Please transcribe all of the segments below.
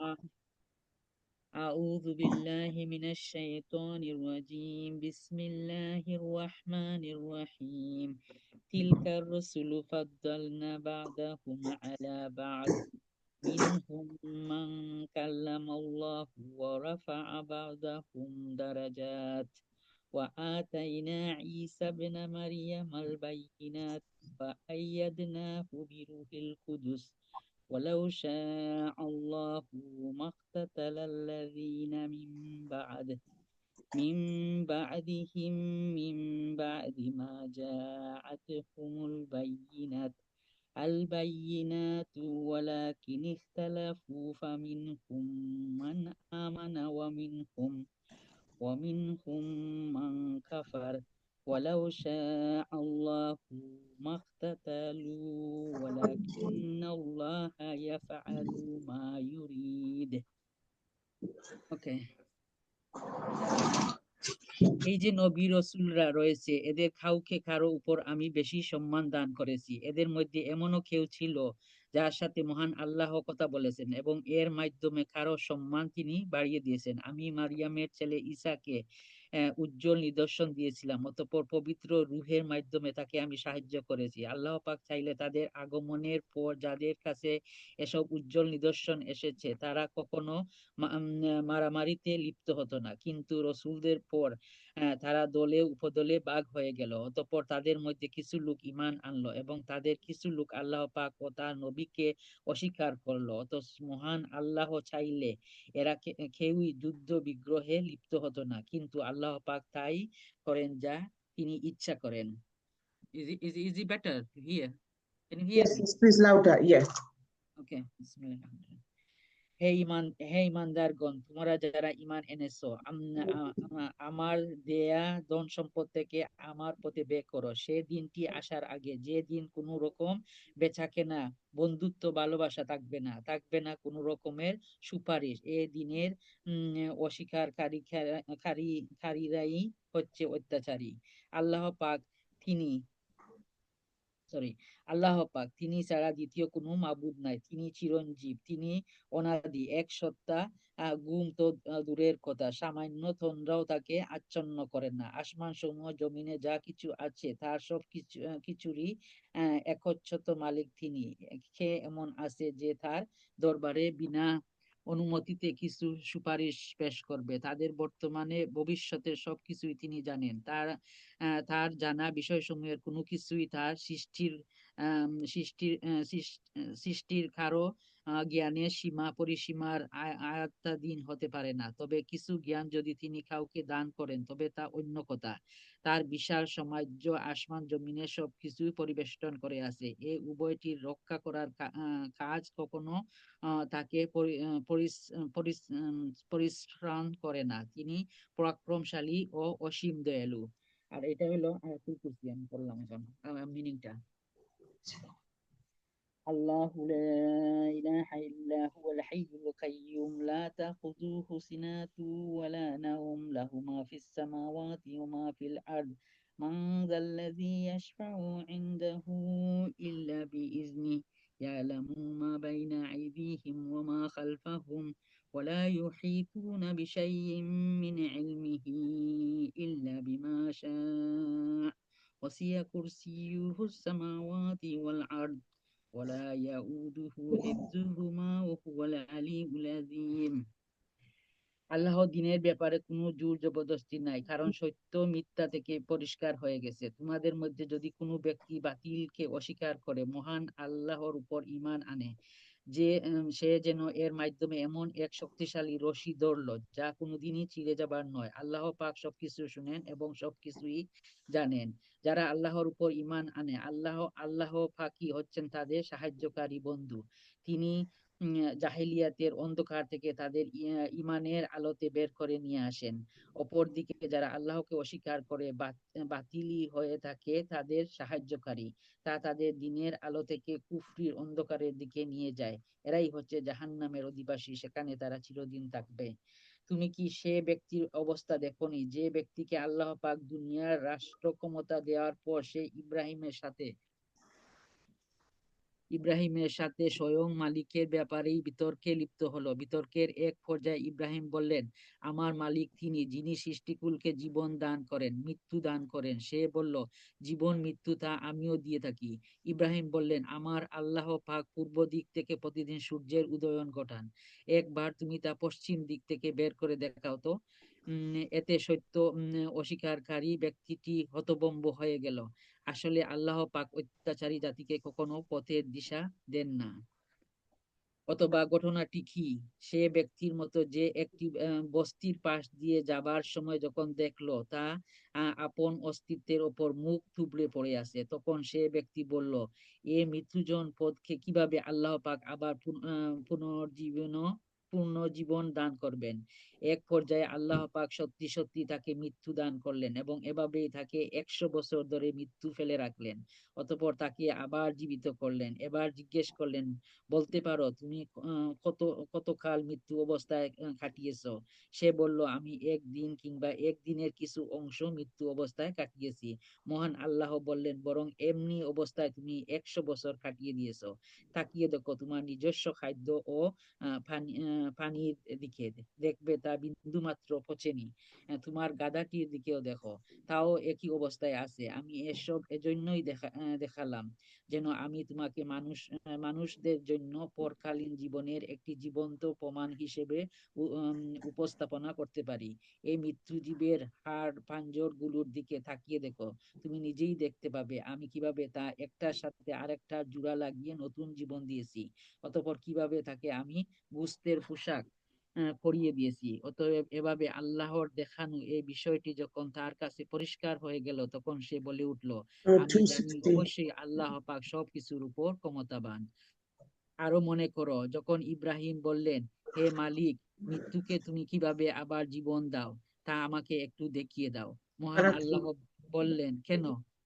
أعوذ بالله من الشيطان الرجيم. بسم الله الرحمن الرحيم. تلك الرسل فضلنا بعضهم على بعض، منهم من كلم الله ورفع بعضهم درجات، وآتينا عيسى ابن مريم البينات وأيدناه بروح القدس، ولو شاء الله ما اقتتل الذين من بعدهم من بعد ما جاءتهم البينات ولكن اختلفوا، فمنهم من آمن ومنهم من كفر، ولو شاء الله ما اقتتلوا ولكن الله يفعل ما يريد. ওকে, এই যে নবী রসুলরা রয়েছে, এদের কাউকে কারো উপর আমি বেশি সম্মান দান করেছি। এদের মধ্যে এমনও কেউ ছিল যার সাথে মহান আল্লাহ কথা বলেছেন এবং এর মাধ্যমে কারো সম্মান তিনি বাড়িয়ে দিয়েছেন। আমি মারিয়ামের ছেলে ঈসাকে উজ্জ্বল নিদর্শন দিয়েছিলাম, অতঃপর পবিত্র রূহের মাধ্যমে তাকে আমি সাহায্য করেছি। আল্লাহ পাক চাইলে তাদের আগমনের পর যাদের কাছে এসব উজ্জ্বল নিদর্শন এসেছে তারা কখনো মারামারিতে লিপ্ত হতো না, কিন্তু রসুলদের পর তারা দলে উপদলে ভাগ হয়ে গেল। অতঃপর তাদের মধ্যে কিছু লোক ঈমান আনলো এবং তাদের কিছু লোক আল্লাহ পাক ও তার নবীকে অস্বীকার করলো। অথচ মহান আল্লাহ চাইলে এরা কেউই যুদ্ধ বিগ্রহে লিপ্ত হতো না, কিন্তু আল্লাহ পাক তাই করেন যা তিনি ইচ্ছা করেন। Is it better here? Can you hear Yes, me? yes, please louder. Yes. Okay. Bismillah. হে ইমানদারগণ, তোমরা যারা ঈমান এনেছো, আমার দেয়া ধন সম্পদ থেকে আমার পথে ব্যয় করো সে দিনটি আসার আগে, যে দিন কোনো রকম বেচাকেনা, বন্ধুত্ব, ভালোবাসা থাকবে না কোনো রকমের সুপারিশ। এ দিনের অস্বীকারীরাই হচ্ছে অত্যাচারী। আল্লাহ পাক তিনি সরি আল্লাহ পাক তিনি ছাড়া দ্বিতীয় কোনো মাবুদ নাই। তিনি চিরঞ্জীব, তিনি অনাদি, এক সত্তা। গুম তো দূরের কথা, সামান্য তন্দ্রাও তাকে আচ্ছন্ন করেন না। আসমান সমূহ, জমিনে যা কিছু আছে তার সব কিছুরই একচ্ছত্র মালিক তিনি। কে এমন আছে যে তার দরবারে বিনা অনুমতিতে কিছু সুপারিশ পেশ করবে? তাদের বর্তমানে ভবিষ্যতের সবকিছুই তিনি জানেন। তার জানা বিষয়সমূহের কোনো কিছুই তার সৃষ্টির কারো জ্ঞানের সীমা পরিসীমার আয়ত্তাধীন হতে পারে না। তবে কিছু জ্ঞান যদি তিনি কাউকে দান করেন তবে তা অন্য কথা। তার বিশাল সাম্রাজ্য আসমান জমিনের সবকিছুই পরিবেষ্টন করে আছে। এই উভয়টির রক্ষা করার কাজ কখনো তাকে পরিশ্রম করে না। তিনি পরাক্রমশালী ও অসীম দয়ালু। আর এটা হলো আয়াতুল কুরসি, আমি পড়লাম এখন মিনিংটা। আল্লাহু লা ইলাহা ইল্লা হুয়াল হাইয়ুল কাইয়্যুম লা তাখুযুহু সিনাতু ওয়া লা নাওম লাহু মা ফিস সামাওয়াতি ওয়া মা ফিল আরদ মান যাল্লাযী ইয়াশফা'ু ইনদাহু ইল্লা বিইজনিহি ইয়ালামু মা বাইনা আইদিহিম ওয়া মা খালফাহুম ওয়া লা ইউহীতুনা বিশাইইন মিন ইলমিহি ইল্লা বিমা শাআ ওয়াসি'a কুরসিয়্যুহু আস-সামাওয়াতি ওয়াল আরদ ওয়ালা ইয়াউদুহু হিফযুহুমা ওয়া হুয়াল আলিয়্যুল আযীম। আল্লাহ দিনের ব্যাপারে কোনো জোর জবরদস্তি নাই, কারণ সত্য মিথ্যা থেকে পরিষ্কার হয়ে গেছে। তোমাদের মধ্যে যদি কোনো ব্যক্তি বাতিলকে অস্বীকার করে মহান আল্লাহর উপর ঈমান আনে, সে যেন এর মাধ্যমে এমন এক শক্তিশালী রশি ধরল যা কোনোদিনই ছিঁড়ে যাবার নয়। আল্লাহ পাক সবকিছু শুনেন এবং সবকিছুই জানেন। যারা আল্লাহর উপর ঈমান আনে, আল্লাহ পাকই হচ্ছেন তাদের সাহায্যকারী বন্ধু। তিনি জাহিলিয়াতের অন্ধকার থেকে তাদের ঈমানের আলোতে বের করে নিয়ে আসেন। অপরদিকে যারা আল্লাহকে অস্বীকার করে বাতিলি হয়ে থাকে তাদের সাহায্যকারী, তা তাদের দিনের আলো থেকে কুফরির অন্ধকারের দিকে নিয়ে যায়। এরাই হচ্ছে জাহান্নামের অধিবাসী, সেখানে তারা চিরদিন থাকবে। তুমি কি সে ব্যক্তির অবস্থা দেখোনি যে ব্যক্তিকে আল্লাহ পাক দুনিয়ার রাষ্ট্র ক্ষমতা দেওয়ার পর সে ইব্রাহিমের সাথে ইব্রাহিমের সাথে স্বয়ং মালিকের ব্যাপারেই বিতর্কে লিপ্ত হলো। বিতর্কের এক পর্যায়ে ইব্রাহিম বললেন, আমার মালিক তিনি, যিনি সৃষ্টিকুলকে জীবন দান করেন, মৃত্যু দান করেন। সে বলল, জীবন মৃত্যু তা আমিও দিয়ে থাকি। ইব্রাহিম বললেন, আমার আল্লাহ পাক পূর্ব দিক থেকে প্রতিদিন সূর্যের উদয়ন ঘটান। একবার তুমি তা পশ্চিম দিক থেকে বের করে দেখাও তো। এতে সত্য অস্বীকারী ব্যক্তিটি হতভম্ব হয়ে গেল। আসলে আল্লাহ পাক অত্যাচারী জাতিকে কখনো পথের দিশা দেন না। অথবা ঘটনাটি কি? সে ব্যক্তির মতো যে একটি বস্তির পাশ দিয়ে যাবার সময় যখন দেখলো তা আপন অস্তিত্বের ওপর মুখ থুবড়ে পড়ে আছে, তখন সে ব্যক্তি বলল, এ মৃত্যুজন পদকে কিভাবে আল্লাহ পাক আবার পুনর্জীবন দান করবেন। এক পর্যায়ে আল্লাহ পাক সত্যি সত্যি তাকে মৃত্যু দান করলেন এবং এভাবেই তাকে 100 বছর ধরে মৃত্যু ফেলে রাখলেন। অতঃপর তাকে আবার জীবিত করলেন। এবার জিজ্ঞেস করলেন, বলতে পারো তুমি কত কতকাল মৃত্যু অবস্থায় কাটিয়েছো? সে বলল, আমি একদিন কিংবা একদিনের কিছু অংশ মৃত্যু অবস্থায় কাটিয়েছি। মহান আল্লাহ বললেন, বরং এমনি অবস্থায় তুমি 100 বছর কাটিয়ে দিয়েছো। তাকিয়ে দেখো তোমার নিজস্ব খাদ্য ও পানির দিকে, দেখবে তা বিন্দু মাত্র পচেনি। তোমার গাধাটির দিকেও দেখো, তাও একই অবস্থায় আছে। আমি এসব এজন্যই দেখালাম, যেন আমি তোমাকে মানুষদের জন্য পরকালীন জীবনের একটি জীবন্ত প্রমাণ হিসেবে উপস্থাপনা করতে পারি। এই মৃত্যুজীবের হাড় পাঞ্জর গুলোর দিকে তাকিয়ে দেখো, তুমি নিজেই দেখতে পাবে আমি কিভাবে তা একটার সাথে আরেকটা জোড়া লাগিয়ে নতুন জীবন দিয়েছি। অতঃপর কিভাবে তাকে আমি গোস্তের পোশাক পরিয়ে দিয়েছি। অতএব এভাবে আল্লাহর দেখানো এই বিষয়টি যখন তার কাছে পরিষ্কার হয়ে গেল, তখন সে বলে উঠল, আমি জানি 360. অবশ্যই আল্লাহ পাক সবকিছুর উপর ক্ষমতাবান। আরো মনে করো, যখন ইব্রাহিম বললেন, হে মালিক, মৃত্যুকে তুমি কিভাবে আবার জীবন দাও, তা আমাকে একটু দেখিয়ে দাও। মহান আল্লাহ বললেন, কেন,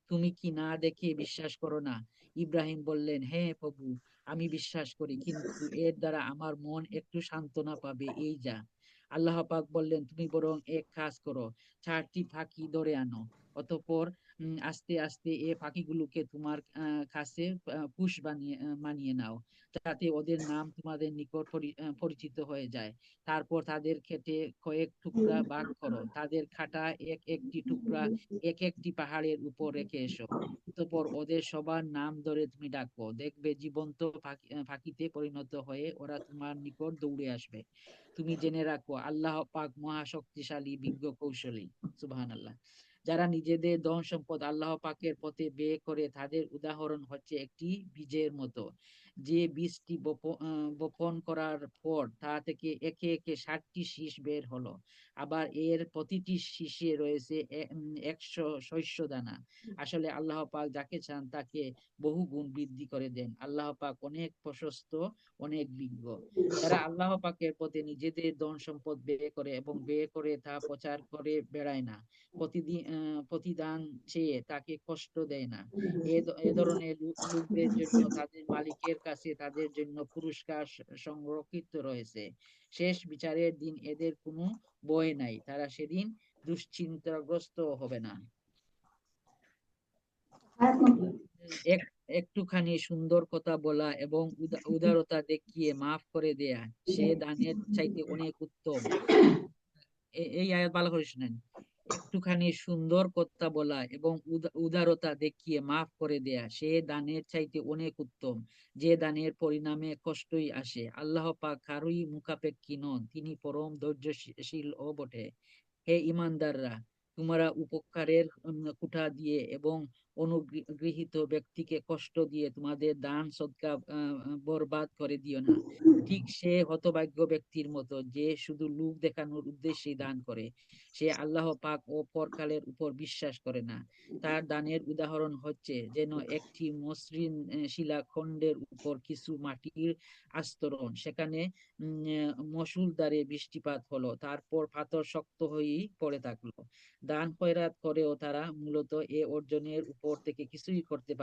তুমি কি না দেখে বিশ্বাস করো না? ইব্রাহিম বললেন, হ্যাঁ প্রভু, আমি বিশ্বাস করি, কিন্তু এর দ্বারা আমার মন একটু সান্ত্বনা পাবে, এই যা। আল্লাহ পাক বললেন, তুমি বরং এক কাজ করো, 4টি পাখি ধরে আনো। অতঃপর আস্তে আস্তে এ পাখিগুলোকে তোমার কাছে পোষ মানিয়ে নাও, যাতে ওদের নাম তোমাদের নিকট পরিচিত হয়ে যায়। তারপর তাদের কেটে কয়েক টুকরা ভাগ করো, তাদের কাটা এক একটি টুকরা এক একটি পাহাড়ের উপর রেখে এসো। অতঃপর ওদের সবার নাম ধরে তুমি ডাকো, দেখবে জীবন্ত পাখিতে পরিণত হয়ে ওরা তোমার নিকট দৌড়ে আসবে। তুমি জেনে রাখো, আল্লাহ পাক মহাশক্তিশালী, বিজ্ঞ, কৌশলী। সুবহানাল্লাহ। যারা নিজেদের ধন সম্পদ আল্লাহ পাকের পথে ব্যয় করে, তাদের উদাহরণ হচ্ছে একটি বীজের মতো। যে বীজটি বপন করার পর তা থেকে একে একে 60টি শীষ বের হলো। আবার এর প্রতিটি শীষে রয়েছে 100 শস্য দানা। আসলে আল্লাহ পাক যাকে চান তাকে বহু গুণ বৃদ্ধি করে দেন। আল্লাহ পাক অনেক প্রশস্ত, অনেক বিজ্ঞ। যারা আল্লাহ পাকের পথে নিজেদের ধন সম্পদ ব্যয় করে এবং ব্যয় করে তা প্রচার করে বেড়ায় না, প্রতিদান চেয়ে তাকে কষ্ট দেয় না, এ ধরনের লোকদের জন্য তাদের মালিকের কাছে তাদের জন্য পুরস্কার সংরক্ষিত রয়েছে। শেষ বিচারের দিন এদের কোনো ভয় নাই, তারা সেদিন দুশ্চিন্তাগ্রস্ত হবে না। এক একটুখানি সুন্দর কথা বলা এবং উদারতা দেখিয়ে মাফ করে দেয়া, সে দানের চাইতে অনেক উত্তম। এই আয়াত ভালো করে শুনেন। একটুখানি সুন্দর কথা বলা এবং উদারতা দেখিয়ে মাফ করে দেয়া, সে দানের চাইতে অনেক উত্তম, যে দানের পরিণামে কষ্টই আসে। আল্লাহ পাক কারোই মুখাপেক্ষী নন, তিনি পরম ধৈর্যশীল ও বটে। হে ইমানদাররা, তোমরা উপকারের কুঠা দিয়ে এবং অনুগৃহীত ব্যক্তিকে কষ্ট দিয়ে তোমাদের দান সদকা বরবাদ করে দিও না। ঠিক সে হতভাগ্য ব্যক্তির মতো যে শুধু লোক দেখানোর উদ্দেশ্যে দান করে, সে আল্লাহ পাক ও পরকালের উপর বিশ্বাস করে না। তার দানের উদাহরণ হচ্ছে যেন একটি মসৃণ শিলাখণ্ডের উপর কিছু মাটির আস্তরণ, সেখানে মুষলধারে বৃষ্টিপাত হলো, তারপর পাথর শক্ত হয়েই পড়ে থাকলো। দান খয়রাত করেও তারা মূলত এ অর্জনের উপর থেকে কিছুই করতে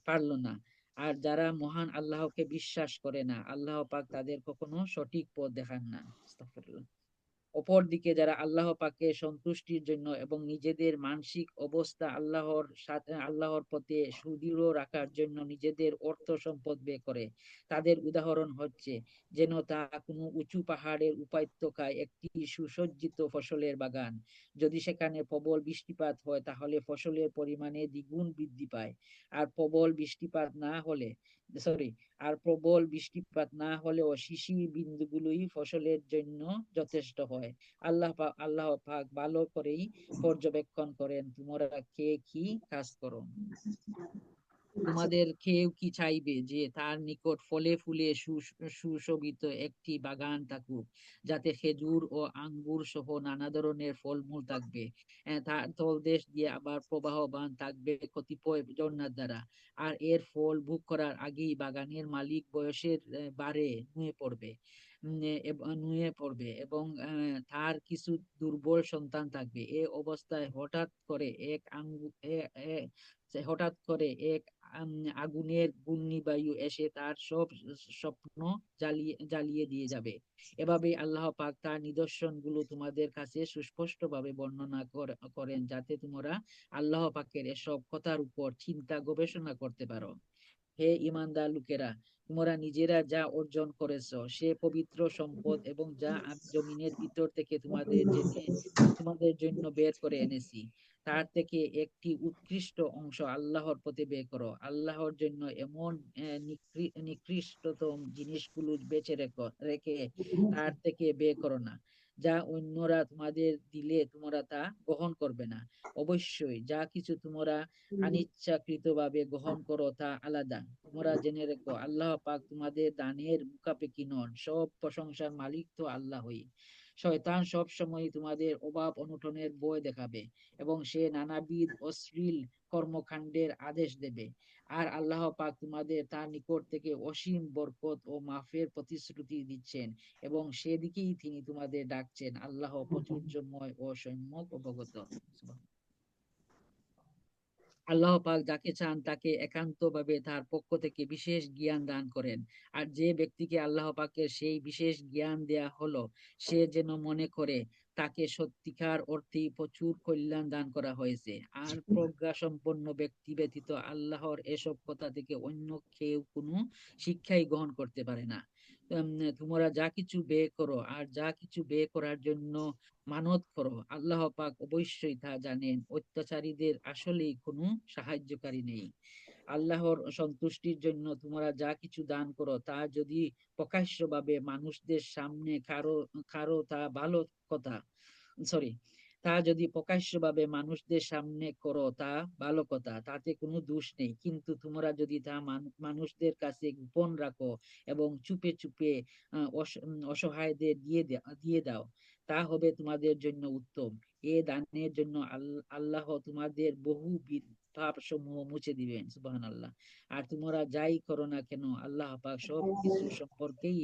পারলো না। আর যারা মহান আল্লাহকে বিশ্বাস করে না, আল্লাহ পাক তাদের কখনো সঠিক পথ দেখান না। আস্তাগফিরুল্লাহ। অপরদিকে যারা আল্লাহ পাকের সন্তুষ্টির জন্য এবং নিজেদের মানসিক অবস্থা আল্লাহর পথে সুদৃঢ় রাখার জন্য নিজেদের অর্থ সম্পদ ব্যয় করে, তাদের উদাহরণ হচ্ছে যেন তা কোনো উঁচু পাহাড়ের উপত্যকায় একটি সুসজ্জিত ফসলের বাগান। যদি সেখানে প্রবল বৃষ্টিপাত হয় তাহলে ফসলের পরিমাণে দ্বিগুণ বৃদ্ধি পায়। আর প্রবল বৃষ্টিপাত না হলে আর প্রবল বৃষ্টিপাত না হলেও শিশির বিন্দুগুলোই ফসলের জন্য যথেষ্ট হয়। আল্লাহ পাক ভালো করেই পর্যবেক্ষণ করেন তোমরা কে কি কাজ করো। তোমাদের কেউ কি চাইবে যে তার নিকট ফলে ফুলে সুশোভিত একটি বাগান থাকুক, যাতে খেজুর ও আঙ্গুর সহ নানা ধরনের ফলমূল থাকবে, তার তলদেশ দিয়ে আবার প্রবাহমান থাকবে কতিপয় ঝর্ণার দ্বারা, আর এর ফল ভোগ করার আগেই বাগানের মালিক বয়সের বারে নুয়ে পড়বে এবং তার কিছু দুর্বল সন্তান থাকবে। এ অবস্থায় হঠাৎ করে এক আগুনের ঘূর্ণিবায়ু এসে তার সব স্বপ্ন জ্বালিয়ে দিয়ে যাবে। এভাবে আল্লাহ পাক তার নিদর্শনগুলো তোমাদের কাছে সুস্পষ্টভাবে বর্ণনা করেন, যাতে তোমরা আল্লাহ পাকের এসব কথার উপর চিন্তা গবেষণা করতে পারো। হে ঈমানদার লোকেরা, তোমরা নিজেরা যা অর্জন করেছো সে পবিত্র সম্পদ এবং যা আমি জমিনের ভিতর থেকে তোমাদের জন্য বের করে এনেছি, তার থেকে একটি উৎকৃষ্ট অংশ আল্লাহর পথে ব্যয় করো। আল্লাহর জন্য এমন নিকৃষ্টতম জিনিসগুলো বেঁচে রেখে তার থেকে ব্যয় করো না। যা অন্যরা তোমাদের দিলে তোমরা তা গ্রহণ করবে না। অবশ্যই যা কিছু তোমরা অনিচ্ছাকৃতভাবে গ্রহণ করো তা আলাদা। তোমরা জেনে রেখো, আল্লাহ পাক তোমাদের দানের মুখাপেক্ষী নন। সব প্রশংসার মালিক তো আল্লাহই। শয়তান সব সময় তোমাদের অভাব অনটনের ভয় দেখাবে এবং সে নানাবিধ অশ্লীল কর্মকাণ্ডের আদেশ দেবে। আর আল্লাহ পাক তোমাদের তার নিকট থেকে অসীম বরকত ও মাফের প্রতিশ্রুতি দিচ্ছেন এবং সেদিকেই তিনি তোমাদের ডাকছেন। আল্লাহ প্রাচুর্যময় ও সম্যক অবগত। আল্লাহ পাক যাকে চান তাকে একান্তভাবে তার পক্ষ থেকে বিশেষ জ্ঞান দান করেন। আর যে ব্যক্তিকে আল্লাহ পাকের সেই বিশেষ জ্ঞান দেয়া হলো, সে যেন মনে করে তাকে সত্যিকার অর্থেই প্রচুর কল্যাণ দান করা হয়েছে। আর প্রজ্ঞা সম্পন্ন ব্যক্তি ব্যতীত আল্লাহর এসব কথা থেকে অন্য কেউ কোনো শিক্ষাই গ্রহণ করতে পারে না। তোমরা যা কিছু ব্যয় করো আর যা কিছু ব্যয় করার জন্য মানত করো, আল্লাহ পাক অবশ্যই তা জানেন। অত্যাচারীদের আসলেই কোনো সাহায্যকারী নেই। আল্লাহর সন্তুষ্টির জন্য তোমরা যা কিছু দান করো তা যদি প্রকাশ্যভাবে মানুষদের সামনে কারো তা ভালো কথা তা যদি প্রকাশ্যভাবে মানুষদের সামনে করো তা ভালো কথা, তাতে কোনো দোষ নেই। কিন্তু তোমরা যদি তা মানুষদের কাছে গোপন রাখো এবং চুপে চুপে অসহায়দের দিয়ে দাও, তা হবে তোমাদের জন্য উত্তম। এ দানের জন্য আল্লাহ তোমাদের বহু পাপ সমূহ মুছে দিবেন। সুবহানাল্লাহ। আর তোমরা যাই করো না কেন, আল্লাহ পাক সব কিছু সম্পর্কেই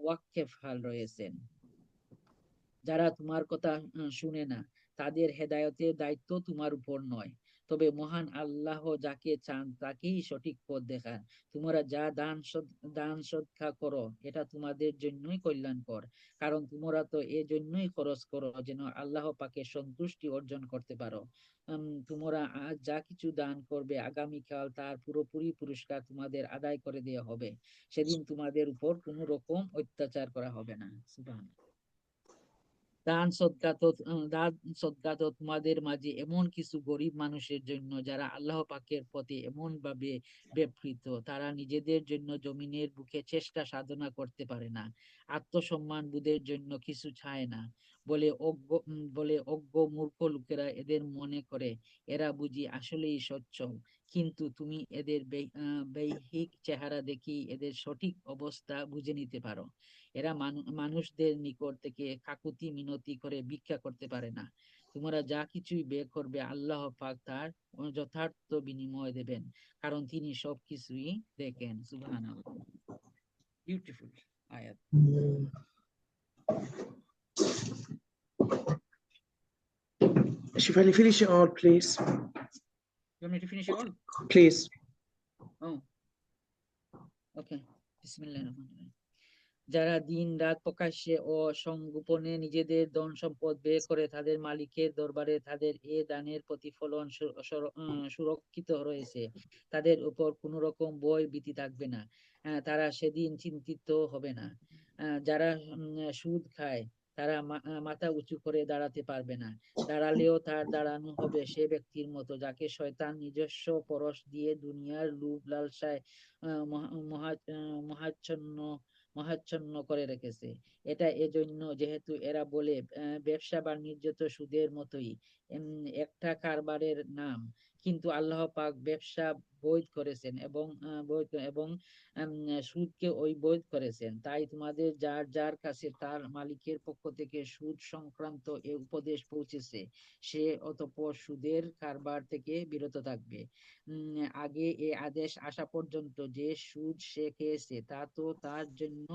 ওয়াকিফাল রয়েছেন। যারা তোমার কথা শুনে না, তাদের হেদায়েতের দায়িত্ব তোমার উপর নয়, তবে মহান আল্লাহ যাকে চান তাকেই সঠিক পথ দেখান। তোমরা যা দান সদকা করো এটা তোমাদের জন্যই কল্যাণকর, কারণ তোমরা তো এজন্যই খরচ করো যেন আল্লাহ পাকে সন্তুষ্টি অর্জন করতে পারো। তোমরা আজ যা কিছু দান করবে আগামীকাল তার পুরোপুরি পুরস্কার তোমাদের আদায় করে দেওয়া হবে। সেদিন তোমাদের উপর কোনো রকম অত্যাচার করা হবে না। সুবহানাল্লাহ। দান সদকা তো তোমাদের মাঝে এমন কিছু গরিব মানুষের জন্য যারা আল্লাহ পাকের পথে এমন ভাবে ব্যাপৃত, তারা নিজেদের জন্য জমিনের বুকে চেষ্টা সাধনা করতে পারে না, আত্মসম্মান বোধের জন্য কিছু চায় না বলে অজ্ঞ মূর্খ লোকেরা এদের মনে করে এরা বুঝি আসলেই সচ্ছল। কিন্তু তুমি এদের বৈহিক চেহারা দেখি এদের সঠিক অবস্থা বুঝে নিতে পারো। এরা মানুষদের নিকট থেকে কাকুতি মিনতি করে ভিক্ষা করতে পারে না। তোমরা যা কিছুই ব্যয় করবে আল্লাহ পাক তার যথার্থ বিনিময় দেবেন, কারণ তিনি সবকিছুই দেখেন। সুবহানাল্লাহ। বিউটিফুল আয়াত। Shifali, finish it all, please. You want me to finish it all? Please. Oh. Okay. Bismillahirrahmanirrahim. যারা দিন রাত প্রকাশ্যে ও সংগোপনে নিজেদের ধন সম্পদ ব্যয় করে তাদের মালিকের দরবারে তাদের এ দানের প্রতিফলন সুরক্ষিত রয়েছে, তাদের উপর কোনো রকম ভয় ভীতি থাকবে না। তারা সেদিন চিন্তিত হবে না। যারা সুদ খায় তারা মাথা উঁচু করে দাঁড়াতে পারবে না। দাঁড়ালেও তার দাঁড়ানো হবে সে ব্যক্তির মতো যাকে শয়তান নিজস্ব পরশ দিয়ে দুনিয়ার লোভ লালসায় মহাচ্ছন্ন মহাচ্ছন্ন করে রেখেছে। এটা এজন্য যেহেতু এরা বলে ব্যবসা বাণিজ্য তো সুদের মতোই, একটা কারবারের নাম, কিন্তু আল্লাহ পাক ব্যবসা বৈধ করেছেন এবং সুদকে ওই বৈধ করেছেন। তাই তোমাদের যার যার কাছে তার মালিকের পক্ষ থেকে সুদ সংক্রান্ত এ উপদেশ পৌঁছেছে সে অতঃপর সুদের কারবার থেকে বিরত থাকবে। আগে এ আদেশ আসা পর্যন্ত যে সুদ সে খেয়েছে তা তো তার জন্য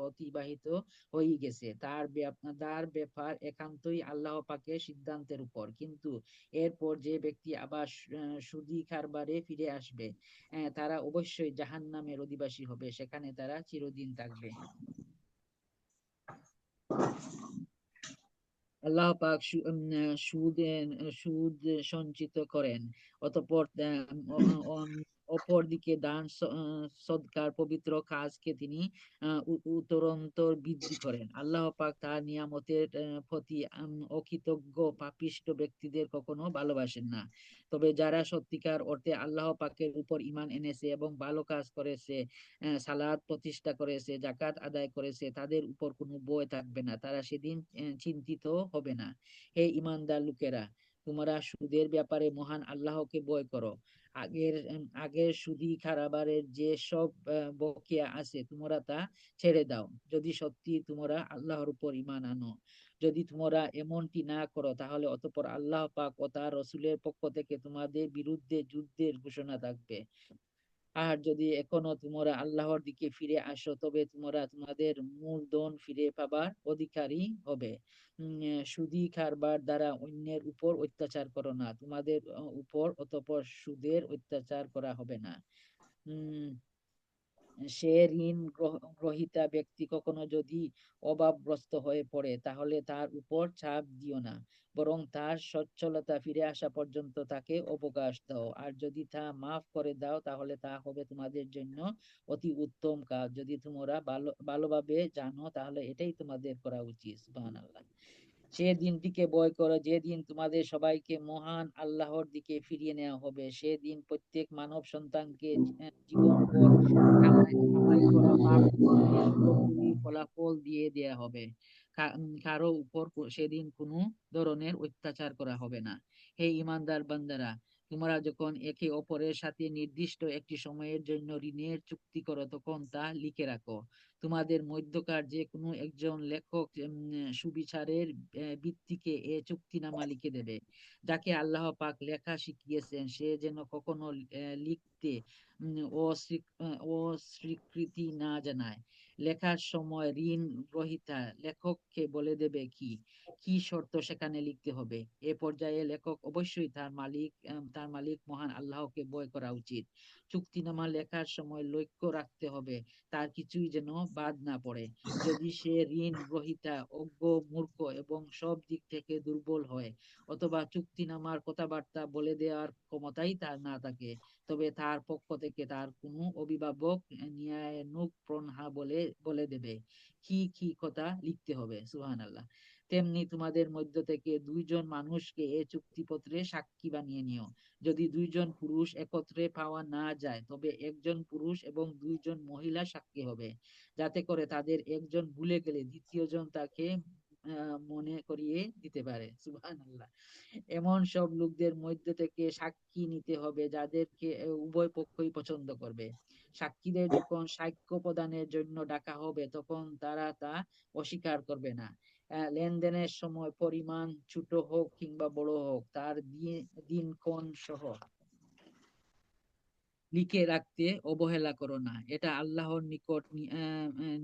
অতিবাহিত হয়ে গেছে, তার ব্যাপার একান্তই আল্লাহ পাকের সিদ্ধান্তের উপর। কিন্তু এরপর যে ব্যক্তি আবার সুদী কারবারে ফিরে আসবে, তারা অবশ্যই জাহান্নামের অধিবাসী হবে, সেখানে তারা চিরদিন থাকবে। আল্লাহ পাক সুদ সঞ্চিত করেন, অতঃপর অপরদিকে দান সদকার পবিত্র কাজকে তিনি উত্তরোত্তর বৃদ্ধি করেন। আল্লাহ পাক তার নিয়ামতের প্রতি অকৃতজ্ঞ পাপিষ্ঠ ব্যক্তিদের কখনো ভালোবাসেন না। তবে যারা সত্যিকার অর্থে আল্লাহ পাকের উপর ঈমান এনেছে এবং ভালো কাজ করেছে, সালাত প্রতিষ্ঠা করেছে, জাকাত আদায় করেছে, তাদের উপর কোনো ভয় থাকবে না, তারা সেদিন চিন্তিত হবে না। হে ঈমানদার লোকেরা, তোমরা সুদের ব্যাপারে মহান আল্লাহকে ভয় করো। আগের সুদী কারবারের যে সব বকেয়া আছে তোমরা তা ছেড়ে দাও, যদি সত্যি তোমরা আল্লাহর উপর ঈমান আনো। যদি তোমরা এমনটি না করো তাহলে অতঃপর আল্লাহ পাক ও তার রসুলের পক্ষ থেকে তোমাদের বিরুদ্ধে যুদ্ধের ঘোষণা থাকবে। আর যদি এখনো তোমরা আল্লাহর দিকে ফিরে আসো তবে তোমরা তোমাদের মূলধন ফিরে পাবার অধিকারী হবে। সুদী কারবার দ্বারা অন্যের উপর অত্যাচার করো না, তোমাদের উপর অতঃপর সুদের অত্যাচার করা হবে না। উম সে ঋণ গ্রহীতা ব্যক্তি কখনো যদি অভাবগ্রস্ত হয়ে পড়ে তাহলে তার উপর চাপ দিও না, বরং তার সচ্ছলতা ফিরে আসা পর্যন্ত তাকে অবকাশ দাও। আর যদি তা মাফ করে দাও তাহলে তা হবে তোমাদের জন্য অতি উত্তম কাজ। যদি তোমরা ভালোভাবে জানো তাহলে এটাই তোমাদের করা উচিত। সুবহানাল্লাহ। সে দিনটিকে ভয় করো যেদিন তোমাদের সবাইকে মহান আল্লাহর দিকে ফিরিয়ে নেওয়া হবে। সেদিন প্রত্যেক মানব সন্তানকে জীবনভর কামাই করা পাপ পুণ্যের পুরোপুরি ফলাফল দিয়ে দেয়া হবে। কারো উপর সেদিন কোনো ধরনের অত্যাচার করা হবে না। হে ইমানদার বান্দারা, তোমরা যখন একে অপরের সাথে নির্দিষ্ট একটি সময়ের জন্য ঋণের চুক্তি করো তখন তা লিখে রাখো। তোমাদের মধ্যকার যে কোনো একজন লেখক সুবিচারের ভিত্তিকে এ চুক্তিনামা লিখে দেবে। যাকে আল্লাহ পাক লেখা শিখিয়েছেন সে যেন কখনো লিখতে অস্বীকৃতি না জানায়। লেখার সময় ঋণ গ্রহীতা লেখককে বলে দেবে কি কি শর্ত সেখানে লিখতে হবে। এ পর্যায়ে লেখক অবশ্যই তার মালিক মহান আল্লাহকে ভয় করা উচিত। চুক্তিনামা লেখার সময় লক্ষ্য রাখতে হবে তার কিছুই যেন বাদ না পড়ে। যদি সে ঋণ গ্রহীতা অজ্ঞ, মূর্খ এবং সব দিক থেকে দুর্বল হয়, অথবা চুক্তিনামার কথাবার্তা বলে দেওয়ার ক্ষমতাই তার না থাকে, তবে তার পক্ষ থেকে তার কোনো অভিভাবক ন্যায়ানুগ প্রণহা বলে দেবে কি কি কথা লিখতে হবে। সুবহানাল্লাহ। তেমনি তোমাদের মধ্য থেকে দুইজন মানুষকে এ চুক্তিপত্রে সাক্ষী বানিয়ে নিও। যদি দুইজন পুরুষ একত্রে পাওয়া না যায় তবে একজন পুরুষ এবং দুইজন মহিলা সাক্ষী হবে, যাতে করে তাদের একজন ভুলে গেলে দ্বিতীয় জন তাকে মনে করিয়ে দিতে পারে। সুবহানাল্লাহ। এমন সব লোকদের মধ্য থেকে সাক্ষী নিতে হবে যাদেরকে উভয় পক্ষই পছন্দ করবে। সাক্ষীদের যখন সাক্ষ্য প্রদানের জন্য ডাকা হবে তখন তারা তা অস্বীকার করবে না। লেনদেনের সময় পরিমাণ ছোট হোক কিংবা বড় হোক তার দিনক্ষণ সহ লিখে রাখতে অবহেলা করো না। এটা আল্লাহর নিকট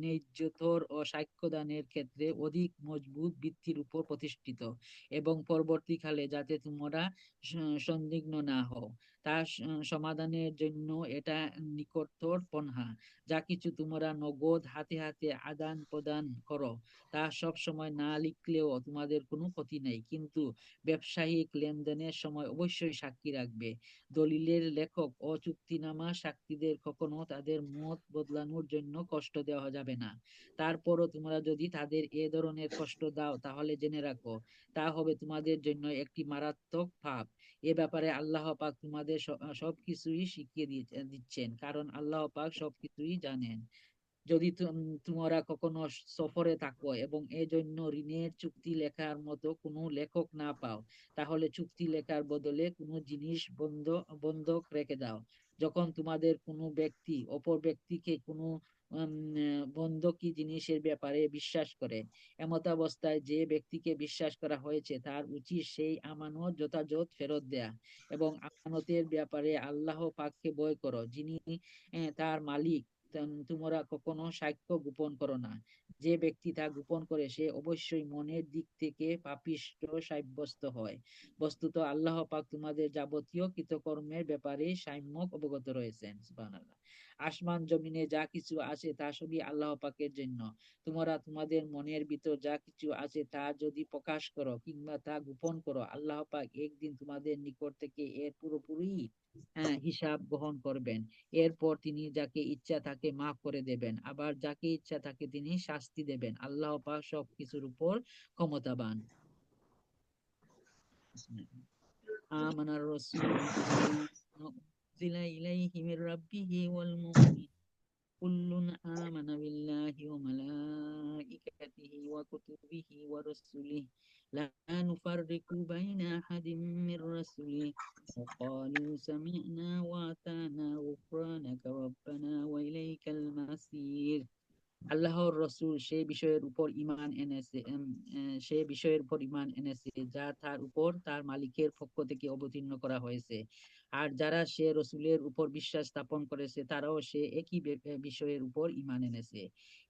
ন্যায্যতর ও সাক্ষ্যদানের ক্ষেত্রে অধিক মজবুত ভিত্তির উপর প্রতিষ্ঠিত, এবং পরবর্তীকালে যাতে তোমরা সন্দিগ্ধ না হও। তার সমাধানের জন্য এটা নিকটতর পন্থা। যা কিছু তোমরা নগদ হাতে হাতে আদান প্রদান করো তা সব সময় না লিখলেও তোমাদের কোনো ক্ষতি নেই, কিন্তু ব্যবসায়িক লেনদেনের সময় অবশ্যই সাক্ষী রাখবে। দলিলের লেখক ও চুক্তিনামা সাক্ষীদের কখনো তাদের মত বদলানোর জন্য কষ্ট দেওয়া যাবে না। তারপরও তোমরা যদি তাদের এ ধরনের কষ্ট দাও তাহলে জেনে রাখো তা হবে তোমাদের জন্য একটি মারাত্মক পাপ। এ ব্যাপারে আল্লাহ পাক তোমাদের সবকিছুই শিখিয়ে দিচ্ছেন, কারণ আল্লাহ পাক সবকিছুই জানেন। যদি তোমরা কখনো সফরে থাকো এবং এজন্য ঋণের চুক্তি লেখার মতো কোনো লেখক না পাও, তাহলে চুক্তি লেখার বদলে কোনো জিনিস বন্ধক রেখে দাও। যখন তোমাদের কোনো ব্যক্তি অপর ব্যক্তিকে কোনো বন্ধকি জিনিসের ব্যাপারে বিশ্বাস করে, এমতাবস্থায় যে ব্যক্তিকে বিশ্বাস করা হয়েছে তার উচিত সেই আমানত যথাযথ ফেরত দেয়া এবং আমানতের ব্যাপারে আল্লাহ পাককে ভয় করো, যিনি তার মালিক। তোমরা কখনো সাক্ষ্য গোপন করো না। যে ব্যক্তি তা গোপন করে সে অবশ্যই মনের দিক থেকে পাপিষ্ঠ সাব্যস্ত হয়। বস্তুত আল্লাহ পাক তোমাদের যাবতীয় কৃতকর্মের ব্যাপারে সম্যক অবগত রয়েছেন। সুবহানাল্লাহ। আসমান জমিনে যা কিছু আছে তা সবই আল্লাহ পাকের জন্য। তোমরা তোমাদের মনের ভিতর যা কিছু আছে তা যদি প্রকাশ করো কিংবা তা গোপন করো, আল্লাহ পাক একদিন তোমাদের নিকট থেকে এর পুরোপুরি হিসাব গ্রহণ করবেন। এরপর তিনি যাকে ইচ্ছা তাকে মাফ করে দেবেন, আবার যাকে ইচ্ছা তাকে তিনি শাস্তি দেবেন। আল্লাহ পাক সবকিছুর উপর ক্ষমতাবান। আমানার রাসূলু বিমা উনজিলা ইলাইহি মির রাব্বিহি ওয়াল মুমিনুন কুল্লুন আমানা বিল্লাহি ওয়া মালাইকাতিহি ওয়া কুতুবিহি ওয়া রুসুলিহি লা নুফাররিকু বাইনা আহাদিম মির রাসূলিহি ওয়া ক্বালু সামি'না ওয়া আতানা গুফরানাকা রাব্বানা ওয়া ইলাইকাল মাসির। আল্লাহর রসুল সে বিষয়ের উপর ঈমান এনেছে যা তার উপর তার মালিকের পক্ষ থেকে অবতীর্ণ করা হয়েছে। আর যারা সে রসুলের উপর বিশ্বাস স্থাপন করেছে তারাও সে একই বিষয়ের উপর ঈমান এনেছে।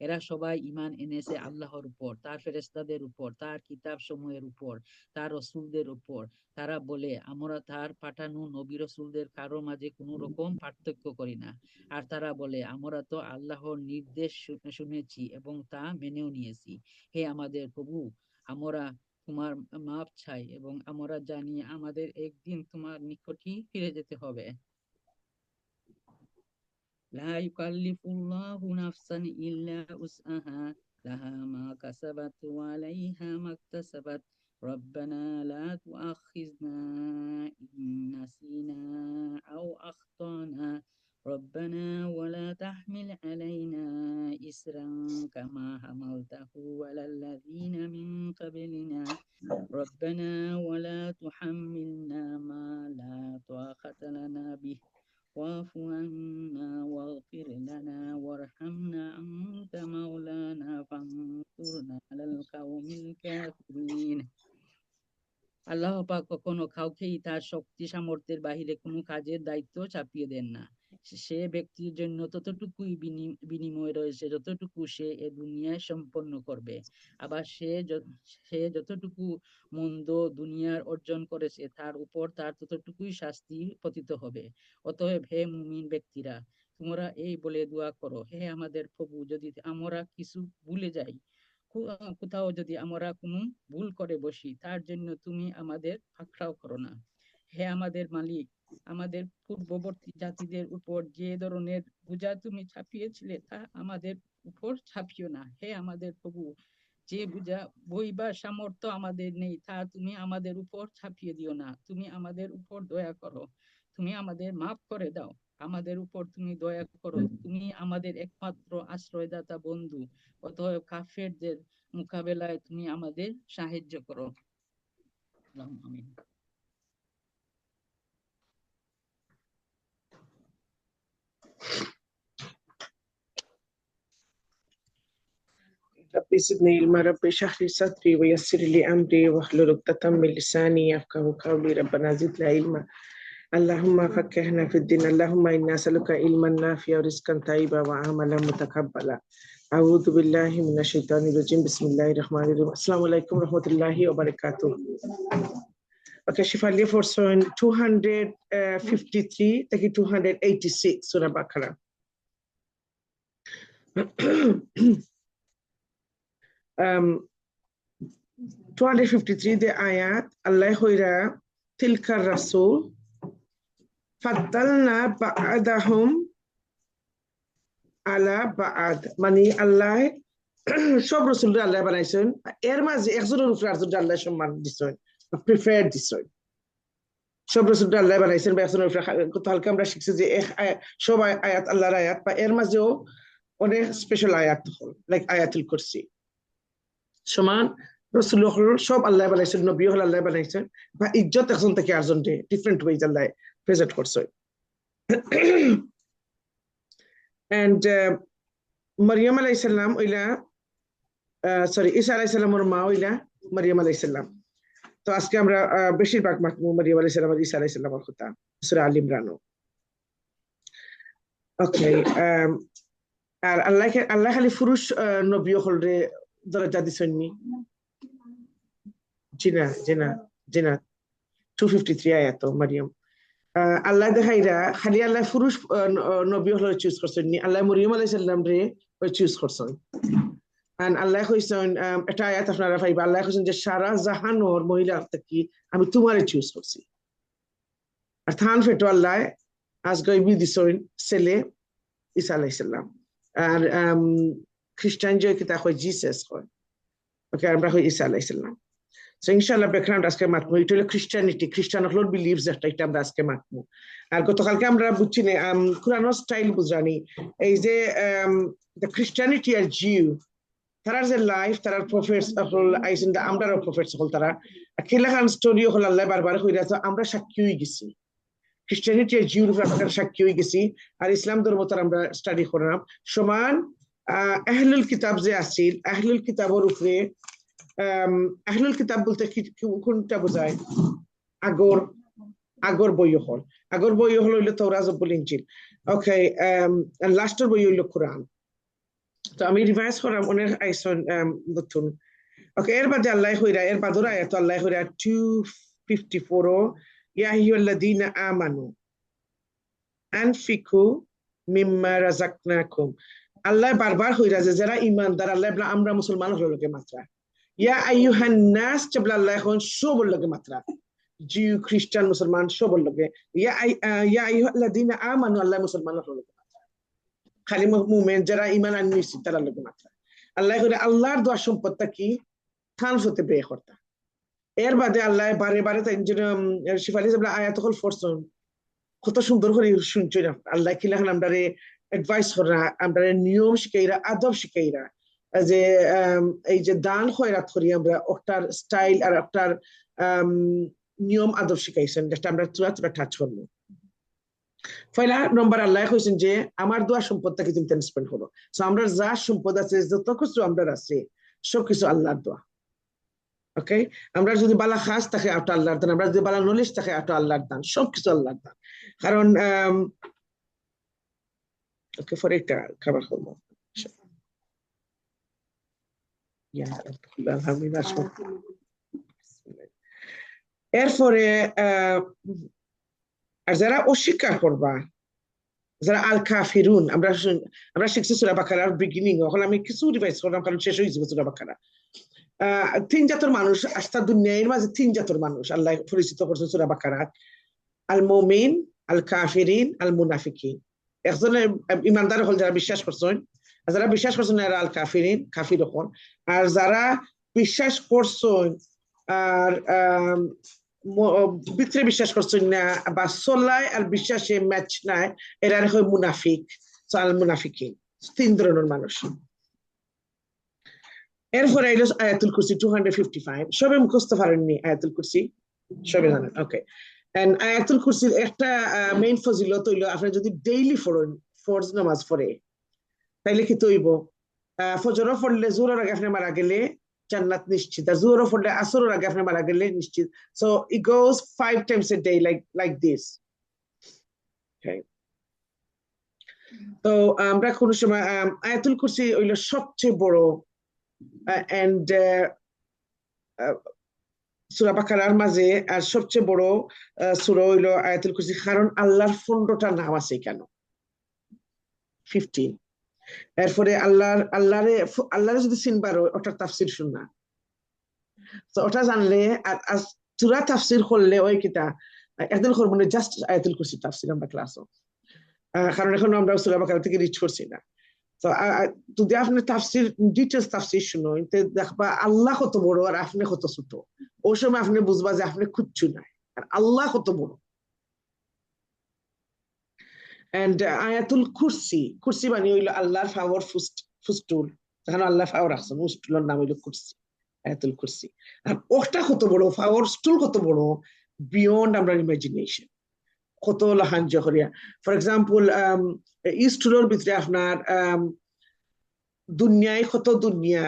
এরা সবাই ঈমান এনেছে আল্লাহর উপর, তার ফেরেশতাদের উপর, তার কিতাব সমূহের উপর, তার রসুলদের উপর। তারা বলে, আমরা তার পাঠানো নবী রসুলদের কারো মাঝে কোনো রকম পার্থক্য করি না। আর তারা বলে, আমরা তো আল্লাহর নির্দেশ শুনেছি এবং তা মেনেও নিয়েছি। হে আমাদের প্রভু, আমরা তোমার মাপ চাই এবং আমরা জানি আমাদের একদিন তোমার নিকটই ফিরে যেতে হবে। লা ইউকাল্লিফুল্লাহু নাফসান ইল্লা উসআহা লাহা মা কাসাবাত ওয়া আলাইহা মাকতাসাবাত রব্বানা লা তুআখিযনা ইন নাসিনা আও আখতানা ربنا ولا تحمل علينا إسرا كما حملته على الذين من قبلنا ربنا ولا تحملنا ما لا طاقة لنا به واعف عنا واغفر لنا وارحمنا أنت مولانا فانصرنا على القوم الكافرين। আল্লাহ পাক কখনো কাউকেই তার শক্তি সামর্থ্যের বাহিরে কোনো কাজের দায়িত্ব চাপিয়ে দেন না। সে ব্যক্তির জন্য ততটুকুই বিনিময় রয়েছে যতটুকু সে এ দুনিয়ায় সম্পন্ন করবে। আবার সে যতটুকু মন্দ দুনিয়ার অর্জন করেছে তার উপর তার ততটুকুই শাস্তি পতিত হবে। অতএব হে মুমিন ব্যক্তিরা, তোমরা এই বলে দোয়া করো, হে আমাদের প্রভু, যদি আমরা কিছু ভুলে যাই, কোথাও যদি আমরা কোনো ভুল করে বসি, তার জন্য তুমি আমাদের পাকড়াও করো না। হে আমাদের মালিক, আমাদের পূর্ববর্তী জাতিদের উপর যে ধরনের বোঝা তুমি ছাপিয়েছিলে তা আমাদের উপর ছাপিও না। হে আমাদের প্রভু, যে বোঝা বইবার সামর্থ্য আমাদের নেই তা তুমি আমাদের উপর ছাপিয়ে দিও না। তুমি আমাদের উপর দয়া করো, তুমি আমাদের মাফ করে দাও, আমাদের উপর তুমি দয়া করো। তুমি আমাদের একমাত্র আশ্রয়দাতা বন্ধু। অতএব কাফেরদের মোকাবেলায় তুমি আমাদের সাহায্য করো। আমিন। رب زدني علما رب اشرح لي صدري ويسر لي امري واحلل عقدة من لساني يفقهوا قولي ربنا زدنا علما اللهم فقهنا في الدين اللهم انا نسألك علما نافعا ورزقا طيبا وعملا متقبلا أعوذ بالله من الشيطان الرجيم بسم الله الرحمن الرحيم السلام عليكم ورحمة الله وبركاته. Okay, Shifalia for 253 থেকে 286 Surah Baqarah. 253 the ayat Allah hoira tilka rasul faddalna ba'dahum ala ba'd মানে আল্লাহ সব রাসূলরা আল্লাহ বানাইছেন এর মাঝে একজনের উপর আরেকজন আল্লাহ সম্মান দিছেন প্রিফার দিছেন সব রাসূলরা আল্লাহ বানাইছেন বা একজনের উপর কালকে আমরা শিখছি যে সব আয়াত আল্লাহর আয়াত বা এর মাঝেও অনেক স্পেশাল আয়াত হল লাইক আয়াতুল কুরসি সমান রাসূল সব আল্লাহ বানাইছেন নবী হল আল্লাহ বানাইছেন বা ইজ্জত একজন থেকে আরেকজন ডিফারেন্ট ওয়েজ আল্লাহ প্রেজেন্ট করছে and Maryam alayhis salam oila sorry Isa alayhis salam or ma oila Maryam alayhis salam তো আজকে আমরা বেশিরভাগ মারিয়াম আলাইহিস সালাম আর ঈসা আলাইহিস সালামের কথা সূরা আল ইমরান ওকে আর আল্লাহ খালি পুরুষ নবী হলরে দরজা দিছেননি জিনা 253 আয়াত মারিয়াম আল্লাহ দেখাইরা খালি আল্লাহ পুরুষ নবী হল চুজ করছেননি আল্লাহ মরিয়ম আলাইহিস সালাম রে চুজ করছেন and আল্লাহ কইছেন এটা আয়াত আপনারা পাইবা আল্লাহ কইছেন যে সারা জাহানের মহিলা থেকে আমি তোমারে চুজ করছি আর থান ফেটো আল্লাহ আজকে দিছেন ছেলে ঈসা আলাইহিস সালাম আর খ্রিস্টান যে কিতা কয় জিসাস কয় ওকে আমরা কই ঈসা আলাইহিস সালাম সো ইনশাআল্লাহ ব্যাকগ্রাউন্ড আজকে মাতমু এটা হলো খ্রিস্টানিটি খ্রিস্টান হল বিলিভস এটা আমরা আজকে মাতমু আর গতকালকে আমরা বুঝছি না কুরআনের স্টাইল বুঝানি এই যে the Christianity আর Jew তারা যে লাইফ তারা প্রফেটস হল আইসেন দা আমরা প্রফেটস হল তারা কিলাখান স্টোরি হল আল্লাহ বারবার কইরা তো আমরা সাক্ষী হই গেছি খ্রিস্টানিটি আর জিউর ব্যাপারে সাক্ষী হই গেছি আর ইসলাম ধর্ম তার আমরা স্টাডি করলাম সমান আহলুল কিতাব যে আছিল আহলুল কিতাবের উপরে আহলুল কিতাব বলতে কোনটা বোঝায় আগর বই হল তাওরাত জবুর ইনজিল ওকে লাস্টের বই হইল কোরআন তো আমি রিভাইজ করলাম অনেক আইসন নতুন ওকে এর বাদে আল্লাহ হইরা এর বাদর আয়াত আল্লাহ হইরা 254 ইয়া আইয়ুহাল্লাযীনা আমানু আনফিকু মিম্মা রাযাকনাকুম আল্লাহ বারবার হইরা যে যারা ঈমানদার আল্লাহ বলে আমরা মুসলমান হলো লোকে মাত্রা ইয়া আইয়ুহান নাস চাবলা আল্লাহ এখন সবর লোকে মাত্রা জিউ খ্রিস্টান মুসলমান সবর লোকে ইয়া আইয়ুহাল্লাযীনা আমানু আল্লাহ মুসলমান হলো লোকে খালি মুমিন যারা ঈমান আনছে তারা লোকে মাত্রা আল্লাহ করে আল্লাহর দোয়া সম্পদটা কি থান হতে বে করতা এর বাদে আল্লাহ বারে বারে তাই যে শিফালি সাহেব আয়াত হল ফরসন কত সুন্দর করে শুনছেন আল্লাহ কি লেখেন আমরা অ্যাডভাইস করা আমরা নিয়ম শিখাইরা আদব শিখাইরা যে এই যে দান খয়রাত করি আমরা ওটার স্টাইল আর ওটার নিয়ম আদব শিখাইছেন যেটা আমরা তুরা টাচ করবো পয়লা নম্বর আল্লাহ কইছেন যে আমার দোয়া সম্পদটাকে তুমি স্পেন্ড করো সো আমরা যা সম্পদ আছে যত কিছু আমরা আছে সবকিছু আল্লাহর দোয়া ওকে আমরা যদি বালা খাস থাকে ওটা আল্লাহর দান আমরা যদি বালা নলেজ থাকে ওটা আল্লাহর দান সবকিছু আল্লাহর দান কারণ ওকে ফর এটা খাবার করবো এরপরে আর যারা অস্বীকার করবা যারা আল কাফিরুন আমরা শিখছি সূরা বাকারার বিগিনিং এখন আমি কিছু রিভাইজ করলাম কারণ শেষ হয়ে যাবে সূরা বাকারা তিন জাতের মানুষ আস্তা দুনিয়ার মাঝে তিন জাতের মানুষ আল্লাহ পরিচিত করছে সূরা বাকারাত আল মুমিন আল কাফিরিন আল মুনাফিকিন একজন ইমানদার হল যারা বিশ্বাস করছেন আর যারা বিশ্বাস করছেন এরা আল কাফিরিন কাফির হন আর যারা বিশ্বাস করছেন আর ভিতরে বিশ্বাস করছেন না বা চলায় আর বিশ্বাসে ম্যাচ নাই এরা হয় মুনাফিক আল মুনাফিকিন তিন ধরনের মানুষ এরপরে এলো আয়াতুল কুরসি 255 সবে মুখস্থ পারেননি আয়াতুল কুরসি সবে জানেন ওকে এন্ড আয়াতুল কুরসির একটা মেইন ফজিলত হইলো আপনি যদি ডেইলি পড়েন ফরজ নামাজ পড়ে তাইলে কি তৈব ফজর পড়লে জোহরের আগে আপনি মারা গেলে জান্নাত নিশ্চিত আর জোহর পড়লে আসরের আগে আপনি মারা গেলে নিশ্চিত so it goes 5 times a day like this okay তো আমরা কোন সময় আয়াতুল কুরসি হইলো সবচেয়ে বড় and সূরা বাকারার মাঝে আর সবচেয়ে বড় সূরা হইলো আয়াতুল কুরসি, কারণ আল্লাহর 15টা নাম আছে কেন, 15। এরপরে আল্লাহরে যদি চিনবার ওটার তাফসির শুননা, তো ওটা জানলে আর সূরা তাফসির করলে ওই কিতা একদিন করবো না, জাস্ট আয়াতুল কুরসি তাফসির আমরা ক্লাসও, কারণ এখন আমরা সূরা বাকারা থেকে রিচ করছি না। তো যদি আপনি তাফসির ডিটেলস তাফসির শুনো, দেখবা আল্লাহ কত বড় আর আপনি কত ছোট। ওই সময় আপনি বুঝবা যে আপনি কিচ্ছু নাই আর আল্লাহ কত বড়। এন্ড আয়াতুল কুরসি, কুরসি মানে হইলো আল্লাহর পাওয়ার ফুস্টুল, তখন আল্লাহ পাওয়ার রাখছেন, ফুস্টুলের নাম হইলো কুরসি, আয়াতুল কুরসি। আর ওটা কত বড়, পাওয়ার স্টুল কত বড়, বিয়ন্ড আমরা ইমাজিনেশন, কত লাহান জহরিয়া। ফর এক্সাম্পল এই স্টুলের ভিতরে আপনার দুনিয়ায় কত দুনিয়া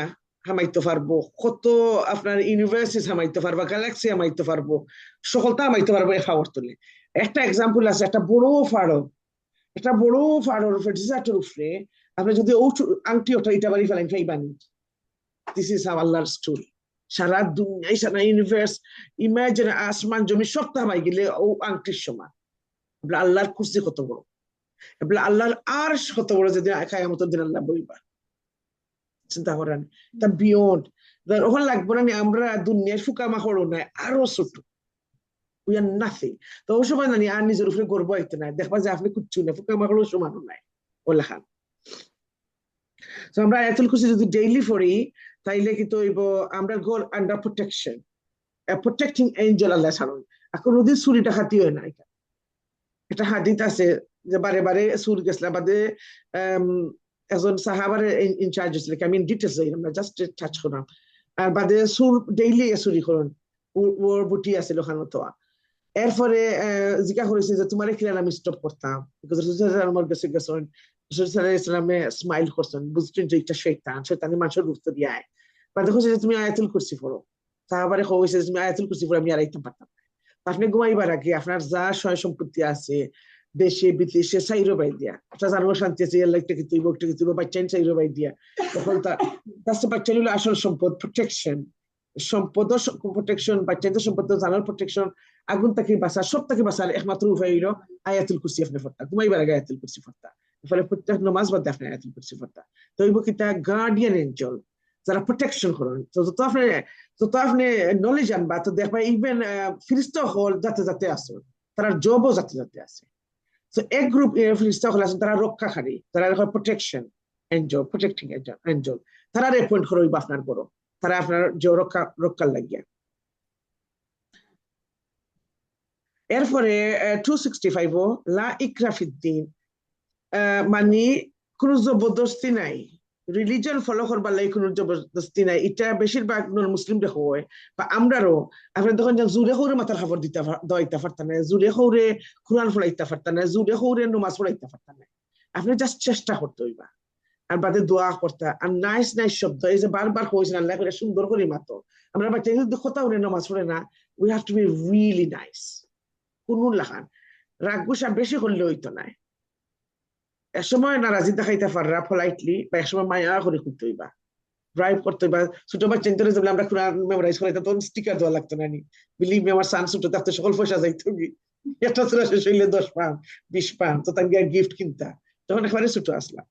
হামাইতে পারবো, কত আপনার ইউনিভার্সিস হামাইতে পারবো, গ্যালাক্সি হামাইতে পারবো, সকলটা হামাইতে পারবো এই পাওয়ার তুলে। একটা এক্সাম্পল আছে, একটা বড় ফাড়ো, একটা বড় ফাড়োর উপরে ডিজার্টের উপরে আপনি যদি ও আংটি ওটা এটা বাড়ি ফেলেন খাইবানি, দিস ইজ আল্লাহর স্টুল। সারা দুনিয়ায় সারা ইউনিভার্স ইমাজিন আসমান জমি সব হামাই গেলে ও আংটির সমান। আল্লাহর কুরসি কত বড়, আল্লাহর আরশ কত বড়, যেদিন কিয়ামতের দিন আল্লাহ বইবা, চিন্তা করেন। তা বিয়ন্ড ওখানে লাগবো না আমরা দুনিয়ার ফুকা মাখড়ও নাই, আরো ছোট, উই আর নাথিং। তো ওই সময় জানি আর নিজের উপরে গর্ব হইতে নাই, দেখবা যে আপনি কিচ্ছু না, ফুকা মাখড়ও সমানও নাই ও লেখান। তো আমরা আয়াতুল কুরসি যদি ডেইলি পড়ি তাইলে কিন্তু হইব আমরা গোল আন্ডার প্রোটেকশন, প্রোটেক্টিং এঞ্জেল আল্লাহ ছাড়ুন। এখন ওদের চুরি ডাকাতি হয় না, এটা হাদিস আছে যে বারে বারে সুর গেছিল বাদে একজন সাহাবার ইনচার্জ ছিল, আমি ডিটেলস যাই আমরা জাস্ট টাচ করলাম। আর বাদে সুর ডেইলি চুরি করুন, ওর বুটি আছিল ওখানে। তো এরপরে জিজ্ঞাসা করেছে যে তোমার কি আমি স্টপ করতাম, আমার কাছে গেছেন ইসলামে স্মাইল করছেন, বুঝছেন যে এটা শয়তান, শয়তানি মানুষের গুরুত্ব দিয়ে। বাদে কইছে যে তুমি আয়াতুল কুরসি পড়ো, সাহাবারে কইছে যে তুমি আয়াতুল কুরসি পড়ো, আমি আর আইতাম পারতাম। আপনি ঘুমাইবার আগে আপনার যা সয় সম্পত্তি আছে দেশে বিদেশে চাইরো বাই দিয়া, একটা জানবো শান্তি আছে, এর একটা কিছু একটা কিছু বাচ্চান চাইরো বাই দিয়া, তখন তার বাচ্চা হলো আসল সম্পদ, প্রোটেকশন, সম্পদ প্রোটেকশন, বাচ্চাদের সম্পদ জানার প্রোটেকশন, আগুন থেকে বাঁচা, সব থেকে বাঁচার একমাত্র উপায় হইল আয়াতুল কুরসি আপনি পড়তা, ঘুমাইবার আগে আয়াতুল কুরসি পড়তা, ফলে প্রত্যেক নামাজ বাদে আপনি আয়াতুল কুরসি পড়তা। তো হইব কি তা গার্ডিয়ান এঞ্জেল যারা প্রোটেকশন করেন। তো আপনি নলেজ আনবা, তো দেখবা ইভেন ফিরিস্তা হল যাতে যাতে আছে, তারা জবও যাতে যাতে আছে। তো এক গ্রুপ ফিরিস্তা হল আছেন তারা রক্ষাকারী, তারা প্রোটেকশন এঞ্জেল, প্রোটেক্টিং এঞ্জেল, তারা রেপয়েন্ট করে আপনার বড়, তারা আপনার যে রক্ষার লাগিয়া। এরপরে 265 লা ইকরাফিদ্দিন, মানে কোন জবরদস্তি নাই, রিলিজন ফলো করবার লাগে কোন জবরদস্তি নাই। এটা বেশিরভাগ মুসলিম দেখো হয় বা আমরারও, আপনার দেখেন যে জুড়ে হৌরে মাথার খবর দিতে পারতাম না, জুড়ে হৌরে কোরআন পড়াইতে পারতাম না, জুড়ে হৌরে নমাজ পড়াইতে পারতাম না। আপনি জাস্ট চেষ্টা করতে হইবা, আর বাদে দোয়া করতে, আর নাইস নাইস শব্দ, এই যে বারবার কইছেন আল্লাহ করে সুন্দর করে মাতো। আমরা বাচ্চা যদি কথা উড়ে নমাজ পড়ে না, we have to be really nice, কোন লাগান রাগ গুসা বেশি করলে হইতো না। একসময় নারাজি দেখাইতে পাররা পোলাইটলি, বা একসময় মায়া করে করতে হইবা, ড্রাইভ করতে হইবা। ছোট বাচ্চা চিন্তা যাবলে আমরা কোরআন মেমোরাইজ করাইতে তখন স্টিকার দেওয়া লাগতো না, বিলিভ মি আমার সান ছোট থাকতে সকল পয়সা যাইতো কি একটা ছোট শেষ হইলে 10 পাউন্ড 20 পাউন্ড, তো তাকে গিফট কিনতা, তখন একেবারে ছোট আসলাম।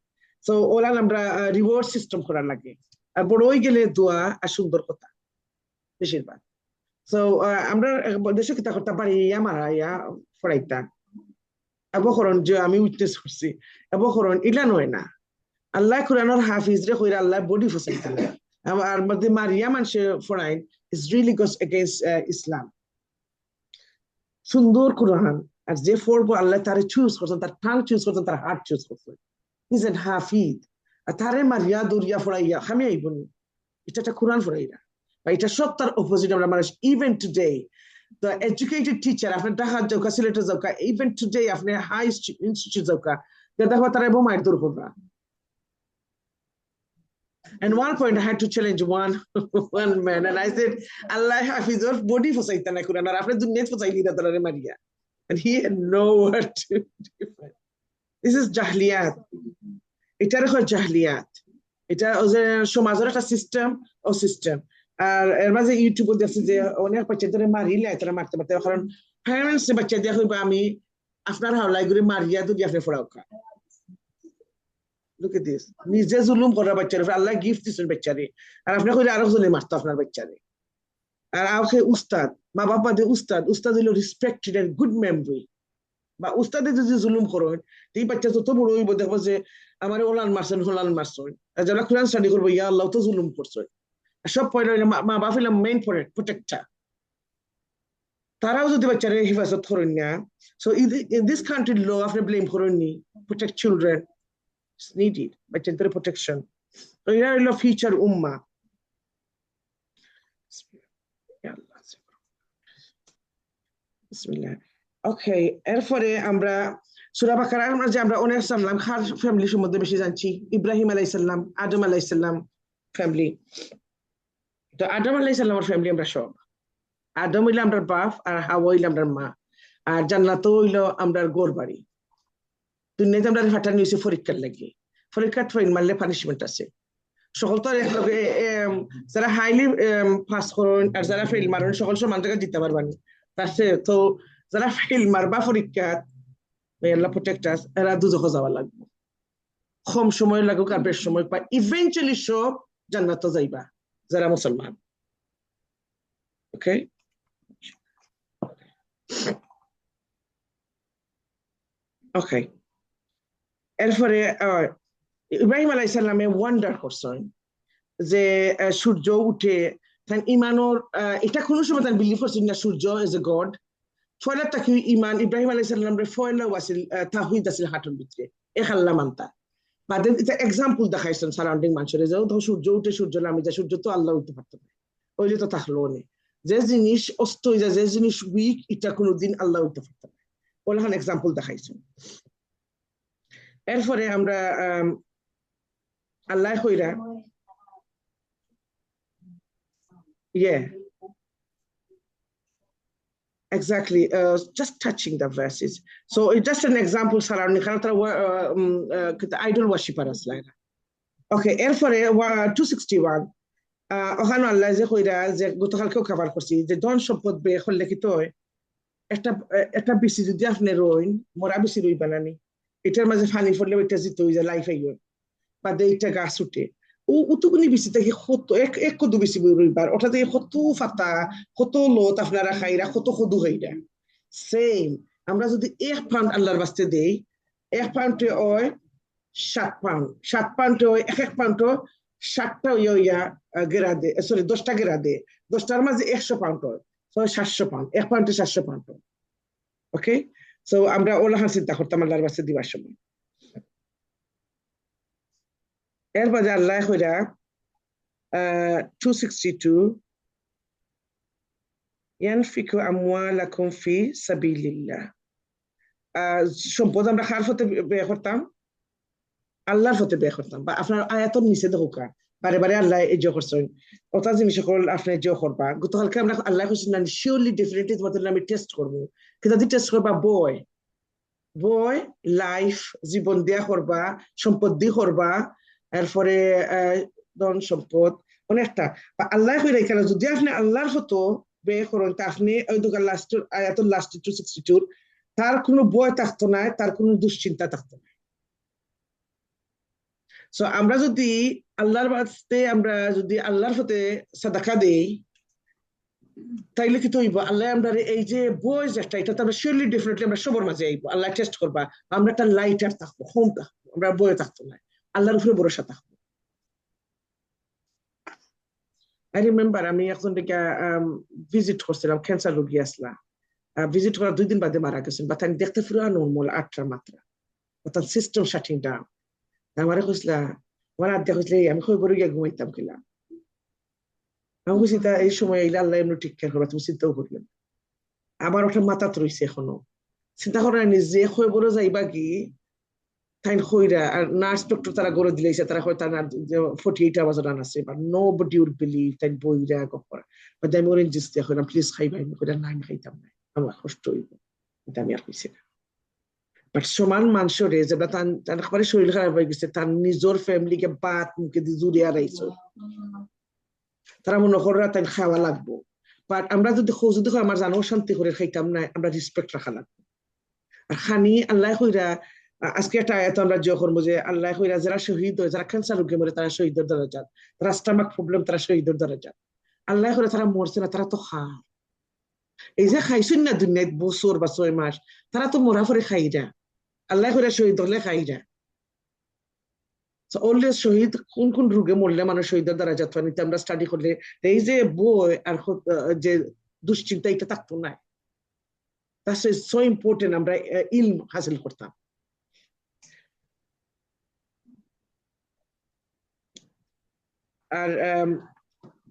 তো ওরা আমরা রিওয়ার্ড সিস্টেম করার লাগে, আর বড় হয়ে গেলে দোয়া আর সুন্দর কথা বেশিরভাগ। তো আমরা দেশে কিতা করতে পারি, মারা ইয়া ফরাইতা এবকরণ যে আমি উইটনেস করছি, এবকরণ ইলা নয় না। আল্লাহ কোরআনের হাফিজ রে কইরা আল্লাহ বডি ফসাইতে না, আর মধ্যে মারিয়া মানুষে ফরাইন ইজ রিয়েলি গোস এগেইনস্ট ইসলাম। সুন্দর কোরআন, আর যে পড়বো আল্লাহ তারে চুজ করছেন, তার টাং চুজ করছেন, তার হার্ট চুজ করছেন, ইজ এন হাফিজ। আর তারে মারিয়া দরিয়া ফরাইয়া খামি আইবনি, এটা একটা কোরআন ফরাইরা, বা এটা সব তার অপোজিট আমরা মানুষ। Even today the educated teacher আপনার ঢাকা যাওকা, সিলেটে যাওকা, even today আপনি হাই ইনস্টিটিউট যাওকা, দেখো তারা বোমায় দূর করবা। And one point I had to challenge one man, and I said, Allah Hafiz or body for Satan Quran, or after the net for Sayyida Maria. And he had no word to different. This is Jahliyat. It's a Jahliyat. It's a Shumazar system or system. আর এর মাঝে ইউটিউবে দেখছি যে অনেক বাচ্চাদের মারিলে তারা মারতে মারতে, কারণ প্যারেন্টস বাচ্চা দিয়ে কইবা আমি আপনার হাওলাই করে মারিয়া দুই আপনি ফোড়াও খা। Look at this. নিজে জুলুম করা বাচ্চারে, আল্লাহ গিফট দিচ্ছেন বাচ্চারে, আর আপনি কইলে আরো জনে মারতো আপনার বাচ্চারে। আর আওকে উস্তাদ, মা বাবা দিয়ে উস্তাদ, উস্তাদ হইল রেসপেক্টেড এন্ড গুড মেমরি। বা উস্তাদে যদি জুলুম করেন, এই বাচ্চা যত বড় হইব দেখবো যে আমার ওলান মারছেন হোলান মারছেন। আর যারা কোরআন স্টাডি করবো, ইয়া আল্লাহ তো জুলুম করছে। সব পয়লা হইলে মা বাপ হইলাম মেইন প্রোটেক্টার। তারাও যদি বাচ্চারে হেফাজত করেন না, সো ইন দিস কান্ট্রি ল আপনি ব্লেম করেন নি, প্রোটেক্ট চিলড্রেন ইটস নিডেড, বাচ্চাদের প্রোটেকশন। তো এরা হইলো ফিউচার উম্মা। বিসমিল্লাহ। ওকে, এরপরে আমরা সূরা বাকারার মাঝে আমরা অনেক জানলাম, কার ফ্যামিলি সম্বন্ধে বেশি জানছি? ইব্রাহিম আলাইহিস সালাম, আদম আলাইহিস সালাম ফ্যামিলি। তো আদম আলাইহিস সালামের ফ্যামিলি আমরা সব। আদম হইলো আমরার বাপ, আর হাওয়া হইলো আমরার মা, আর জান্নাত হইলো আমরার গোর বাড়ি। দুনিয়াতে আমরা ফাটানি হইছে পরীক্ষার লাগি, পরীক্ষার ফেল মারলে পানিশমেন্ট আছে। সকল তো একলগে যারা হাইলি পাস করেন আর যারা ফেল মারেন সকল সমান জায়গায় জিততে পারবেন। তারছে তো যারা ফেল মারবা পরীক্ষা, আল্লাহ প্রোটেক্ট আস, এরা দুজখে যাওয়া লাগবে। কম সময় লাগুক আর বেশ সময় পায়, ইভেন্চুয়ালি সব জান্নাতে যাইবা যারা মুসলমান। ওকে, ওকে। এরপরে ইব্রাহিম আলাইহিস সালামে ওয়ান্ডার করছেন যে সূর্য উঠে, তাই ইমানোর এটা কোনো সময় তাই বিলিভ করছেন না সূর্য ইজ এ গড। ফয়লা তাকি ইমান ইব্রাহিম আলাইহিস সালামের ফয়লা ওয়াসিল তাওহীদ আছিল হাতুর ভিতরে, এক আল্লাহ মানতা। বাদে এটা এক্সাম্পল দেখাইছেন সারাউন্ডিং মানুষের, যে তো সূর্য উঠে সূর্য নামে যায়, সূর্য তো আল্লাহ উঠতে পারতো না, ওইলে তো থাকলো না। যে জিনিস অস্ত হয়ে যায়, যে জিনিস উইক, এটা কোনোদিন আল্লাহ উঠতে পারতো না, ওলাখান এক্সাম্পল দেখাইছেন। এরপরে আমরা আল্লাহ কইরা exactly, just touching the verses. So it's just an example surrounding idol worshipper aslayna. Okay, এরপরে 261 ওখানে আল্লাহ যে কইরা যে গতকালকেও কভার করছি, যে ধন সম্পদ বে হলে কি তো একটা একটা বেশি যদি আপনি রইন, মরা বেশি রই বানানি, এটার মাঝে ফানি পড়লে এটা জিতে হয়ে যায় লাইফ আইয়, বা এইটা গাছ উঠে ও উতুকুনি বেশি থেকে কত এক কদু বেশি রইবার, ওটা থেকে কত ফাতা, কত লত আপনারা খাইরা, কত কদু খাইরা। সেম আমরা যদি 1 পাউন্ড আল্লাহর বাস্তে দেই, 1 পাউন্ডে ওই 7 পাউন্ড, 7 পাউন্ডে ওই এক পাউন্ড 7টা ইয়া গেরা দে, সরি 10টা গেরা দে, 10টার মাঝে 100 পাউন্ড হয়, 700 পাউন্ড, 1 পাউন্ডে 700 পাউন্ড। ওকে, সো আমরা ওলাহান চিন্তা করতাম আল্লাহর বাস্তে দিবার সময়। এরপরে আল্লাহ কইরা 262 ইয়ানফিকু আমওয়ালাকুম ফি সাবিলিল্লাহ। সম্পদ আমরা কার পথে ব্যয় করতাম? আল্লাহর পথে ব্যয় করতাম। বা আপনার আয়াতের নিচে দেখুকা বারে বারে আল্লাহ এজ করছেন, ওটা জিনিস সকল আপনি এজ করবা। গতকালকে আমরা আল্লাহ কইছেন না শিওরলি ডেফিনেটলি তোমাদের আমি টেস্ট করব, কিন্তু যদি টেস্ট করবা বয় লাইফ জীবন দিয়া করবা, সম্পদ দিয়ে করবা, এরপরে ধন সম্পদ অনেকটা। আল্লাহ কইরা এখানে যদি আপনি আল্লাহর হতো ব্যয় করেন, তা আপনি ওই দোকান লাস্ট আয়াতুল লাস্ট 262 তার কোনো বয় থাকতো না, তার কোনো দুশ্চিন্তা থাকতো না। সো আমরা যদি আল্লাহর বাস্তে আমরা যদি আল্লাহর হতে সাদাকা দেই, তাইলে কি তো হইব আল্লাহ আমরা এই যে বয়স একটা, এটা তো আমরা শিওরলি ডেফিনেটলি আমরা সবার মাঝে আইব, আল্লাহ টেস্ট করবা, আমরা একটা লাইটার থাকবো, হোম থাকবো, আমরা বয়ে থাকতো না, আল্লাহর উপরে ভরসা থাকবো। আই রিমেম্বার আমি একজন ভিজিট করছিলাম, ক্যান্সার রোগী আসলা, ভিজিট করার 2 দিন বাদে মারা গেছেন, বা তাই দেখতে পুরো নর্মাল 8টার মাত্রা, তার সিস্টেম শাটিং ডাউন। আমারে কইসলা আমার আদ্যা কইসলে আমি কই বড় গিয়া ঘুমাইতাম কিলা, আমি বুঝি তা এই সময় এলে আল্লাহ এমনি ঠিক করবা, তুমি চিন্তাও করলেন। আমার ওটা মাথাত রয়েছে এখনো, চিন্তা করেন যে কই বড় যাইবা কি তাই কইরা, আর নার্স ডক্টর তারা গড়ে দিলেছে, তারা হয় তার 48 আওয়ার্স রান আছে, বা নো বডি উড বিলিভ তাই বইরা গপরা, বা আমি অরেঞ্জ দিয়ে কইলাম প্লিজ খাইবা, আমি কইরা না আমি খাইতাম না, আমার কষ্ট হইব, এটা আমি আর কইছি না। বাট সমান মানুষরে যেটা তার একেবারে শরীর খারাপ হয়ে গেছে, তার নিজের ফ্যামিলিকে বাত মুখে দিয়ে জুড়ে আড়াইছে, তারা মনে করে তাই খাওয়া লাগবো বাট আমরা যদি খোঁজ দেখো আমার জানো শান্তি করে খাইতাম না আমরা রেসপেক্ট রাখা লাগবো আর খানি আল্লাহ কইরা আজকে একটা আয়াত আমরা যে করবো যে আল্লাহ কইরা যারা শহীদ হয় যারা ক্যান্সার রোগে মরে তারা শহীদের দরজা যারা স্টামাক প্রবলেম তারা শহীদের দরজা আল্লাহ করে তারা মরছে না তারা তো খায় এই যে খাইছেন না দুনিয়ায় বছর বা 6 মাস তারা তো মরা পরে খাই না আল্লাহ করে শহীদ হলে খাই না অলওয়েজ শহীদ কোন কোন রোগে মরলে মানুষ শহীদের দ্বারা যাত্রা নিতে আমরা স্টাডি করলে এই যে বই আর যে দুশ্চিন্তা এটা থাকতো না দ্যাটস সো ইম্পর্টেন্ট আমরা ইলম হাসিল করতাম আর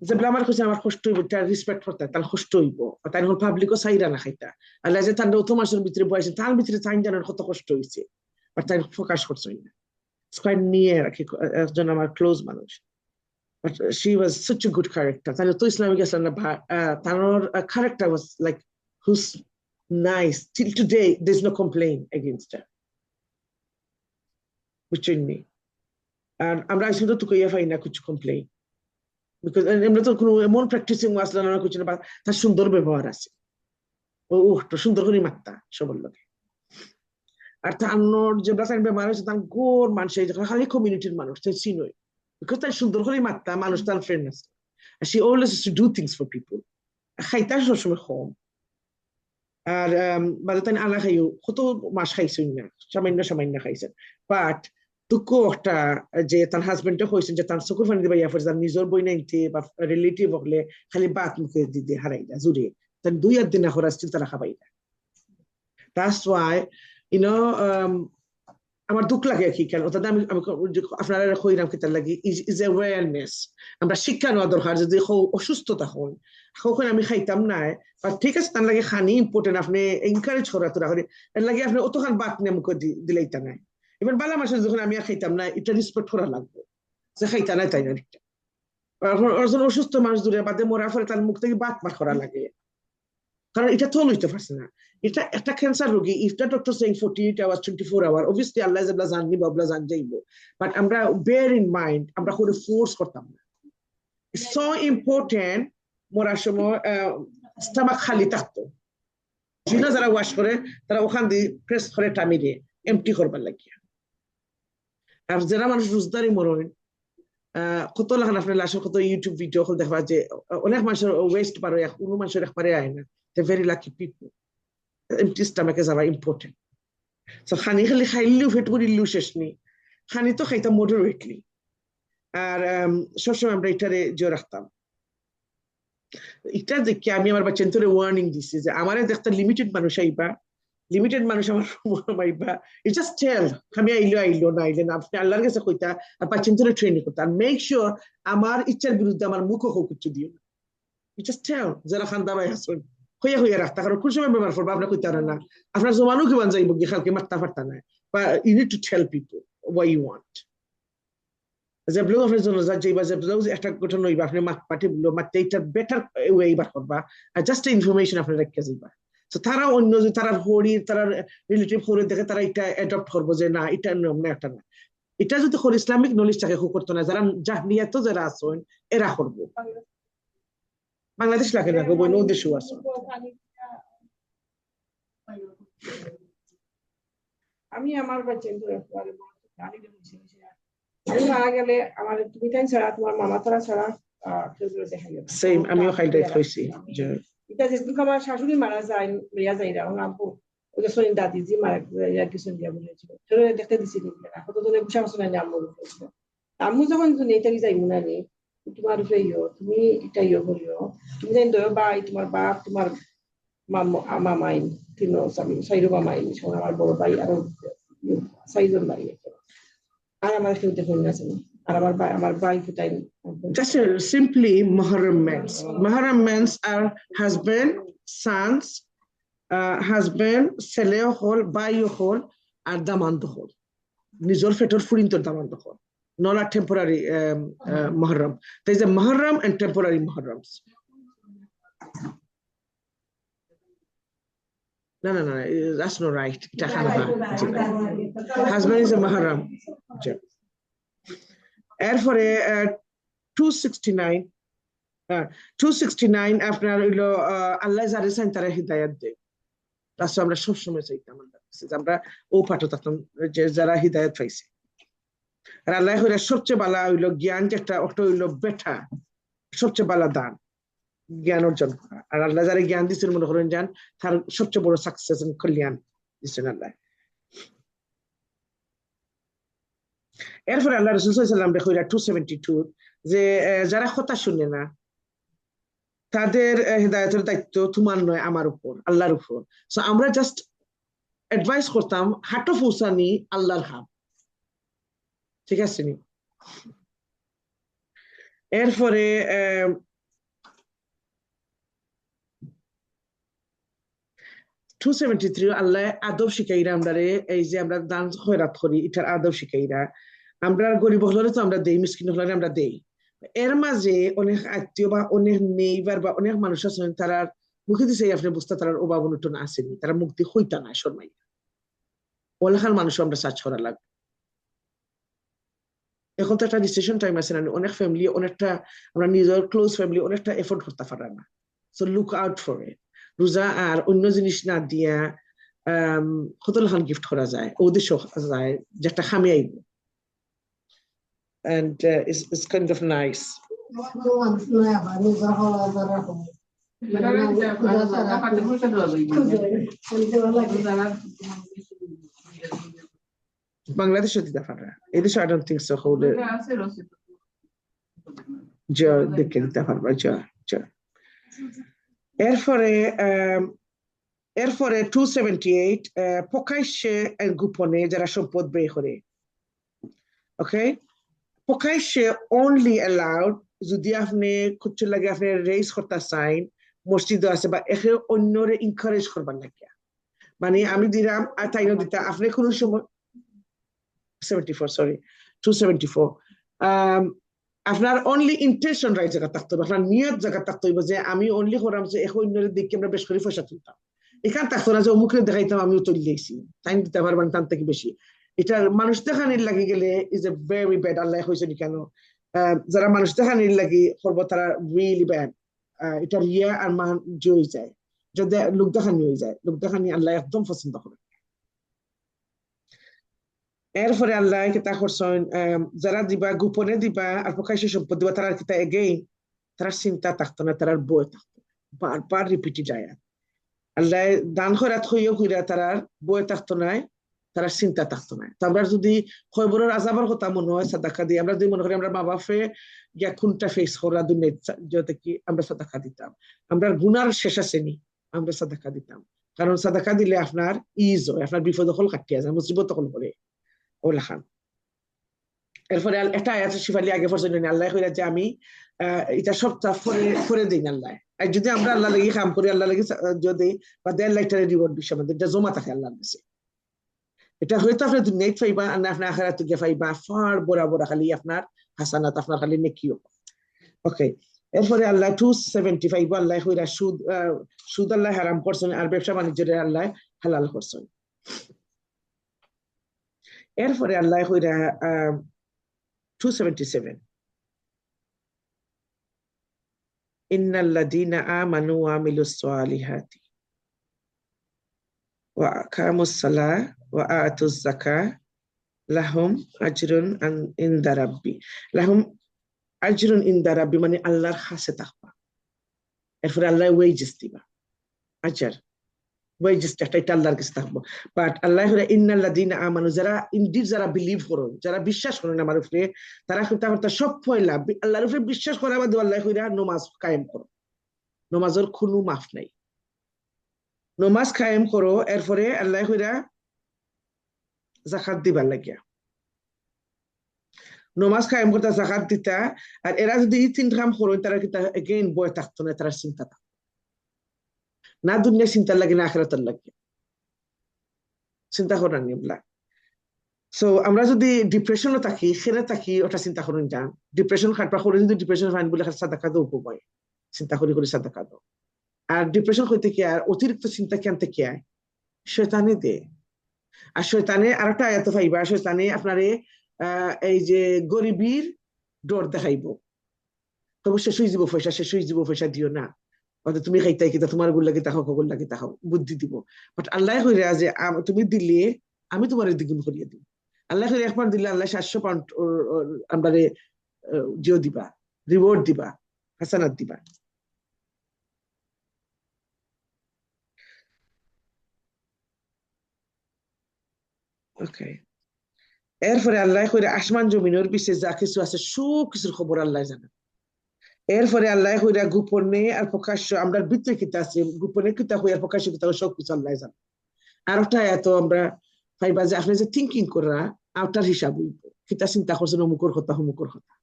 যেগুলো আমার কাছে আমার কষ্ট হইব তার রেসপেক্ট করতে তার কষ্ট হইব তাই হল পাবলিকও চাইরা না খাইতা আল্লাহ যে তার 9 মাসের ভিতরে বয়সে তার ভিতরে চাইন জানার কত কষ্ট হয়েছে আর তাই ফোকাস করছে না quite near একজন আমার ক্লোজ মানুষ but she was such a good character তাহলে তো ইসলামিক আসলাম না তার character was like who's nice till today there's no complaint against her বুঝছেন নি আর আমরা শুধু তো কইয়া পাই না কিছু কমপ্লেইন বিকজ আমরা তো কোনো এমন প্র্যাকটিসিং আসলাম না কিছু না তার সুন্দর ব্যবহার আছে ও তো সুন্দর করে মাত্তা সবার লোকে আর তার যে ব্লাসাইন বেমার হয়েছে তার গোর মানুষ খালি কমিউনিটির মানুষ তাই চিনই বিকজ তাই সুন্দর করে মাত্তা মানুষ তার ফ্রেন্ড আছে আর she always used to do things for people খাইতা সবসময় কম আর বাদে তাই আলা খাইও কত মাস খাইছেন না সামান্য খাইছেন বাট দুঃখ একটা যে তার হাজবেন্ডে কইছেন যে তার চকুর ফানি দিবা ইয়া ফর নিজের বই নাইতে বা রিলেটিভ হলে খালি বাত মুখে দিতে হারাই না জুড়ে তার 2 দিন খরচ চিন্তা রাখা পাই না that's why you know আমার দুঃখ লাগে কি কেন ওটা আমি আপনারা কইরাম কি তার লাগি is awareness আমরা শিক্ষা নেওয়া দরকার যদি অসুস্থতা হয় কখন আমি খাইতাম না বা ঠিক আছে তার লাগে খানি ইম্পর্টেন্ট আপনি এনকারেজ করা তো রাখেন এর লাগে আপনি অতখান বাত নিয়ে মুখে দিলেইতা নাই এবার বালা মাসে যখন আমি খাইতাম না এটা রেসপেক্ট করা লাগবে যে খাইতা নাই তাই না এখন অসুস্থ মানুষ দূরে বাদে মরা ফলে তার মুখ থেকে বাত বার করা লাগে কারণ এটা তো লইতে পারছে না এটা একটা ক্যান্সার রোগী if the doctor saying 48 hours 24 hour obviously আল্লাহ জাবলা জাননি বাবলা জান যাইবো বাট আমরা বেয়ার ইন মাইন্ড আমরা করে ফোর্স করতাম না সো ইম্পর্টেন্ট মরার সময় স্টমাক খালি থাকতো জিনা যারা ওয়াশ করে তারা ওখান দিয়ে প্রেস করে টামি দিয়ে এমটি করবার লাগিয়া আর যারা মানুষ রোজদারি মরণ কত লাগান আপনার লাশের কত ইউটিউব ভিডিও দেখবা যে অনেক মানুষের ওয়েস্ট পারে কোনো মানুষের একবারে আয় না they're very lucky people empty stomach is very important so খানি খালি খাইলেও ফেট করিলেও শেষ নেই খানি তো খাইতাম moderately আর সবসময় আমরা এটারে জোর রাখতাম এটা দেখে আমি আমার বাচ্চান্তরে ওয়ার্নিং দিছি যে আমারে দেখতে লিমিটেড মানুষ আইবা লিমিটেড মানুষ আমার মাইবা ইট জাস্ট টেল আমি আইলো না আইলে না আপনি আল্লাহর কাছে কইতা আর বাচ্চান্তরে ট্রেনিং করতা আর মেক শিওর আমার ইচ্ছার বিরুদ্ধে আমার মুখও কিছু দিও না ইট জাস্ট টেল যারা খান্দা ভাই আসুন হইয়া রাখতা কারণ কোন সময় ব্যবহার করবো আপনার কইতে পারেন না আপনার জমানো কি বান যাইব গিয়ে খালকে মারতা পারতা না বা you need to tell people what you want যে ব্লগ আপনার জন্য যা যাইবা যে ব্লগ একটা গঠন হইবা আপনি মাত পাটি বললো মাতে এটা বেটার ওয়ে বার করবা আর জাস্ট ইনফরমেশন আপনি রেখে যাইবা তো তারা অন্য যে তারা হরি তারা রিলেটিভ হরি দেখে তারা এটা অ্যাডপ্ট করবো যে না এটা নিয়ম না একটা না এটা যদি ইসলামিক নলেজটাকে করতো না যারা জাহলিয়াত যারা আছেন এরা করবো বাংলাদেশ লাগে না গো বই দেশও আছে আমি আমার বাচ্চাদের আমি মারা গেলে আমার তুমি তাই ছাড়া তোমার মামা তারা ছাড়া দেখা গেল সেম আমিও খাইতে হইছি যে এটা যেদিন আমার শাশুড়ি মারা যায় লইয়া যাই না আমার আব্বু ওই যে সোনিন দাদি জি মারা গিয়া কিছু দিয়া বলেছিল চলো দেখতে দিছি এখন তো তোদের বুঝা শুনে আম্মু বলেছিল আম্মু যখন তুমি এটা কি যাইবো না নি তোমার ইয়ো তুমি এটা ইয়ো করিও তুমি জানি দয় ভাই তোমার বাপ তোমার মামাই তিন সাইরো মামাই আমার বড় ভাই আরো 6 জন ভাই আর আমার কেউ দেখুন না আর আমার ভাই ফুটাই just simply Muharram means are husband sons husband ছেলে হল ভাই হল আর দামান্দ হল নিজের ফেটর ফুরিন্তর দামান্দ হল not a temporary Muharram. There is a Muharram and temporary Muharrams. No, that's not right. Husband is a Muharram. And for a 269, 269 আপনার হইলো আল্লাহ যারে চান তারা হিদায়াত দেয়। রাসূল আমরা সবসময় চাইতাম আল্লাহ কাছে যে আমরা ও পাঠো থাকতাম যে যারা হিদায়াত পাইছে। আর আল্লাহ হইলো সবচেয়ে ভালো হইলো জ্ঞান যেটা ওটা হইলো বেটা সবচেয়ে ভালো দান জ্ঞান অর্জন করা। আর আল্লাহ যারা জ্ঞান দিচ্ছেন মনে করেন যান তার সবচেয়ে বড় সাকসেস কল্যাণ দিচ্ছেন আল্লাহ। এরপরে আল্লাহ রাসূল সাল্লাল্লাহু আলাইহি ওয়াসাল্লাম দেখুইরা 272 যে যারা কথা শুনে না তাদের হিদায়াতের দায়িত্ব তোমার নয় আমার উপর আল্লাহর উপর। সো আমরা জাস্ট অ্যাডভাইস করতাম হাঁটো পৌঁছানি আল্লাহর হাত, ঠিক আছে নি? এরপরে 273 আল্লাহ আদব শিখাইরা আমরা এই যে আমরা দান খয়রাত করি এটার আদব শিখাইরা। আমরা গরিব হলে তো আমরা দেই, মিসকিন হলে আমরা দেই। এর মাঝে অনেক আত্মীয় বা অনেক নেইবার বা অনেক মানুষ আছেন তারা মুখে দিছে আপনি বুঝতে তার অভাব অনটন আসেনি, তারা মুক্তি হইতা না শর্মাই। ওলাখান মানুষ আমরা সার্চ করা লাগবে। এখন তো একটা রিসেশন টাইম আছে না, অনেক ফ্যামিলি অনেকটা আমরা নিজের ক্লোজ ফ্যামিলি অনেকটা এফোর্ড করতে পারে না। So look out for it. রোজা আর অন্য জিনিস না দিয়া কতখান গিফট করা যায় উদ্দেশ্য যায় যেটা খামি আইব and it's kind of nice. বাংলাদেশে দিতে পারে এদেশে I don't think so হলে যা দেখে দিতে পারবা যা। এরপরে 278 প্রকাশ্যে গোপনে যারা সম্পদ ব্যয় করে। ওকে, প্রকাশ্যে অনলি অ্যালাউড যদি আপনি কিছু লাগে আপনি রেইজ করতে চান মসজিদে আছে বা একে অন্যরে এনকারেজ করবার লাগে। মানে আমি দিলাম আর তাই দিতে আপনি কোনো সময় 274 আপনার অনলি ইন্টেনশন রাইট জায়গা থাকতে হবে, আপনার নিয়ত জায়গা থাকতে হইব যে আমি অনলি করাম যে এখন অন্যের দিকে আমরা বেশ করে পয়সা তুলতাম। এখান থাকতো না যে অমুকরে দেখাইতাম আমিও তুললেছি তাই দিতে পারবেন তার থেকে বেশি। এটা মানুষ দেখানির লাগি গেলে ইজ এ ভেরি ব্যাড। আল্লাহ হয়েছে কেন যারা মানুষ দেখানির লাগি করবো তারা রিয়েলি ব্যাড। এটা রিয়া আর মান জয় যায়, যদি লোক দেখানি হয়ে যায়, লোক দেখানি আল্লাহ একদম পছন্দ করে। এরপরে আল্লাহ কিতা করছেন যারা দিবা গোপনে দিবা আর প্রকাশ্যে সম্পদ দিবা তারা কিতা এগেইন তারা চিন্তা থাকতো না, তারা বই থাকতো বারবার রিপিটেড যায়। আল্লাহ দান খয়রাত হইয়া হইরা তারার বই থাকতো নাই, তারা চিন্তা থাকতো না। তো আমরা যদি খয়বরের আজাবার কথা মনে হয় সাদাকা দিই, আমরা যদি মনে করি আমরা মা বাপে গিয়া কোনটা ফেস করা দুনিয়া যাতে কি আমরা সাদাকা দিতাম, আমরা গুনার শেষ আসেনি আমরা সাদাকা দিতাম। কারণ সাদাকা দিলে আপনার ইজ হয়, আপনার বিপদ হল কাটিয়া যায়, মুসিবত হল করে ওলা খান। এরপরে একটা আয়াত শিফালি আগে পর্যন্ত আল্লাহ কইরা যে আমি এটা সপ্তাহ করে দিই আল্লাহ। আর যদি আমরা আল্লাহ লাগি কাম করি আল্লাহ লাগি যদি বা দেড় লাখ টাকা রিওয়ার্ড দিচ্ছে আমাদের এটা জমা থাকে আল্লাহর কাছে। এটা হয়তো আপনি দুনিয়ায় পাইবা আর আপনি আখিরাতে গিয়ে পাইবা ফার বরাবর খালি আপনার হাসানাত আপনার খালি নেকিও। ওকে, এরপরে আল্লাহ 275 আল্লাহ কইরা সুদ আল্লাহ হারাম করছেন আর ব্যবসা বাণিজ্যের আল্লাহ হালাল করছেন। এরপরে আল্লাহ কইরা 277 ইন্নাল্লাযীনা আমানু ওয়া আমিলুস সালিহাতি ওয়া আকামুস সালাহ ওয়া আতুজ যাকাহ লাহুম আজরুন ইনদা রাব্বি। লাহুম আজরুন ইনদা রাব্বি মানে আল্লাহর কাছে থাকবা। এরপরে আল্লাহ ওয়েজেস দিবা, আজর ওয়েজেস এটা আল্লাহর কাছে থাকবো। বাট আল্লাহ ইন্নাল্লাযীনা আমানু যারা ইনডিড যারা বিলিভ করো যারা বিশ্বাস করেন আমার উপরে তারা কিন্তু সব পয়লা আল্লাহর উপরে বিশ্বাস করা বাদে আল্লাহ কইরা নামাজ কায়েম করো, নামাজের কোনো মাফ নাই, নামাজ কায়েম করো। এরপরে আল্লাহ কইরা যাকাত দিবার লাগিয়া নামাজ কায়েম করতে যাকাত দিতা। আর এরা যদি এই তিন কাম করো তারা কিন্তু এগেইন বয় থাকতো না, তারা চিন্তা থাকতো না, দুনিয়া চিন্তা লাগে না আখিরাতের লাগে চিন্তা করার নিবলা। সো আমরা যদি ডিপ্রেশনও থাকি সেরে থাকি ওটা চিন্তা করুন যান ডিপ্রেশন খাটবা করে যদি ডিপ্রেশন ফাইন বলে সাদাকা দাও উপায় চিন্তা করি করে সাদাকা দাও। আর ডিপ্রেশন হইতে কি আর অতিরিক্ত চিন্তা কেনতে কি আয় শয়তানে দে। আর শয়তানে আরেকটা আয়াত পাইবা শয়তানে আপনারে এই যে গরিবীর ডর দেখাইব। তবে শেষ হয়ে যাব পয়সা দিও না, অর্থাৎ তুমি খাইতাই কিতা তোমার গুলা কিতা খাও গুলা কিতা খাও বুদ্ধি দিব। বাট আল্লাহ কইরা যে তুমি দিলে আমি তোমার দ্বিগুণ করিয়ে দিব। আল্লাহ কইরা একবার দিলে আল্লাহ 700 পাউন্ড আমরা জিও দিবা, রিওয়ার্ড দিবা, হাসানাত দিবা। ওকে, এরপরে আল্লাহ কইরা আসমান জমিনের পিছে যা কিছু আছে সব কিছুর খবর আল্লাহ জানে। এরপরে আল্লাহ কইরা গোপনে আর প্রকাশ্য আমরা ভিতরে কিতা আছে, গোপনে কিতা হই আর প্রকাশ্য কিতা সব কিছু আল্লাহ জানে। আর একটা এত আমরা ভাইবা যে আপনি যে থিঙ্কিং করা আউটার হিসাব হইব, কিতা চিন্তা করছেন অমুকর কথা হুমুকর কথা,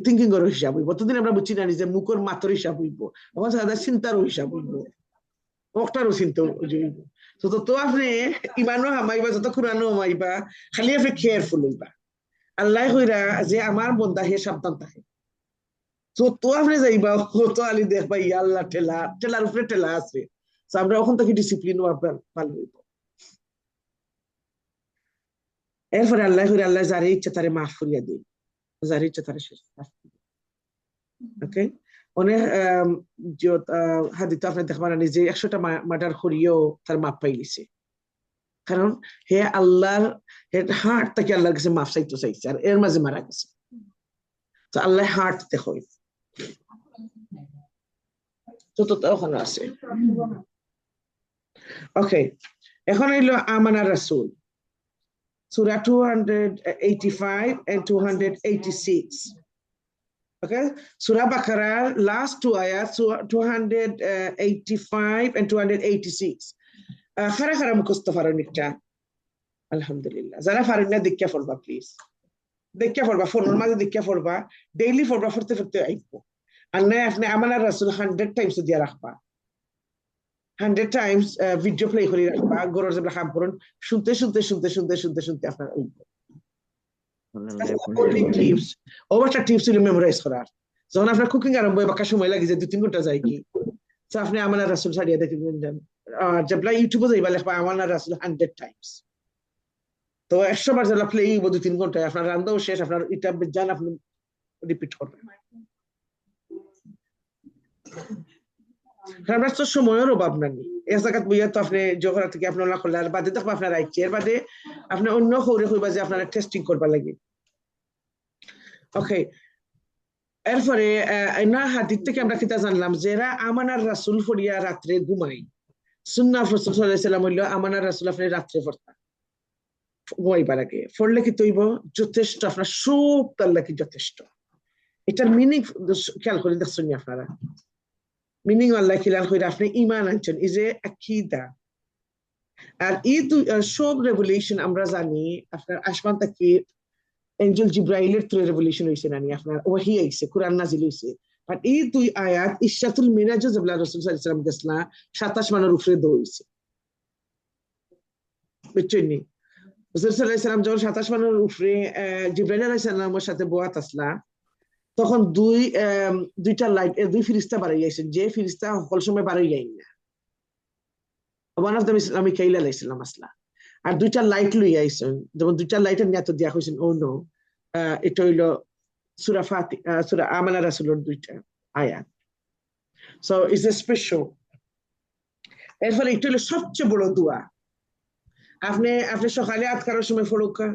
থিঙ্কিং এর হিসাব হইব। ততদিন আমরা বুঝছি না যে মুখর মাত্র হিসাব হইব, আমার সাদা চিন্তারও হিসাব হইব, ওটারও চিন্তা হইব। তো আপনি ইমানও হামাইবা, যত কোরআনও হামাইবা, খালি আপনি কেয়ারফুল হইবা। আল্লাহ কইরা যে আমার বন্দা হে সাবধান থাকে, তো আপনি যাইবা তো আলি দেখবা ইয়া আল্লাহ ঠেলার উপরে ঠেলা আছে। আমরা ওখান থেকে ডিসিপ্লিন ভালো হইব। এরপরে আল্লাহ কইরা আল্লাহ যারে ইচ্ছা তারে মাফ করিয়া দিই, যারে ইচ্ছা তারে শেষ। ওকে, অনেক হাদিতে আপনি দেখবেন যে 100টা মার্ডার করিয়েও তার মাপ পাই লিছে, কারণ হে আল্লাহর হার্ট থেকে আল্লাহর কাছে মাফ চাইছে আর এর মাঝে মারা গেছে। তো আল্লাহ হার্ট দেখো তো ওখানে আছে। ওকে, এখন হইলো আমানা রাসূল, সূরা 285 and 286। Okay, Surah Baqarah, last two ayats, 285 and 286. Khara khara mukhasta faronikta. Alhamdulillah. Zara farina dikya forba, please. Dikya forba, phone maze dikya forba, daily forba forte aiko. Anna apne amana rasul 100 times diya rakhba. 100 times video play kori rakhba, goror jebla kham koron, shunte apnar aiko. Tips, ওভারটা tips হলো memorise করার। যখন আপনার cooking আরম্ভ হয় বাক্কা সময় লাগে যে 2-3 ঘন্টা যায় কি, তো আপনি আমানা রাসূল ছাড়িয়ে দেখবেন, যেবলা ইউটিউবে যাইবা লেখবা আমানা রাসূল 100 টাইমস, তো 100 বার যেটা প্লে হইব 2-3 ঘন্টায় আপনার রান্নাও শেষ, আপনার এটা জান আপনি রিপিট করবেন। আমরা তো সময়ের অভাব নাই, এক জায়গাত বইয়া তো আপনি জোহরা থেকে আপনার না করলে আর বাদে দেখবা আপনার আইছে, এর বাদে আপনি অন্য খবরে কইবা যে আপনারা টেস্টিং করবা লাগে। ওকে, এরপরে না হাদিস থেকে আমরা কিতা জানলাম, যারা আমানার রাসূল পড়িয়া রাত্রে ঘুমাই, সুন্নাহ রাসূল সাল্লাল্লাহু আলাইহি ওয়াসাল্লাম হইলো আমানার রাসূল আপনি রাত্রে পড়তা, ঘুমাইবার আগে পড়লে কি তৈব যথেষ্ট, আপনার সব আল্লাহ কি যথেষ্ট। এটার মিনিং খেয়াল করে দেখছেন আপনারা, মিনিং আল্লাহ খেয়াল করে আপনি ঈমান আনছেন, এই যে আকীদা। আর এই সব রেভেলেশন আমরা জানি আপনার আসমান থেকে এঞ্জেল জিব্রাইলের থ্রু রেভেলেশন হইছে, নানি আপনার ওহী আইছে, কোরআন নাজিল হইছে। আর এই দুই আয়াত ইশরাতুল মিরাজ যেবলা রাসূল সাল্লাল্লাহু আলাইহি ওয়াসাল্লাম গেছলা 27 মানের উপরে দইছে, বুঝছেন নি? রাসূল সাল্লাল্লাহু আলাইহি ওয়াসাল্লাম যখন 27 মানের উপরে জিব্রাইল আলাইহিস সালামের সাথে বোয়াত আসলা, তখন দুইটা লাইট, দুই ফেরেশতা বাড়াই আইছেন, যে ফেরেশতা সকল সময় বাড়াই যাই না। ওয়ান অফ দ্য মিকাইল আলাইহিস সালাম আসলা, আর দুইটা লাইট লই আইছেন, যেমন দুইটা লাইটের নিয়ত দিয়া হইছেন। ও নো, এটা হইলো সূরা ফাতিহা, সূরা আমানা রাসূলের দুইটা আয়াত। So it's a special. এর ফলে এটা হলো সবচেয়ে বড় দোয়া। আপনি সকালে আজকারের সময় ফড়োকা,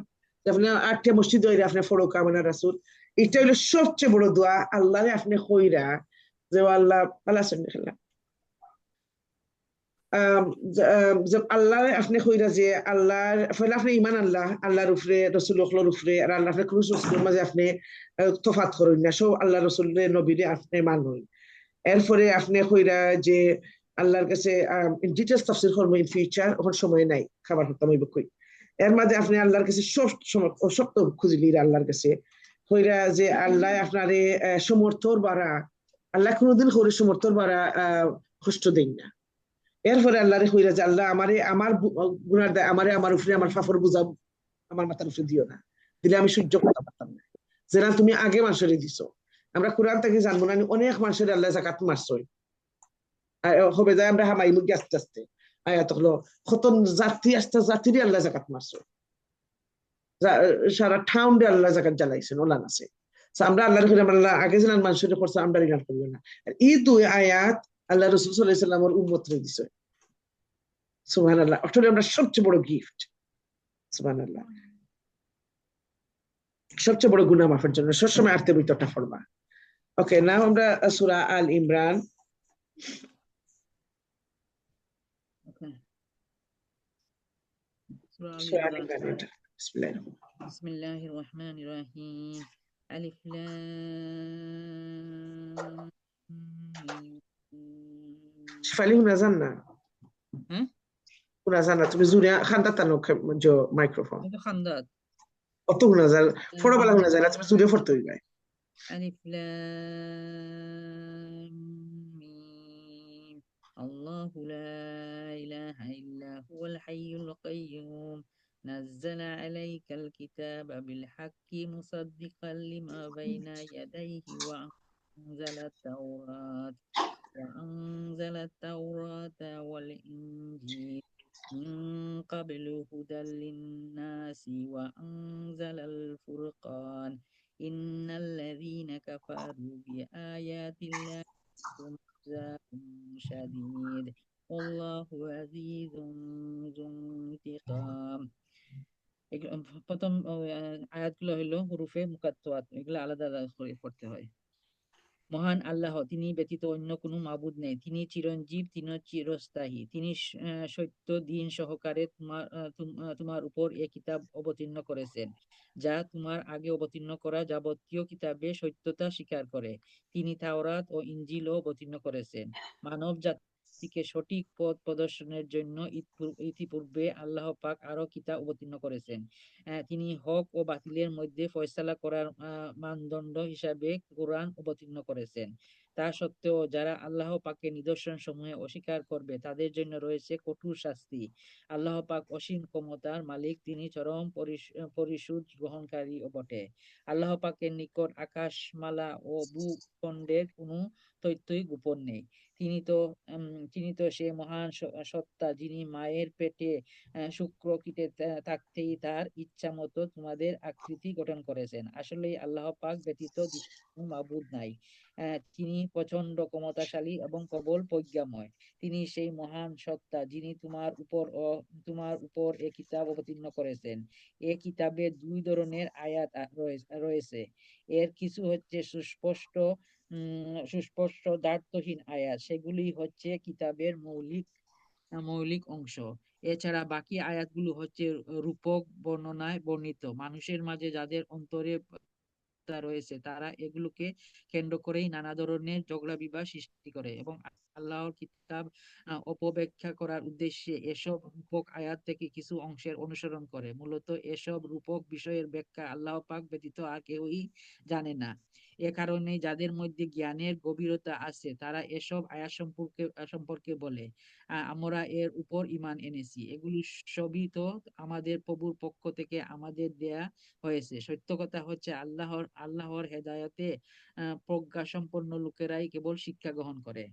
আপনি 8টা মসজিদে হইলে আপনি ফড়োকা আমানা রাসূল, এটা হলো সবচেয়ে বড় দোয়া। আল্লাহরে আপনি কইরা যে আল্লাহ আল্লাহ সাল্লাল্লাহু আল্লাহ আপনি কইরা যে আল্লাহর ফলে আপনি ঈমান আল্লাহর উপরে, রাসূলুল্লাহর উপরে, আর আল্লাহর কোন রাসূলের মাঝে আপনি তফাৎ করেন না, সব আল্লাহ রাসূলের নবীরে আপনি মানুন। এরপরে আপনি কইরা যে আল্লাহর কাছে ডিটেইলস তাফসীর করব ইন ফিউচার, এখন সময় নাই, খাবার হতাম হইব কই। এর মাঝে আপনি আল্লাহর কাছে সব তো খুঁজলি আল্লাহর কাছে কইরা যে আল্লাহ আপনারে সমর্থর বাড়া, আল্লাহ কোনোদিন করে সমর্থর বাড়া কষ্ট দেন না। এরপরে আল্লাহরে কইরা যে আল্লাহ আমার গুনার দায় আমার উপরে আমার ফাফর বুঝা আমার মাথার উপরে দিও না, দিলে আমি সহ্য করতে পারতাম না, যেটা তুমি আগে মানুষের দিছো। আমরা কোরআন থেকে জানবো না, অনেক মানুষের আল্লাহ যাকাত মারছই হবে যায়, আমরা হামাই মুখে আস্তে আস্তে আয়াত হলো কত জাতিরই আল্লাহ যাকাত মারছই, সারা ঠাউন্ডে আল্লাহ যাকাত জ্বালাইছেন ওলান আছে। আমরা আল্লাহর কাছে আমরা আগে ছিলাম মানুষের করছে আমরা রিগার্ড করবো না। এই দুই আয়াত আল্লাহ রসুল সাল্লাল্লাহু আলাইহি ওয়াসাল্লামের উম্মতরে দিছে। সুবহানাল্লাহ, ওটা আমরা সবচেয়ে বড় গিফট। সুবহানাল্লাহ, সবচেয়ে বড় গুনাহ মাফের জন্য সবসময় আরতে ভিতরটা পড়বা। ওকে, নাও আমরা সূরা আল ইমরান। Okay. Surah Al সূরা আল Imran. ইমরান এটা। বিসমিল্লাহির রহমানির রহিম। Bismillahir Rahmanir Rahim. Alif Lam Mim. শিফালি হুনা জান্না, হ্যাঁ, হুনা জান্না তুমি জুড়ে খান্দা তানো জো মাইক্রোফোন এটা খান্দাত। অত হুনা যায়, ফোড়া হুনা যায় না, তুমি জুড়ে ফোড়তে হইবে। Alif Lam Mim. Allahu la ilaha illa huwal hayyul qayyum. نزل عليك الكتاب بالحق مصدقا لما بين يديه وأنزل التوراة والإنجيل من قبل هدى للناس وأنزل الفرقان إن الذين كفروا بآيات الله لهم عذاب شديد والله عزيز ذو انتقام। প্রথম আয়াতগুলো হলো হুরুফে মুকাত্তাত, এগুলো আলাদা আলাদা করে পড়তে হয়। মহান আল্লাহ, তিনি ব্যতীত অন্য কোনো মাবুদ নেই। তিনি চিরঞ্জীব, তিনি চিরস্থায়ী। তিনি সত্য দিন সহকারে তোমার উপর এ কিতাব অবতীর্ণ করেছেন, যা তোমার আগে অবতীর্ণ করা যাবতীয় কিতাবে সত্যতা স্বীকার করে। তিনি তাওরাত ও ইনজিলও অবতীর্ণ করেছেন মানব জাতিকে সঠিক পথ প্রদর্শনের জন্য। ইতিপূর্বে আল্লাহ পাক আরো কিতাব অবতীর্ণ করেছেন। তিনি হক ও বাতিলের মধ্যে ফয়সালা করার মানদণ্ড হিসাবে কোরআন অবতীর্ণ করেছেন। তা সত্ত্বেও যারা আল্লাহ পাকের নিদর্শন সমূহে অস্বীকার করবে তাদের জন্য রয়েছে কঠোর শাস্তি। আল্লাহ পাক অসীম ক্ষমতার মালিক, তিনি চরম পরিশোধ গ্রহণকারী বটে। আল্লাহ পাকের নিকট আকাশমালা ও ভূখণ্ডের কোনো তথ্যই গোপন নেই। তিনি তো সে মহান সত্তা, যিনি মায়ের পেটে শুক্রকীটে থাকতেই তার ইচ্ছা মতো তোমাদের আকৃতি গঠন করেছেন। আসলে আল্লাহ পাক ব্যতীত দ্বিতীয় কোনো মাবুদ নাই। তিনি প্রচন্ড ক্ষমতাশালী এবং প্রবল প্রজ্ঞাময়। তিনি সেই মহান সত্তা, যিনি তোমার উপর এ কিতাব অবতীর্ণ করেছেন। এ কিতাবে দুই ধরনের আয়াত রয়েছে। এর কিছু হচ্ছে সুস্পষ্ট দ্ব্যর্থহীন আয়াত, সেগুলি হচ্ছে কিতাবের মৌলিক অংশ। এছাড়া বাকি আয়াতগুলো হচ্ছে রূপক বর্ণনায় বর্ণিত। মানুষের মাঝে যাদের অন্তরে রয়েছে তারা এগুলোকে কেন্দ্র করেই নানা ধরনের ঝগড়া বিবাদ সৃষ্টি করে এবং আল্লাহর কিতাব অপব্যাখ্যা করার উদ্দেশ্যে এসব রূপক আয়াত থেকে কিছু অংশের অনুসরণ করে। মূলত এসব রূপক বিষয়ের ব্যাখ্যা আল্লাহ পাক ব্যতীত আর কেউই জানে না। এ কারণে যাদের মধ্যে জ্ঞানের গভীরতা আছে তারা এসব আয়াত সম্পর্কে বলে, আমরা এর উপর ঈমান এনেছি। এগুলো সবই তো আমাদের প্রভুর পক্ষ থেকে আমাদের দেয়া হয়েছে। সত্য কথা হচ্ছে আল্লাহর হেদায়েতে প্রজ্ঞা সম্পন্ন লোকেরাই কেবল শিক্ষা গ্রহণ করে।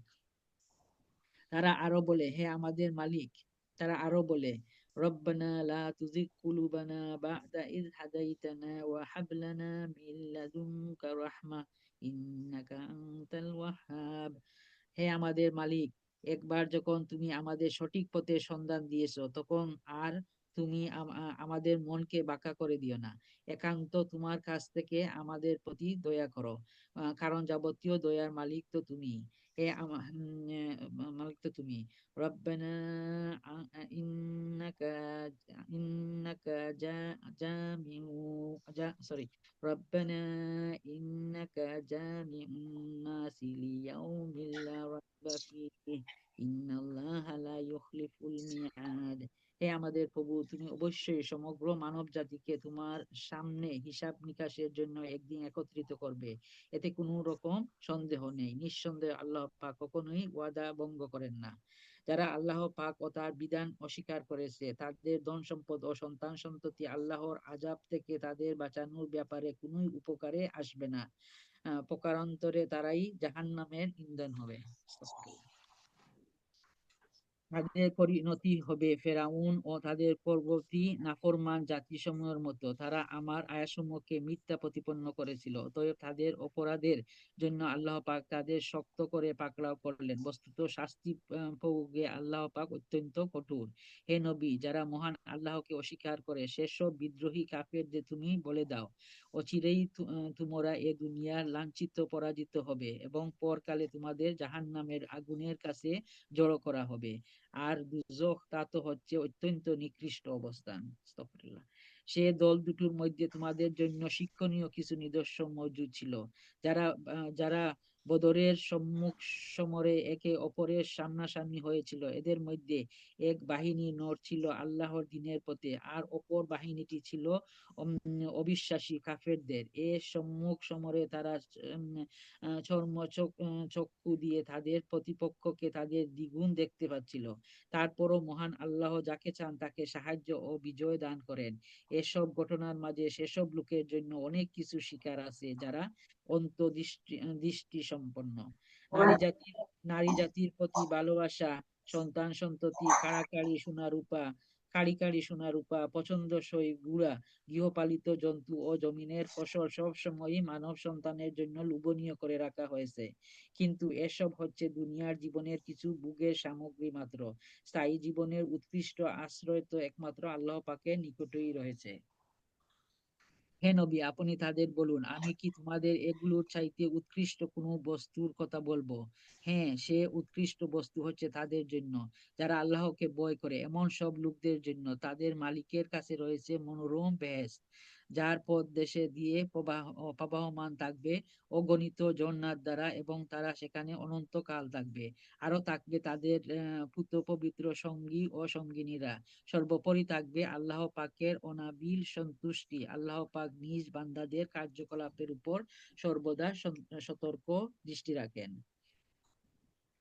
তারা আরো বলে, হে আমাদের মালিক, তারা আরো বলে, রব্বানা লা তুজিগ কুলুবানা বা'দা ইয হাদাইতানা ওয়া হাব লানা মিন লাদুনকা রাহমা ইন্নাকা আনতাল ওয়াহ্হাব। হে আমাদের মালিক, একবার যখন তুমি আমাদের সঠিক পথের সন্ধান দিয়েছো, তখন আর তুমি আমাদের মনকে বাঁকা করে দিও না। একান্ত তোমার কাছ থেকে আমাদের প্রতি দয়া করো, কারণ যাবতীয় দয়ার মালিক তো তুমি। হে মালিক তো তুমি। রব্বানা ইন্নাকা ইন্নাকা জামিউ সরি রব্বানা ইন্নাকা জামিউন নাসি লিয়াউমিন লা রাইবা ফীহি ইন্নাল্লাহা লা ইউখলিফুল মিআদ। হে আমাদের প্রভু, তুমি অবশ্যই সমগ্র মানব জাতিকে তোমার সামনে হিসাব নিকাশের জন্য একদিন একত্রিত করবে, এতে কোনো রকম সন্দেহ নেই। নিঃসন্দেহে আল্লাহ পাক কখনোই ওয়াদা ভঙ্গ করেন না। যারা আল্লাহ পাক ও তার বিধান অস্বীকার করেছে তাদের ধন সম্পদ ও সন্তান সন্ততি আল্লাহর আযাব থেকে তাদের বাঁচানোর ব্যাপারে কোনো উপকারে আসবে না। প্রকারান্তরে তারাই জাহান্নামের ইন্ধন হবে। তাদের পরিণতি হবে ফেরাউন ও তাদের পরবর্তী নাফরমান জাতিসমূহের মতো। তারা আমার আয়াতসমূহকে মিথ্যা প্রতিপন্ন করেছিল, অতএব তাদের অপরাধের জন্য আল্লাহ পাক তাদের শক্ত করে পাকড়াও করলেন। বস্তুত শাস্তি প্রয়োগে আল্লাহ পাক অত্যন্ত কঠোর। হে নবী, যারা মহান আল্লাহকে অস্বীকার করে সেসব বিদ্রোহী কাফেরদের তুমি বলে দাও, অচিরেই তোমরা এ দুনিয়ার লাঞ্ছিত পরাজিত হবে এবং পরকালে তোমাদের জাহান্নামের আগুনের কাছে জড়ো করা হবে। আর দুজখ তা তো হচ্ছে অত্যন্ত নিকৃষ্ট অবস্থান। আস্তাগফিরুল্লাহ। সে দল দুটোর মধ্যে তোমাদের জন্য শিক্ষণীয় কিছু নিদর্শন মজুদ ছিল। যারা বদরের সম্মুখ সমরে একে অপরের সামনাসামনি হয়েছিল, এদের মধ্যে এক বাহিনী নড়ছিল আল্লাহর দ্বীনের পথে, আর অপর বাহিনীটি ছিল অবিশ্বাসী কাফেরদের। এ সম্মুখ সমরে তারা চক্ষু দিয়ে তাদের প্রতিপক্ষকে তাদের দ্বিগুণ দেখতে পাচ্ছিল। তারপরও মহান আল্লাহ যাকে চান তাকে সাহায্য ও বিজয় দান করেন। এসব ঘটনার মাঝে সেসব লোকের জন্য অনেক কিছু শিকার আছে যারা দৃষ্টি সম্পন্ন। নারী জাতির নারী জাতির প্রতি ভালোবাসা, সন্তান সন্ততি, কাড়ি কাড়ি সোনা রূপা, পছন্দসই গুড়া, গৃহপালিত জন্তু ও জমিনের ফসল সব সময়ই মানব সন্তানের জন্য লোভনীয় করে রাখা হয়েছে। কিন্তু এসব হচ্ছে দুনিয়ার জীবনের কিছু ভোগের সামগ্রী মাত্র। স্থায়ী জীবনের উৎকৃষ্ট আশ্রয় তো একমাত্র আল্লাহ পাকের নিকটেই রয়েছে। হে নবী, আপনি তাদের বলুন, আমি কি তোমাদের এগুলোর চাইতে উৎকৃষ্ট কোনো বস্তুর কথা বলবো? হ্যাঁ, সে উৎকৃষ্ট বস্তু হচ্ছে তাদের জন্য যারা আল্লাহকে ভয় করে, এমন সব লোকদের জন্য তাদের মালিকের কাছে রয়েছে মনোরম বেহেশত, যার পথ দেশে দিয়ে প্রবাহমান থাকবে অগণিত ঝর্ণার দ্বারা, এবং তারা সেখানে অনন্তকাল থাকবে। আরো থাকবে তাদের পুত পবিত্র সঙ্গী ও সঙ্গিনীরা। সর্বোপরি থাকবে আল্লাহ পাকের অনাবিল সন্তুষ্টি। আল্লাহ পাক নিজ বান্দাদের কার্যকলাপের উপর সর্বদা সতর্ক দৃষ্টি রাখেন।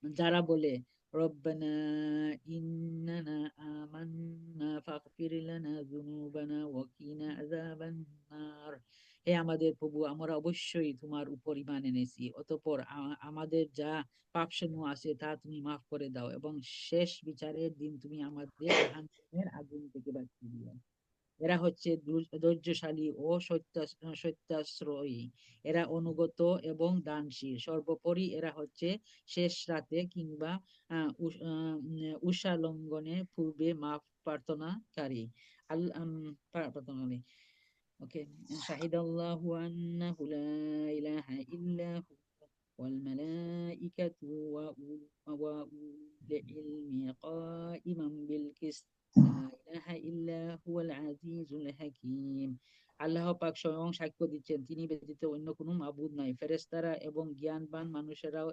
যারা বলে রব্বানা ইন্নানা আমান্না ফাগফির লানা যুনুবানা ওয়া কিনা আযাবান নার। হে আমাদের প্রভু, আমরা অবশ্যই তোমার উপর ঈমান এনেছি, অতঃপর আমাদের যা পাপসমূহ আছে তা তুমি মাফ করে দাও, এবং শেষ বিচারের দিন তুমি আমাদের জাহান্নামের আগুন থেকে বাঁচিয়ে দিও। এরা হচ্ছে ধৈর্যশালী ও সত্যাশ্রয়ী। এরা অনুগত এবং দানশীল। সর্বোপরি এরা হচ্ছে শেষ রাতে কিংবা উষা লঙ্ঘনের পূর্বে মাফ প্রার্থনাকারী। প্রার্থনাকারী। ওকে। শাহিদাল্লাহু আন্নাহু লা ইলাহা ইল্লা হু ওয়াল মালাইকাতু ওয়া উলিল ইলমি কাইমান বিল কিসত লা ইলাহা ইল্লা হুয়াল আজিজুল হাকীম। আল্লাহ পাক স্বয়ং সাক্ষ্য দিচ্ছেন, তিনি ব্যতীত অন্য কোনো মাবুদ নাই। ফেরেশতারা এবং জ্ঞানবান মানুষেরাও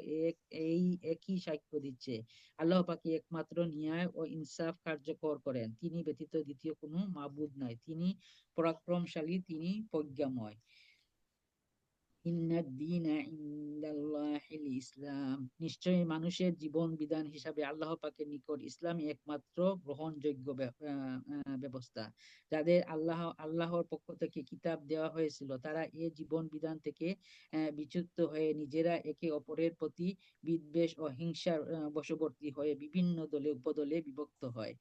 এই একই সাক্ষ্য দিচ্ছে। আল্লাহ পাকই একমাত্র ন্যায় ও ইনসাফ কার্যকর করেন। তিনি ব্যতীত দ্বিতীয় কোনো মাবুদ নাই। তিনি পরাক্রমশালী, তিনি প্রজ্ঞাময়। ইসলাম, নিশ্চয়ই মানুষের জীবন বিধান হিসাবে আল্লাহ পাকের নিকট ইসলামই একমাত্র গ্রহণযোগ্য ব্যবস্থা। যাদের আল্লাহর পক্ষ থেকে কিতাব দেওয়া হয়েছিল তারা এ জীবন বিধান থেকে বিচ্যুত হয়ে নিজেরা একে অপরের প্রতি বিদ্বেষ ও হিংসার বশবর্তী হয়ে বিভিন্ন দলে উপদলে বিভক্ত হয়,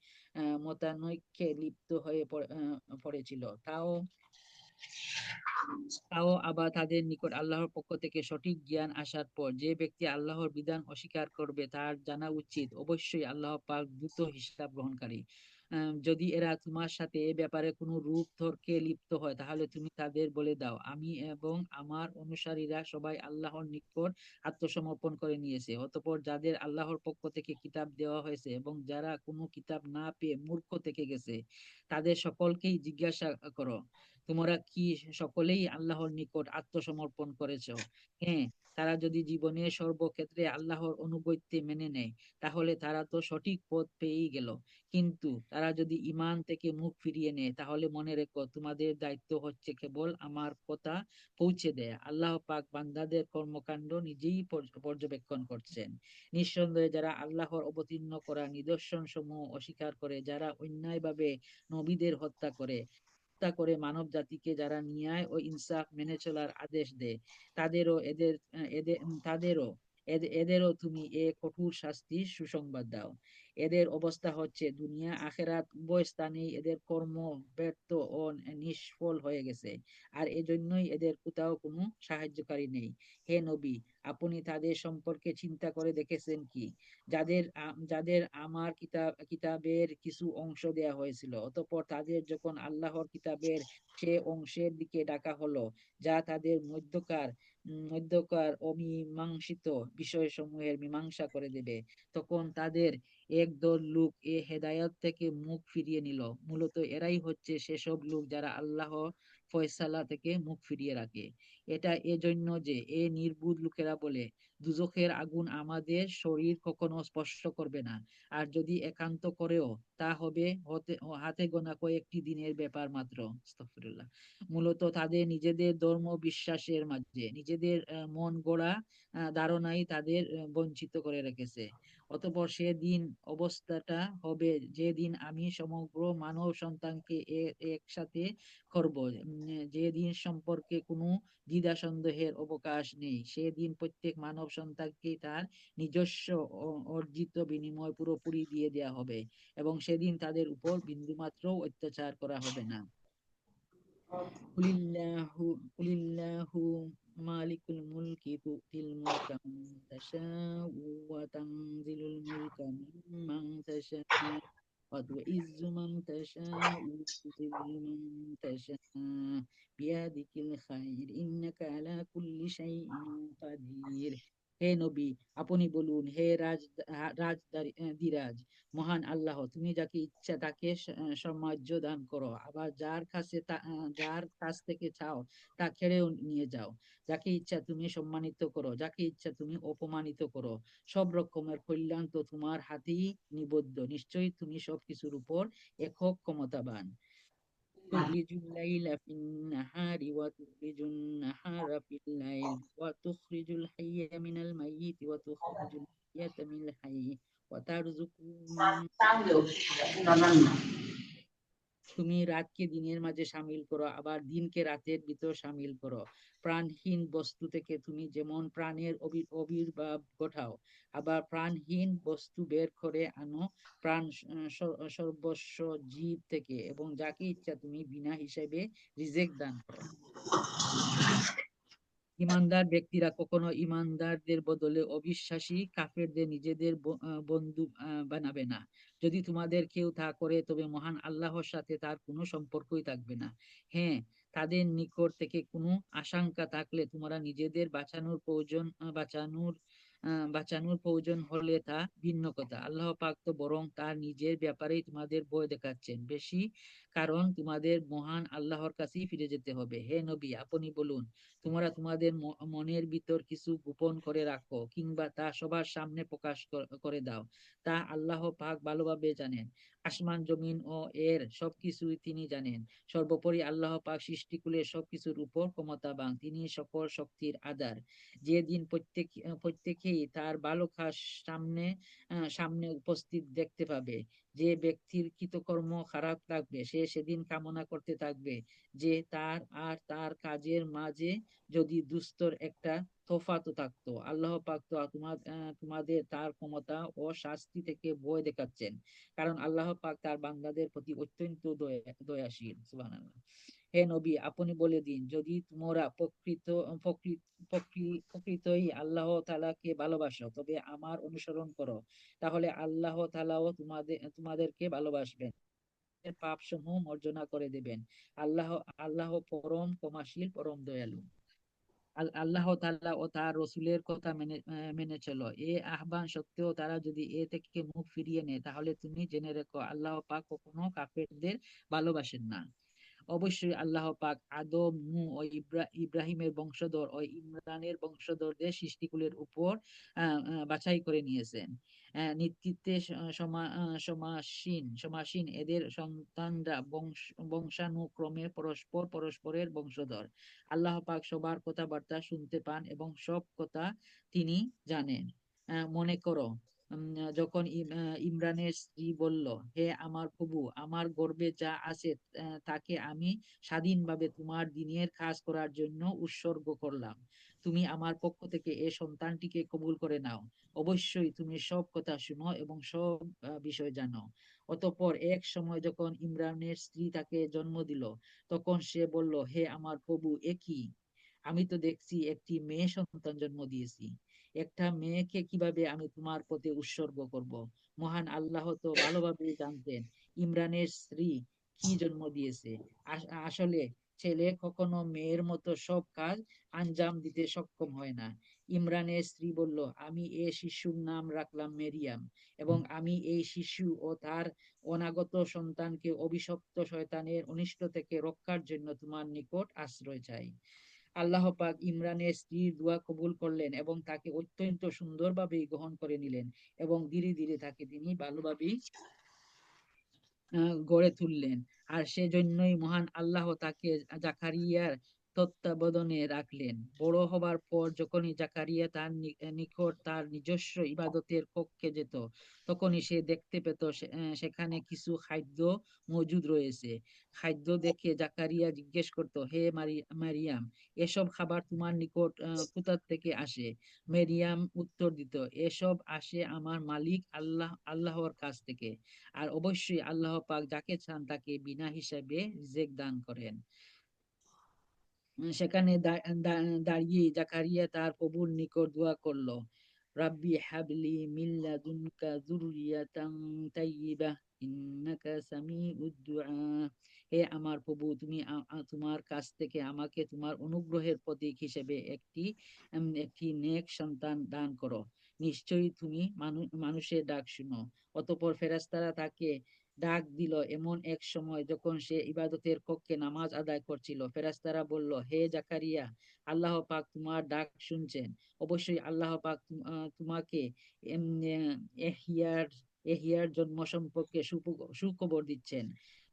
মতানৈক্যে লিপ্ত হয়ে পড়েছিল। তাও আবার তাদের নিকট আল্লাহর পক্ষ থেকে সঠিক জ্ঞান আসার পর যে ব্যক্তি আল্লাহর বিধান অস্বীকার করবে তার জানা উচিত অবশ্যই আল্লাহ পাক দ্রুত হিসাব গ্রহণকারী। যদি এরা তোমার সাথে এ ব্যাপারে কোনো রূপ তর্কে লিপ্ত হয় তাহলে তুমি তাদের বলে দাও, আমি এবং আমার অনুসারীরা সবাই আল্লাহর নিকট আত্মসমর্পণ করে নিয়েছে। অতঃপর যাদের আল্লাহর পক্ষ থেকে কিতাব দেওয়া হয়েছে এবং যারা কোনো কিতাব না পেয়ে মূর্খ থেকে গেছে, তাদের সকলকেই জিজ্ঞাসা করো, তোমরা কি সকলেই আল্লাহর নিকট আত্মসমর্পণ করেছো? হ্যাঁ, তারা যদি জীবনের সর্বক্ষেত্রে আল্লাহর অনুগত্যে মেনে নেয় তাহলে তারা তো সঠিক পথ পেয়েই গেল। কিন্তু তারা যদি ঈমান থেকে মুখ ফিরিয়ে নেয় তাহলে মনে রেখো, তোমাদের দায়িত্ব হচ্ছে কেবল আমার কথা পৌঁছে দেয়া। আল্লাহ পাক বান্দাদের কর্মকাণ্ড নিজেই পর্যবেক্ষণ করছেন। নিঃসন্দেহে যারা আল্লাহর অবতীর্ণ করা নিদর্শন সমূহ অস্বীকার করে, যারা অন্যায়ভাবে নবীদের মানব জাতিকে যারা ন্যায় ও ইনসাফ মেনে চলার আদেশ দেয়, তাদেরও এদের এদের তাদেরও এদেরও তুমি এ কঠোর শাস্তির সুসংবাদ দাও। এদের অবস্থা হচ্ছে দুনিয়া আখেরাত উভয় স্থানেই এদের কর্ম ব্যর্থ ও নিষ্ফল হয়ে গেছে, আর এজন্যই এদের কোথাও কোনো সাহায্যকারী নেই। হে নবী, আপনি তাদের সম্পর্কে চিন্তা করে দেখেছেন কি, যাদের আমার কিতাবের কিছু অংশ দেয়া হয়েছিল, অতঃপর তাদের যখন আল্লাহর কিতাবের সে অংশের দিকে ডাকা হলো যা তাদের মধ্যকার অমীমাংসিত বিষয়সমূহের মীমাংসা করে দেবে, তখন তাদের একদল লোক এ হেদায়েত থেকে মুখ ফিরিয়ে নিল। মূলত এরাই হচ্ছে সেসব লোক যারা আল্লাহ ফয়সালা থেকে মুখ ফিরিয়ে রাখে। এটা এজন্য যে এ নির্বুধ লোকেরা বলে, দুজখের আগুন আমাদের শরীর কখনো স্পর্শ করবে না, আর যদি একান্ত করেও তা হবে হাতে গোনা কয়েকটি দিনের ব্যাপার মাত্র। আস্তাগফিরুল্লাহ। মূলত তাদের নিজেদের ধর্ম বিশ্বাসের মাঝে নিজেদের মন গড়া ধারণাই তাদের বঞ্চিত করে রেখেছে। অতঃপর সেদিন অবস্থাটা হবে যেদিন আমি সমগ্র মানব সন্তানকে একসাথে করব, যেদিন সম্পর্কে কোনো দ্বিধা সন্দেহের অবকাশ নেই। সেদিন প্রত্যেক মানব সন্তানকে তার নিজস্ব অর্জিত বিনিময় পুরোপুরি দিয়ে দেয়া হবে, এবং সেদিন তাদের উপর বিন্দুমাত্র অত্যাচার করা হবে না। কুলিল্লাহু কুলিল্লাহু মালিকুল মুলকি তুতিল মুলকা মান তাশাউ ওয়া তানজিলুল মুলকা মিম্মান তাশাউ ওয়া তুইজ্জু মান তাশাউ ওয়া তুযিল্লু মান তাশাউ বিয়াদিকিল খাইর ইন্নাকা আলা কুল্লি শাইইন কাদির। হে নবী, আপনি বলুন, হে ধীরাজ, মহান আল্লাহ, তুমি যাকে ইচ্ছা তাকে সাম্রাজ্য দান করো, আবার যার কাছ থেকে চাও তা কেড়েও নিয়ে যাও। যাকে ইচ্ছা তুমি সম্মানিত করো, যাকে ইচ্ছা তুমি অপমানিত করো। সব রকমের কল্যাণ তো তোমার হাতেই নিবদ্ধ। নিশ্চয়ই তুমি সবকিছুর উপর একক ক্ষমতাবান। تولج الليل في النهار وتولج النهار في الليل وتخرج الحي من الميت وتخرج الميت من الحي وترزق من তুমি রাতকে দিনের মাঝে সামিল করো, আবার দিনকে রাতের ভিতর সামিল করো। প্রাণহীন বস্তু থেকে তুমি যেমন প্রাণের আবির্ভাব ঘটাও, আবার প্রাণহীন বস্তু বের করে আনো প্রাণ সর্বস্ব জীব থেকে, এবং যাকে ইচ্ছা তুমি বিনা হিসেবে রিজেক্ট দান করো। ইমানদার ব্যক্তিরা কখনো ইমানদারদের বদলে অবিশ্বাসী কাফেরদের নিজেদের বন্ধু বানাবে না। যদি তোমাদের কেউ তা করে তবে মহান আল্লাহর সাথে তার কোনো সম্পর্কই থাকবে না। হ্যাঁ, তাদের নিকট থেকে কোনো আশঙ্কা থাকলে তোমরা নিজেদের বাঁচানোর প্রয়োজন হলে তা ভিন্ন কথা। আল্লাহ পাক তো বরং তার নিজের ব্যাপারেই তোমাদের ভয় দেখাচ্ছেন বেশি, কারণ তোমাদের মহান আল্লাহর কাছেই ফিরে যেতে হবে। হে নবী, আপনি বলুন, তোমরা তোমাদের মনের ভিতর কিছু গোপন করে রাখো কিংবা তা সবার সামনে প্রকাশ করে দাও, তা আল্লাহ পাক ভালোভাবে জানেন। আসমান জমিন ও এর সবকিছুই তিনি জানেন। সর্বোপরি আল্লাহ পাক সৃষ্টিকুলের সবকিছুর উপর ক্ষমতাবান, তিনি সকল শক্তির আধার। যেদিন প্রত্যেকেই তার ভালো কাজ সামনে উপস্থিত দেখতে পাবে, যে ব্যক্তির কৃতকর্ম খারাপ লাগবে সে সেদিন কামনা করতে থাকবে যে তার কাজের মাঝে যদি দুস্তর একটা তফাৎ থাকতো। আল্লাহ পাক তো তোমাদের তার ক্ষমতা ও শাস্তি থেকে ভয় দেখাচ্ছেন, কারণ আল্লাহ পাক তার বান্দাদের প্রতি অত্যন্ত দয়াশীল। সুবহানাল্লাহ। হে নবী, আপনি বলে দিন, যদি তোমরা প্রকৃতই আল্লাহ তাআলাকে ভালোবাসো তবে আমার অনুসরণ করো, তাহলে আল্লাহ তাআলাও তোমাদেরকে ভালোবাসবেন, পাপ সমূহ মার্জনা করে দেবেন। আল্লাহ আল্লাহ পরম ক্ষমাশীল, পরম দয়ালু। আল্লাহ তাআলা ও তার রসুলের কথা মেনে চলো। এ আহ্বান সত্ত্বেও তারা যদি এ থেকে মুখ ফিরিয়ে নেয়, তাহলে তুমি জেনে রেখো আল্লাহ পাক কখনো কাফেরদের ভালোবাসেন না। অবশ্যই আল্লাহ পাক আদম, নূহ ও ইব্রাহিমের বংশধর ও ইমরানের বংশধরদের সৃষ্টিকুলের উপর বাছাই করে নিয়েছেন। নেতৃত্বে সমাসীন এদের সন্তানরা বংশানুক্রমে পরস্পরের বংশধর। আল্লাহ পাক সবার কথাবার্তা শুনতে পান এবং সব কথা তিনি জানেন। মনে করো, যখন ইমরানের স্ত্রী বলল, হে আমার প্রভু, আমার গর্ভে যা আছে তাকে আমি স্বাধীনভাবে তোমার দ্বীনের কাজ করার জন্য উৎসর্গ করলাম। তুমি আমার পক্ষ থেকে এ সন্তানটিকে কবুল করে নাও। অবশ্যই তুমি সব কথা শুনো এবং সব বিষয় জানো। অতঃপর এক সময় যখন ইমরানের স্ত্রী তাকে জন্ম দিল, তখন সে বলল, হে আমার প্রভু, এ কি? আমি তো দেখছি একটি মেয়ে সন্তান জন্ম দিয়েছি। একটা মেয়েকে কিভাবে আমি তোমার পথে উৎসর্গ করব? মহান আল্লাহ তো ভালোভাবেই জানতেন ইমরানের স্ত্রী কি জন্ম দিয়েছে। আসলে ছেলে কখনো মেয়ের মতো সব কাজ আঞ্জাম দিতে সক্ষম হয় না। ইমরানের স্ত্রী বলল, আমি এ শিশুর নাম রাখলাম মেরিয়াম, এবং আমি এই শিশু ও তার অনাগত সন্তানকে অভিশপ্ত শয়তানের অনিষ্ট থেকে রক্ষার জন্য তোমার নিকট আশ্রয় চাই। আল্লাহ পাক ইমরানের স্ত্রীর দোয়া কবুল করলেন এবং তাকে অত্যন্ত সুন্দরভাবে গ্রহণ করে নিলেন, এবং ধীরে ধীরে তাকে তিনি ভালোভাবেই গড়ে তুললেন। আর সেজন্যই মহান আল্লাহ তাকে জাকারিয়ার তত্ত্বাবধানে রাখলেন। বড় হবার পর যখনই জাকারিয়া তার নিকট তার নিজস্ব ইবাদতের কক্ষে যেত, তখনই সে দেখতে পেত সেখানে কিছু খাদ্য মজুদ রয়েছে। খাদ্য দেখে জাকারিয়া জিজ্ঞেস করত, হে মারিয়াম, এসব খাবার তোমার নিকট কোথা থেকে আসে? মেরিয়াম উত্তর দিত, এসব আসে আমার মালিক আল্লাহর কাছ থেকে। আর অবশ্যই আল্লাহ পাক যাকে চান তাকে বিনা হিসাবে রিজেক দান করেন। সেখানে দাঁড়িয়ে জাকারিয়া তার প্রভুর নিকট দোয়া করলো, রাব্বি হাবলি মিন লাদুনকা যুররিয়াতান তাইয়্যিবাহ ইন্নাকা সামিউদ দুআ। হে আমার প্রভু, তুমি তোমার কাছ থেকে আমাকে তোমার অনুগ্রহের প্রতীক হিসেবে একটি নেক সন্তান দান করো। নিশ্চয়ই তুমি মানুষের ডাক শুনো। অতঃপর ফেরেশতারা তাকে ডাক দিল এমন এক সময় যখন সে ইবাদতের কক্ষে নামাজ আদায় করছিল। ফেরেশতারা বলল, হে জাকারিয়া, আল্লাহ পাক তোমার ডাক শুনছেন। অবশ্যই আল্লাহ পাক তোমাকে এম, আহ, এহিয়ার এহিয়ার জন্ম সম্পর্কে সুখবর দিচ্ছেন।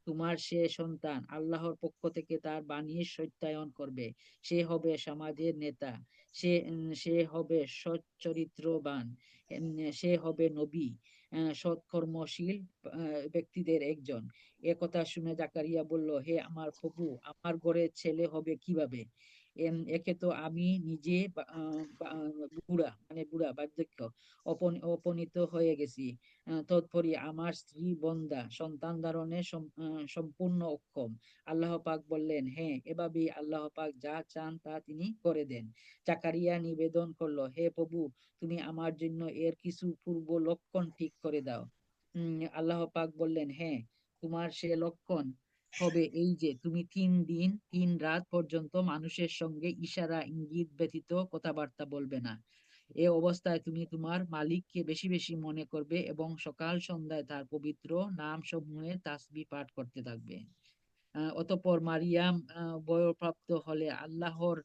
তোমার সে সন্তান আল্লাহর পক্ষ থেকে তার বাণী সত্যায়ন করবে। সে হবে সমাজের নেতা। সে হবে সৎ চরিত্রবান। সে হবে নবী, সৎকর্মশীল ব্যক্তিদের একজন। এ কথা শুনে জাকারিয়া বলল, হে আমার প্রভু, আমার ঘরে ছেলে হবে কিভাবে? একে তো আমি নিজে বুড়া, মানে বুড়া বার্ধক্য উপনীত হয়ে গেছি। তৎপরই আমার স্ত্রী বন্দা, সন্তান ধারণে সম্পূর্ণ অক্ষম। আল্লাহ পাক বললেন, হ্যাঁ, এভাবেই আল্লাহ পাক যা চান তা তিনি করে দেন। জাকারিয়া নিবেদন করলো, হে প্রভু, তুমি আমার জন্য এর কিছু পূর্ব লক্ষণ ঠিক করে দাও। আল্লাহ পাক বললেন, হ্যাঁ, তোমার সে লক্ষণ হবে এই যে তুমি 3 দিন 3 রাত পর্যন্ত মানুষের সঙ্গে ইশারা ইঙ্গিত ব্যতীত কথাবার্তা বলবে না। এ অবস্থায় তুমি তোমার মালিককে বেশি বেশি মনে করবে এবং সকাল সন্ধ্যায় তার পবিত্র নাম সমূহের তাসবিহ পাঠ করতে থাকবে। অতঃপর মারিয়াম বয়ঃপ্রাপ্ত হলে আল্লাহর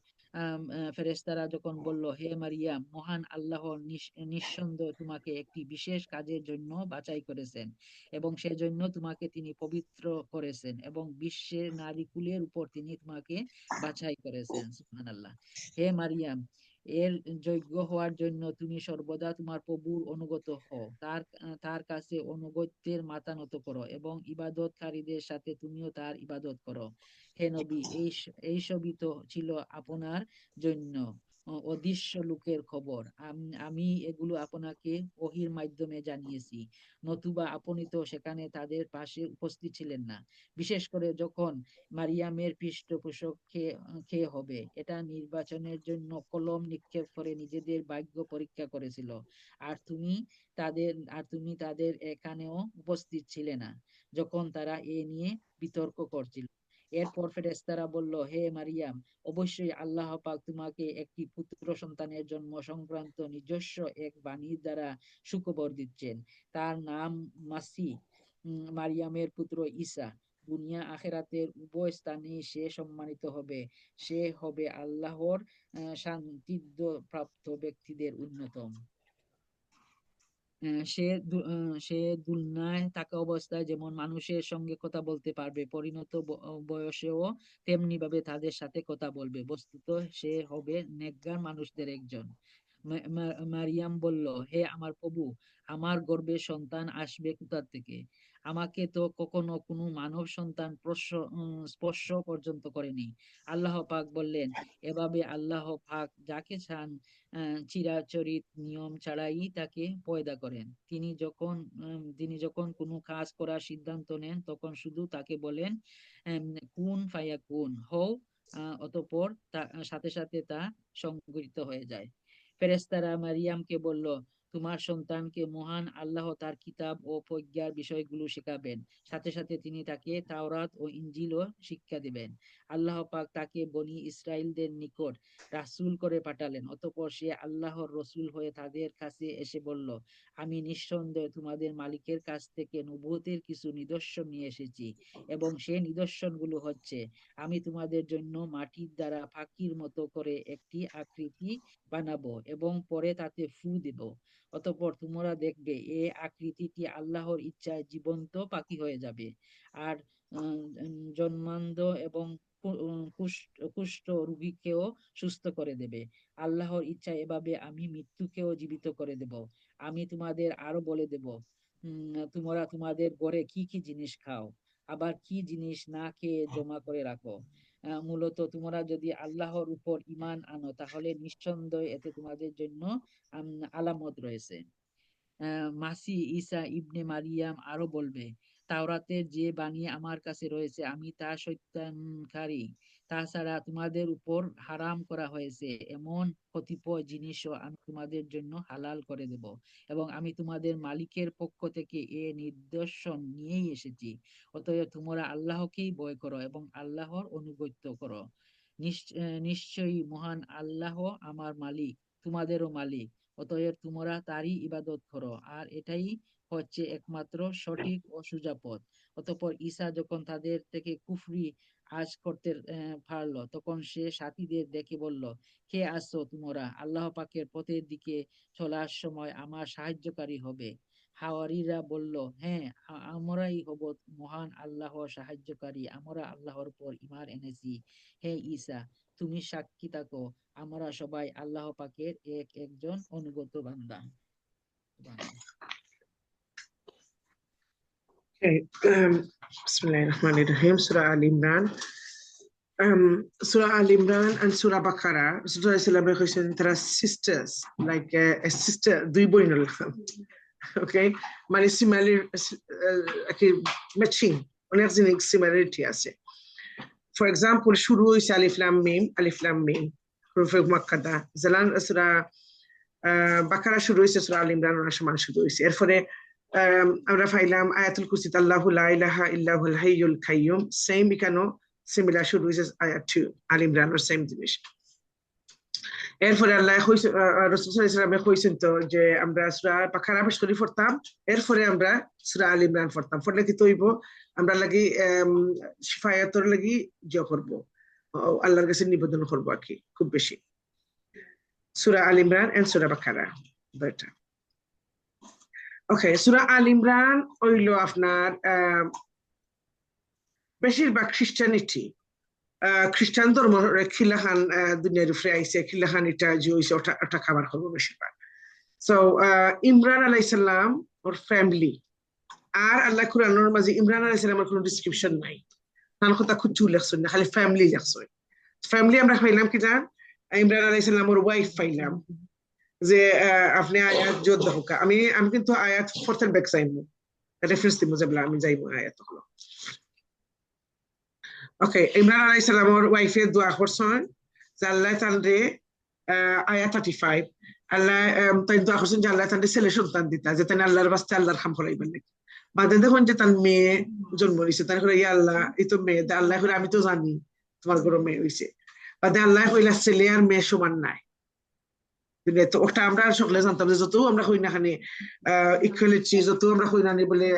ফেরেশতারা যখন বলল, হে মারিয়াম, মহান আল্লাহ নিঃসন্দেহ তোমাকে একটি বিশেষ কাজের জন্য বাছাই করেছেন, এবং সেজন্য তোমাকে তিনি পবিত্র করেছেন, এবং বিশ্বের নারীকুলের উপর তিনি তোমাকে বাছাই করেছেন। সুবহানাল্লাহ। হে মারিয়াম, এর যোগ্য হওয়ার জন্য তুমি সর্বদা তোমার প্রভুর অনুগত হও। তার কাছে অনুগত্যের মাথা নত করো, এবং ইবাদতকারীদের সাথে তুমিও তার ইবাদত করো। হে নবী, এই সবই তো ছিল আপনার জন্য অদৃশ্য লোকের খবর। আমি এগুলো আপনাকে ওহীর মাধ্যমে জানিয়েছি, নতুবা আপনি তো সেখানে তাদের পাশে উপস্থিত ছিলেন না। বিশেষ করে যখন মারিয়ামের পৃষ্ঠপোষক খেয়ে হবে, এটা নির্বাচনের জন্য কলম নিক্ষেপ করে নিজেদের ভাগ্য পরীক্ষা করেছিল। আর তুমি তাদের এখানেও উপস্থিত ছিলে না যখন তারা এ নিয়ে বিতর্ক করছিল। এরপর ফেরেশতারা বলল, হে মারিয়াম, অবশ্যই আল্লাহ পাক তোমাকে একটি পুত্র সন্তানের জন্ম সংক্রান্ত নিজস্ব এক বাণীর দ্বারা সুখবর দিচ্ছেন। তার নাম মাসিহ, মারিয়ামের পুত্র ঈসা। দুনিয়া আখেরাতের উভয় স্থানেই সে সম্মানিত হবে। সে হবে আল্লাহর সান্নিধ্য প্রাপ্ত ব্যক্তিদের অন্যতম। সে দুলনায় থাকা অবস্থায় যেমন মানুষের সঙ্গে কথা বলতে পারবে, পরিণত বয়সেও তেমনি ভাবে তাদের সাথে কথা বলবে। বস্তুত সে হবে নেককার মানুষদের একজন। মারিয়াম বলল, হে আমার প্রভু, আমার গর্ভে সন্তান আসবে কোথা থেকে? আমাকে তো কখনো কোনো মানব সন্তান স্পর্শ পর্যন্ত করেনি। আল্লাহ পাক বললেন, এভাবে আল্লাহ পাক যাকে চান চিরাচরিত নিয়ম ছাড়াই তাকে পয়দা করেন। তিনি যখন কোনো কাজ করার সিদ্ধান্ত নেন তখন শুধু তাকে বলেন, কুন ফায়াকুন, হও। অতঃপর সাথে সাথে তা সংঘটিত হয়ে যায়। ফেরেশতারা মারিয়ামকে বলল, তোমার সন্তানকে মহান আল্লাহ তার কিতাব ও প্রজ্ঞার বিষয়গুলো শেখাবেন। সাথে সাথে তিনি তাকে তাওরাত ও ইনজিলও শিক্ষা দিবেন। আল্লাহ পাক তাকে বনি ইসরাইলদের নিকট রাসূল করে পাঠালেন। অতঃপর সে আল্লাহর রসুল হয়ে তাদের কাছে এসে বলল, আমি নিঃসন্দেহে তোমাদের মালিকের কাছ থেকে নবুয়তের কিছু নিদর্শন নিয়ে এসেছি, এবং সেই নিদর্শনগুলো হচ্ছে, আমি তোমাদের জন্য মাটির দ্বারা পাখির মতো করে একটি আকৃতি বানাবো এবং পরে তাতে ফু দেব। অতঃপর তোমরা দেখবে এই আকৃতিটি আল্লাহর ইচ্ছায় জীবন্ত পাখি হয়ে যাবে, আর জন্মান্ধ এবং কুষ্ঠ রোগীকেও সুস্থ করে দেবে। আল্লাহর ইচ্ছা এভাবে আমি মৃত্যুকেও জীবিত করে দেব। আমি তোমাদের আরো বলে দেব, তোমরা তোমাদের ঘরে কি কি জিনিস খাও, আবার কি জিনিস না খেয়ে জমা করে রাখো। মূলত তোমরা যদি আল্লাহর উপর ঈমান আনো তাহলে নিঃসন্দেহে এতে তোমাদের জন্য আলামত রয়েছে। মাসি ঈসা ইবনে মারিয়াম আরো বলবে, তাওরাতের যে বাণী আমার কাছে রয়েছে আমি তা সত্যায়নকারী। তাছাড়া তোমাদের উপর হারাম করা হয়েছে এমন কতিপয় জিনিসও আমি তোমাদের জন্য হালাল করে দেব, এবং আমি তোমাদের মালিকের পক্ষ থেকে এ নিদর্শন নিয়েই এসেছি। অতএব তোমরা আল্লাহকেই ভয় করো এবং আল্লাহর আনুগত্য করো। নিশ্চয়ই মহান আল্লাহ আমার মালিক, তোমাদেরও মালিক। অতএব তোমরা তারই ইবাদত করো, আর এটাই হচ্ছে একমাত্র সঠিক ও সোজা পথ। অতঃপর ঈসা যখন তাদের থেকে কুফরি আজ করতে পারলো, তখন সে সাথীদের ডেকে বলল, কে আসছো তোমরা? আল্লাহ পাকের পথের দিকে চলার সময় আমার সাহায্যকারী হবে। হাওয়ারীরা বলল, হ্যাঁ, আমরাই হব মহান আল্লাহর সাহায্যকারী, আমরা আল্লাহর উপর ঈমান এনেছি। হে ঈসা, তুমি সাক্ষী থাকো, আমরা সবাই আল্লাহ পাকের একজন অনুগত বান্দা। Okay. Bismillahirrahmanirrahim. Surah Al Imran. Surah Al Imran and Surah Baqarah. Surah Islam are sisters, like a sister, দুই বোন। Okay, মানে similar, matching, অনেক জিনিস similarity আছে। For example, শুরু হইছে আলিফ লাম মিম, আলিফ লাম মিম, হুরুফে মুআক্কাদা। সূরা বাকারা শুরু হইছে সূরা আল ইমরানের সমান শুরু হইছে। এরপরে আমরা পাইলাম আয়াতুল কুরসিতে আল্লাহু লা ইলাহা ইল্লাহুল হাইয়ুল কাইয়ুম, সেম এখানেও সিমিলার শুরু হইছে আয়াত 2 আল ইমরানের সেম জিনিস। এরপরে আল্লাহ রাসূল সাল্লাল্লাহু আলাইহি ওয়াসাল্লাম কইছেন তো যে আমরা সূরা বাকারা বেশ করে পড়তাম, এরপরে আমরা সূরা আল ইমরান পড়তাম। পড়লে কি হইব, আমরা লাগি শিফায়াতের লাগি করব, আল্লাহর কাছে নিবেদন করব আর কি, খুব বেশি। Surah Al Imran and Surah Baqarah. Better. Okay, Surah Al Imran হইলো আপনার বেশিরভাগ খ্রিস্টানিটি, খ্রিস্টান ধর্ম খিলাখান দুনিয়ার উপরে আইছে, খিলাখান এটা যে হইছে ওটা খাবার করবো বেশিরভাগ। সো ইমরান আলাইহিস সালাম ওর ফ্যামিলি, আর আল্লাহ কুরআনের মাঝে ইমরান আলাইহিস সালামের কোনো ডেসক্রিপশন নাই, তার কথা খুঁজু লেখছেন না, খালি ফ্যামিলি লেখছেন। ফ্যামিলি আমরা পাইলাম কি জান, ইমরান আলাইহিস সালামের ওয়াইফ পাইলাম, যে আপনি আয়াত যোদ্ধ হোক। আমি কিন্তু আয়াত ফোর্থ ব্যাক চাইবো, রেফারেন্স দিব যে আমি যাইবো আয়াত হলো। ওকে, ইমরান আলাইহিস সালামের ওয়াইফে দোয়া করছেন যে আল্লাহ তানরে আয়াত 35, আল্লাহ তাই দোয়া করছেন যে আল্লাহ তানরে ছেলে সন্তান দিতা, যে তাই আল্লাহর বাস্তে আল্লাহর খাম করাইবেন নাকি। বাদে দেখুন যে তার মেয়ে জন্ম নিছে, তার করে ইয়া আল্লাহ এই তো মেয়ে, আল্লাহ করে আমি তো জানি তোমার ঘরে মেয়ে হইছে। বাদে আল্লাহ কইলা ছেলে আর মেয়ে সমান নাই। তো ওটা আমরা সকলে জানতাম যে যত আমরা কই না খানি ইকুয়ালিটি, যত আমরা কই না বলে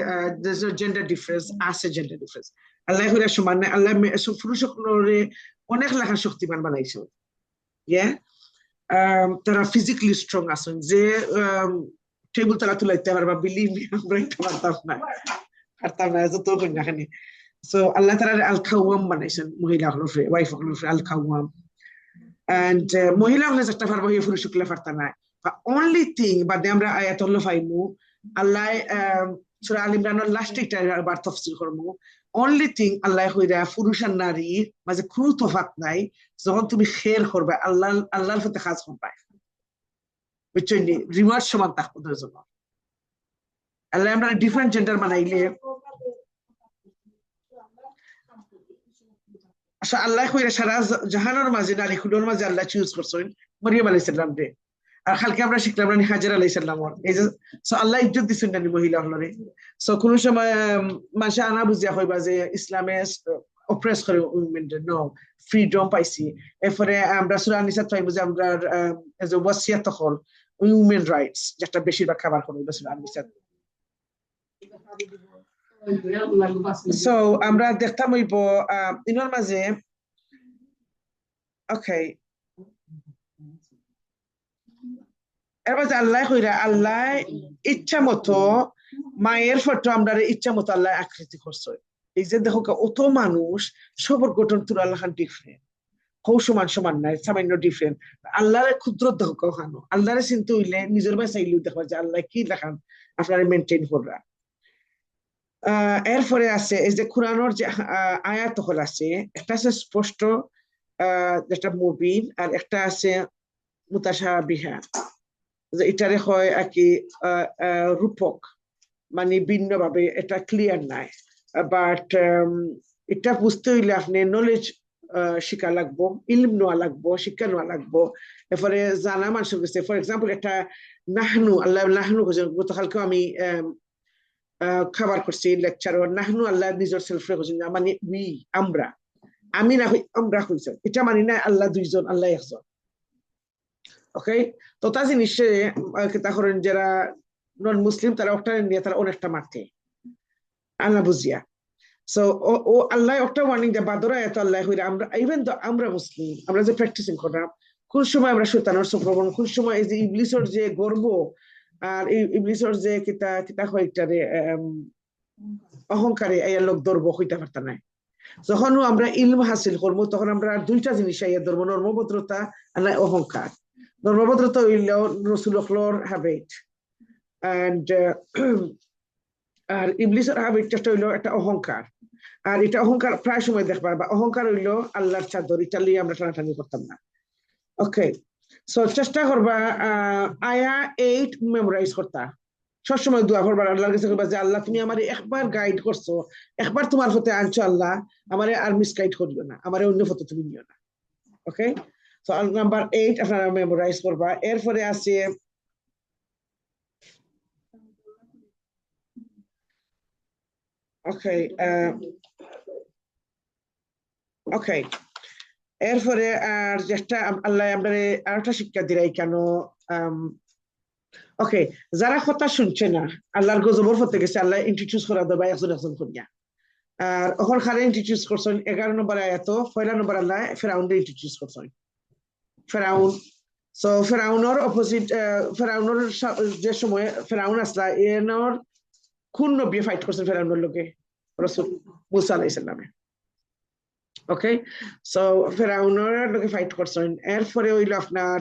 জেন্ডার ডিফারেন্স আছে, জেন্ডার ডিফারেন্স আল্লাহ কইরা সমান নাই। আল্লাহ পুরুষ সকলের অনেক লেখা শক্তিমান বানাইছে, তারা ফিজিক্যালি স্ট্রং আছেন, যে টেবিল তালা তুলাইতে পারবা, বিলিভ আমরা এটা পারতাম না যত কই না খানি। সো আল্লাহ তাআলা আল খাওয়াম বানাইছেন মহিলা হলফে, ওয়াইফ হলফে আল খাওয়াম। And মহিলা হলে যেটা পারবো এই পুরুষ সকলে পারতা না। only thing বাদে আমরা আয়াতুল্লাহ ফাইমু আল্লাহ সূরা আল ইমরানের লাস্ট এটা আবার তাফসীর করব only thing আল্লাহ কইরা পুরুষ আর নারী মাঝে কোনো তফাৎ নাই যখন তুমি খের করবে আল্লাহর সাথে কাজ করবে বুঝছেন রিওয়ার্ড সমান থাকবে ওদের জন্য আল্লাহ আমরা ডিফারেন্ট জেন্ডার বানাইলে আচ্ছা আল্লাহ কইরা সারা জাহানের মাঝে নারী কুলোর মাঝে আল্লাহ চুজ করছেন মরিয়ম আলাইহিস সালাম রে আর কালকে আমরা শিখলাম রানী হাজের আলাইহিস সালাম এই যে সো আল্লাহ ইজ্জত দিছেন নারী মহিলা হলরে সো কোন সময় মানুষ আনা বুঝিয়া কইবা যে ইসলামে অপ্রেস করে উইমেন নো ফ্রিডম পাইছি এরপরে আমরা সূরা নিসা পাইবো যে আমরা এজ এ ওয়াসিয়াত হল উইমেন রাইটস যেটা বেশিরভাগ খাবার করে সূরা নিসা সো আমরা দেখতাম হইব ইনোর মাঝে ওকে এবার আল্লাহ কইরা আল্লাহ ইচ্ছা মতো মায়ের ফটো আমরা ইচ্ছা মতো আল্লাহ আকৃতি করছে এই যে দেখো অত মানুষ সবর গঠন তুর আল্লাহ ডিফারেন্ট হৌ সমান সমান নাই সামান্য ডিফারেন্ট আল্লাহর ক্ষুদ্র দেখো খানো আল্লাহরে চিন্তা হইলে নিজের ভাই চাইলেও দেখবা যে আল্লাহ কি দেখান আপনারা মেনটেন কররা এরপরে আছে এই যে কোরআনের যে আয়াত হল আছে একটা আছে স্পষ্ট যেটা মুবিন আর একটা আছে মুতাশাবিহা যে এটারে হয় আর কি রূপক মানে ভিন্ন ভাবে এটা ক্লিয়ার নাই বাট এটা বুঝতে হইলে আপনি নলেজ শিখা লাগবো ইলম নেওয়া লাগবো শিক্ষা নেওয়া লাগবো এরপরে জানা মানুষের কাছে ফর এক্সাম্পল একটা নাহনু আল্লাহ নাহনু গতকালকেও আমি খাবার করছি লেকচার নাহনু আল্লাহ নিজের সেলফ রেখেছেন মানে উই আমরা আমি না হই আমরা হইছে এটা মানি না আল্লাহ দুইজন আল্লাহ একজন ওকে তো তা জিনিসে কিতা করেন যারা নন মুসলিম তারা একটা নিয়ে তারা অনেকটা মারতে আল্লাহ বুঝিয়া সো ও আল্লাহ একটা ওয়ার্নিং দেয় বাদরা এত আল্লাহ হইরা আমরা ইভেন তো আমরা মুসলিম আমরা যে প্র্যাকটিসিং করলাম কোন সময় আমরা শয়তানের সংক্রমণ কোন সময় এই যে ইবলিসের যে গর্ব আর ইবলিসের যে কিতা কিতা হইতারে অহংকারে এই লোক দর্ব হইতে পারতা নাই যখন আমরা ইলম হাসিল করবো তখন আমরা দুইটা জিনিস আইয়া ধরবো নর্মভদ্রতা আর অহংকার নর্মভদ্রতা হইল রসুল হলর হ্যাবিট এন্ড আর ইবলিসের হ্যাবিটটা হইলো একটা অহংকার আর এটা অহংকার প্রায় সময় দেখবা বা অহংকার হইলো আল্লাহর চাদর এটা লিয়ে আমরা টানাটানি করতাম না ওকে সো চেষ্টা করবা আয়া 8 মেমোরাইজ করতা সবসময় দোয়া করবা আল্লাহর কাছে করবা যে আল্লাহ তুমি আমারে একবার গাইড করছো একবার তোমার পথে আনছো আল্লাহ আমারে আর মিসগাইড করিও না আমারে অন্য পথে তুমি নিও না ওকে সো নাম্বার 8 আপনারা মেমোরাইজ করবা এরপরে আছে ওকে ওকে এরপরে আর যেটা আল্লাহ আমরা আরেকটা শিক্ষা দিলাই কেন ওকে যারা কথা শুনছে না আল্লাহর গজবর পথে গেছে আল্লাহ ইন্ট্রোডিউস করা দেবা একজন একজন করিয়া আর ওখানে খালি ইন্ট্রোডিউস করছেন 11 নম্বর আয়াত পয়লা নম্বর আল্লাহ ফেরাউনকে ইন্ট্রোডিউস করছেন ফেরাউন সো ফেরাউনের অপোজিট ফেরাউনের যে সময় ফেরাউন আসলা এর কোন নবী ফাইট করছেন ফেরাউনের লোকে রাসূল মুসা আলাইহিস সালামে ওকে সো ফেরাউনের লোকে ফাইট করছেন এরপরে হইল আপনার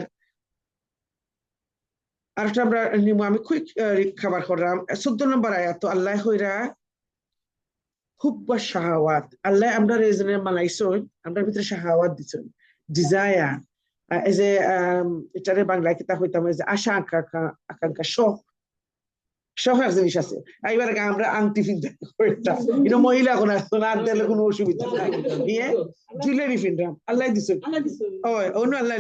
আরেকটা আমরা আমি কুইক খাবার করলাম 14 নম্বর আয়াত আল্লাহ হইরা হুব্বা শাহাওয়াত আল্লাহ আমরা রেজনে মানাইছেন আমরা ভিতরে শাহাওয়াত দিছেন ডিজায়ার এই যে এটারে বাংলায় কিতা হইতাম যে আশা আকাঙ্ক্ষা শখ শখ এক জিনিস আছে এইবার আমরা আংটি ফিনতে এটা এটা মহিলা কোন আসতো না দিলে কোনো অসুবিধা নাই নিয়ে জুয়েলারি ফিনরাম আল্লাহ দিছেন ওই অন্য আল্লাহ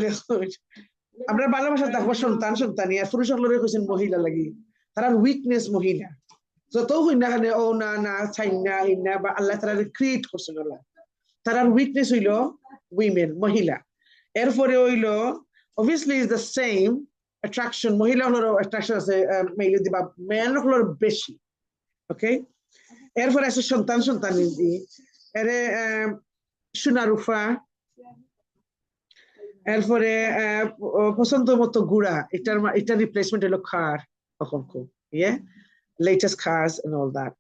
আমরা ভালোবাসা দেখবো সন্তান সন্তানিয়া পুরুষ সকলের কইছেন মহিলা লাগি তারা উইকনেস মহিলা যত হই না ও না না চাইনা ইনা বা আল্লাহ তারা ক্রিয়েট করছেন আল্লাহ তার উইকনেস হইল উইমেন মহিলা এরপরে হইল obviously is the same attraction মহিলা হলো attraction আছে মেইল দিবা মেল হলো বেশি ওকে এরপরে আছে সন্তান সন্তানি এরে সুনারুফা এরপরে পছন্দ মতো গুড়া এটার রিপ্লেসমেন্ট হলো খার তখন খুব latest cars and all that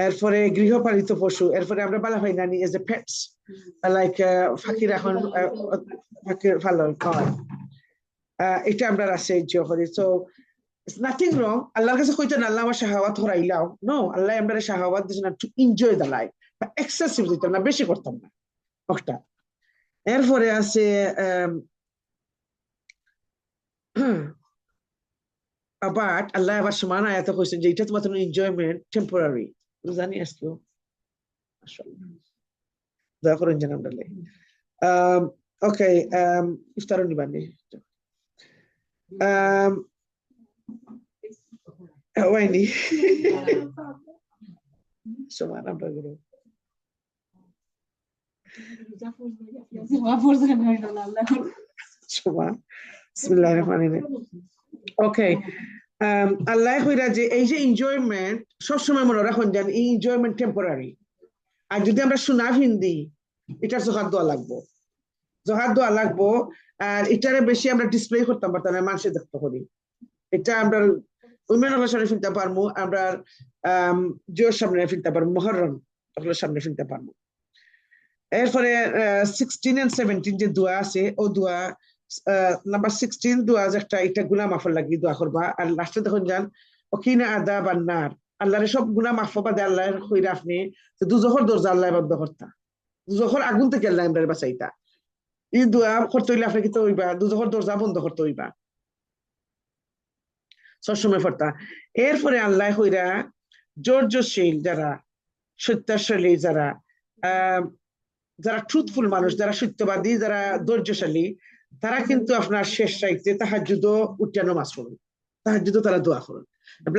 এরপরে গৃহপালিত পশু এরপরে আমরা বলা হয় নানি as a pets like ফাকির এখন ফাকির ভালো হয় এটা আমরা রাশে এনজয় করি। So it's nothing wrong. আল্লাহর কাছে কইতেন আল্লাহ আমার শাহাওয়াত হরাইলাও, নো, আল্লাহ আমরা শাহাওয়াত দিছেন to enjoy the life, excessive দিতাম না, বেশি করতাম না একটা। এরপরে আছে আবার আল্লাহ আবার সমান আয়াতে কইছেন যে এটা তোমার এনজয়মেন্ট টেম্পোরারি। জানি আসলো আসলে দয়া করেন জানাম ডালে। ওকে, ইফতারও নিবানি হয়নি সমান আমরা গুলো সমান বিসমিল্লাহির রহমানির রহিম। ওকে, আল্লাহ কইরা যে এই যে এনজয়মেন্ট সবসময় মনে রাখুন যেন এই এনজয়মেন্ট টেম্পোরারি। আর যদি আমরা সুনাফ হিন্দি এটার জহার দোয়া লাগবো, জহার দোয়া লাগবো। আর এটারে বেশি আমরা ডিসপ্লে করতাম পারতাম না, মানুষের দেখতে করি। এটা আমরা উইমেন হলের সামনে ফিরতে পারবো, আমরা জিওর সামনে ফিরতে পারবো, মহরম হলের সামনে ফিরতে পারবো। এরপরে 16 and 17 যে দোয়া আছে, ও দোয়া নাম্বার 16 দোয়া একটা, এটা গুনাহ মাফের লাগি দোয়া করবা। আর লাস্টে দেখুন যান ওকিনা আযাব আন-নার, আল্লাহর সব গুনাহ মাফ করবা দে আল্লাহর কইরা আপনি দুজখের দরজা আল্লাহ বন্ধ করতা, দুজখের আগুন থেকে আল্লাহ আমরা বাঁচাইতা। এই দোয়া করতে হইলে আপনি কি তো হইবা দুজখের দরজা বন্ধ করতে হইবা, সবসময় পড়তা। এরপরে আল্লাহ কইরা ধৈর্যশীল যারা, সত্যাশীল যারা, যারা ট্রুথফুল মানুষ, যারা সত্যবাদী, যারা ধৈর্যশালী, তারা কিন্তু আপনার শেষ রাইতে তাহাজ্জুদও উঠে নামাজ পড়ুন, তাহাজ্জুদও তারা দোয়া করুন।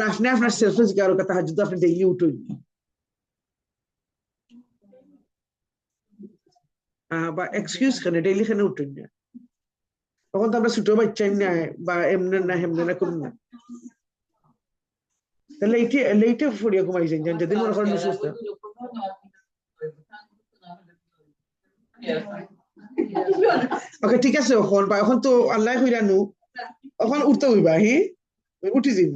আপনি আপনার সেলফে জিজ্ঞাসা করেন তাহাজ্জুদ আপনি ডেইলি উঠুন বা এক্সকিউজ কেন ডেইলি কেন উঠুন না, তখন তো আমরা ছোট বাচ্চাই না বা এমনে না হেমনে না করুন না। তাহলে এইটা ফুরিয়ে ঘুমাই যান যদি মনে করেন সুস্থ। ওকে ঠিক আছে, এখন তো আল্লাহ কইরানু এখন উঠতে হইবা, উঠি যাইব।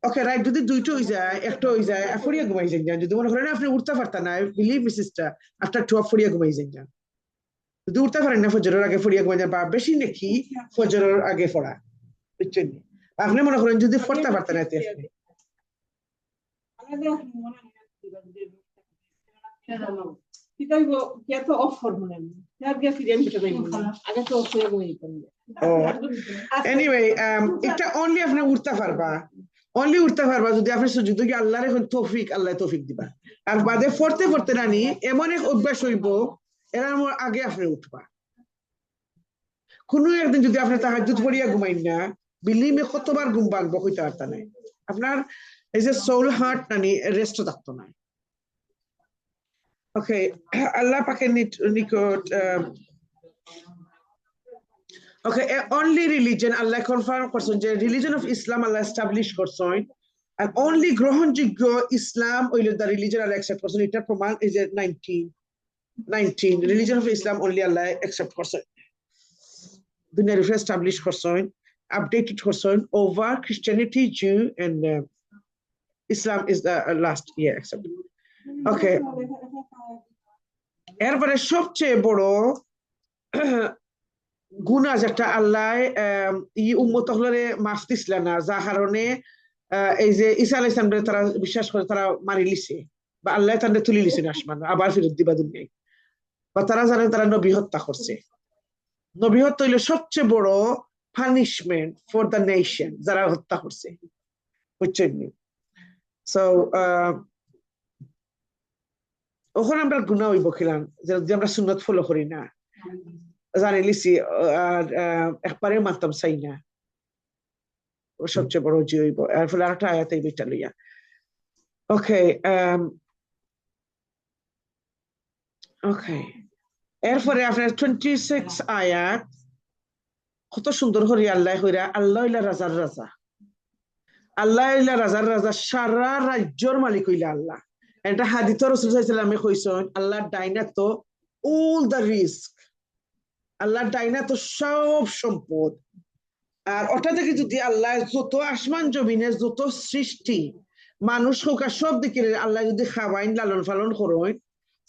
ওকে রাইট, যদি দুইটা হয়ে যায় একটা হয়ে যায় ফুরিয়ে ঘুমাই যান। যদি মনে করেন আপনি উঠতে পারতেন না, বিলিভ মি সিস্টার, আফটার 12 ফুরিয়ে ঘুমাই যান। যদি উঠতে পারেন না ফজরের আগে ফুরিয়ে ঘুমাই যান, বা বেশি নাকি ফজরের আগে পড়া, বুঝছেন? আপনি মনে করেন যদি পড়তে পারতেন এতে এনিওয়ে এটা অনলি আপনি উঠতে পারবা, অনলি উঠতে পারবা যদি আপনি সুযোগ আল্লাহর এখন তৌফিক, আল্লাহ তৌফিক দিবা। আর বাদে পড়তে পড়তে রানি এমন এক অভ্যাস হইব এর আগে আপনি উঠবা। কোনো একদিন যদি আপনি তাহাজ্জুদ পড়িয়া ঘুমাইন না, বিলিমে কতবার ঘুম ভাঙবো হইতে পারতা নাই, আপনার এই যে সোল হার্ট নানি রেস্ট থাকতো না। ওকে, আল্লাহ পাকের নিকট okay, only religion Allah confirm করছেন যে religion of Islam Allah establish করছেন, and only গ্রহণযোগ্য ইসলাম হইল the religion Allah accept করছেন। এটা প্রমাণ এই যে 19 religion of Islam only Allah accept করছেন, দুনিয়ার উপরে establish করছেন, updated করছেন over Christianity, Jew and Islam is the last year accept. Okay, এরপরে সবচেয়ে বড় গুনাহ যেটা আল্লাহ ই উম্মত হলরে মাফ দিছিল না, যার কারণে এই যে ঈসা আলাইহিস সালাম তারা বিশ্বাস করে তারা মারি লিছে, বা আল্লাহ তাদের তুলি লিছেন আসমান আবার ফেরত দিবা দুনিয়ায়, বা তারা জানে তারা নবী হত্যা করছে। নবী হত্যা হইল সবচেয়ে বড় পানিশমেন্ট ফর দ্য নেশন, যারা হত্যা করছে, বুঝছেন? সো ওখানে আমরা গুনাহ হইব খেলাম যদি আমরা সুন্নত ফলো করি না, জানি লিছি আর একবারে মানতাম চাই না, ও সবচেয়ে বড় জি হইব। এর ফলে আরেকটা আয়াত এই বিটা লইয়া। ওকে, ওকে, এরপরে আপনার 26 আয়াত কত সুন্দর করে আল্লাহ কইরা আল্লাহ ইলা রাজার রাজা, আল্লাহ ইলা রাজার রাজা, সারা রাজ্যর মালিক হইলা আল্লাহ। এটা হাদিস রাসূল সাল্লাল্লাহু আলাইহি ওয়াসাল্লামে কইছেন আল্লাহ ডাইনা তো all the risk, Allah Dyna তো সব সম্পদ। আর ওটা থেকে যদি আল্লাহ যত আসমান জমিনের যত সৃষ্টি মানুষ হোক আর সব দিকে আল্লাহ যদি খাওয়াইন লালন পালন করেন,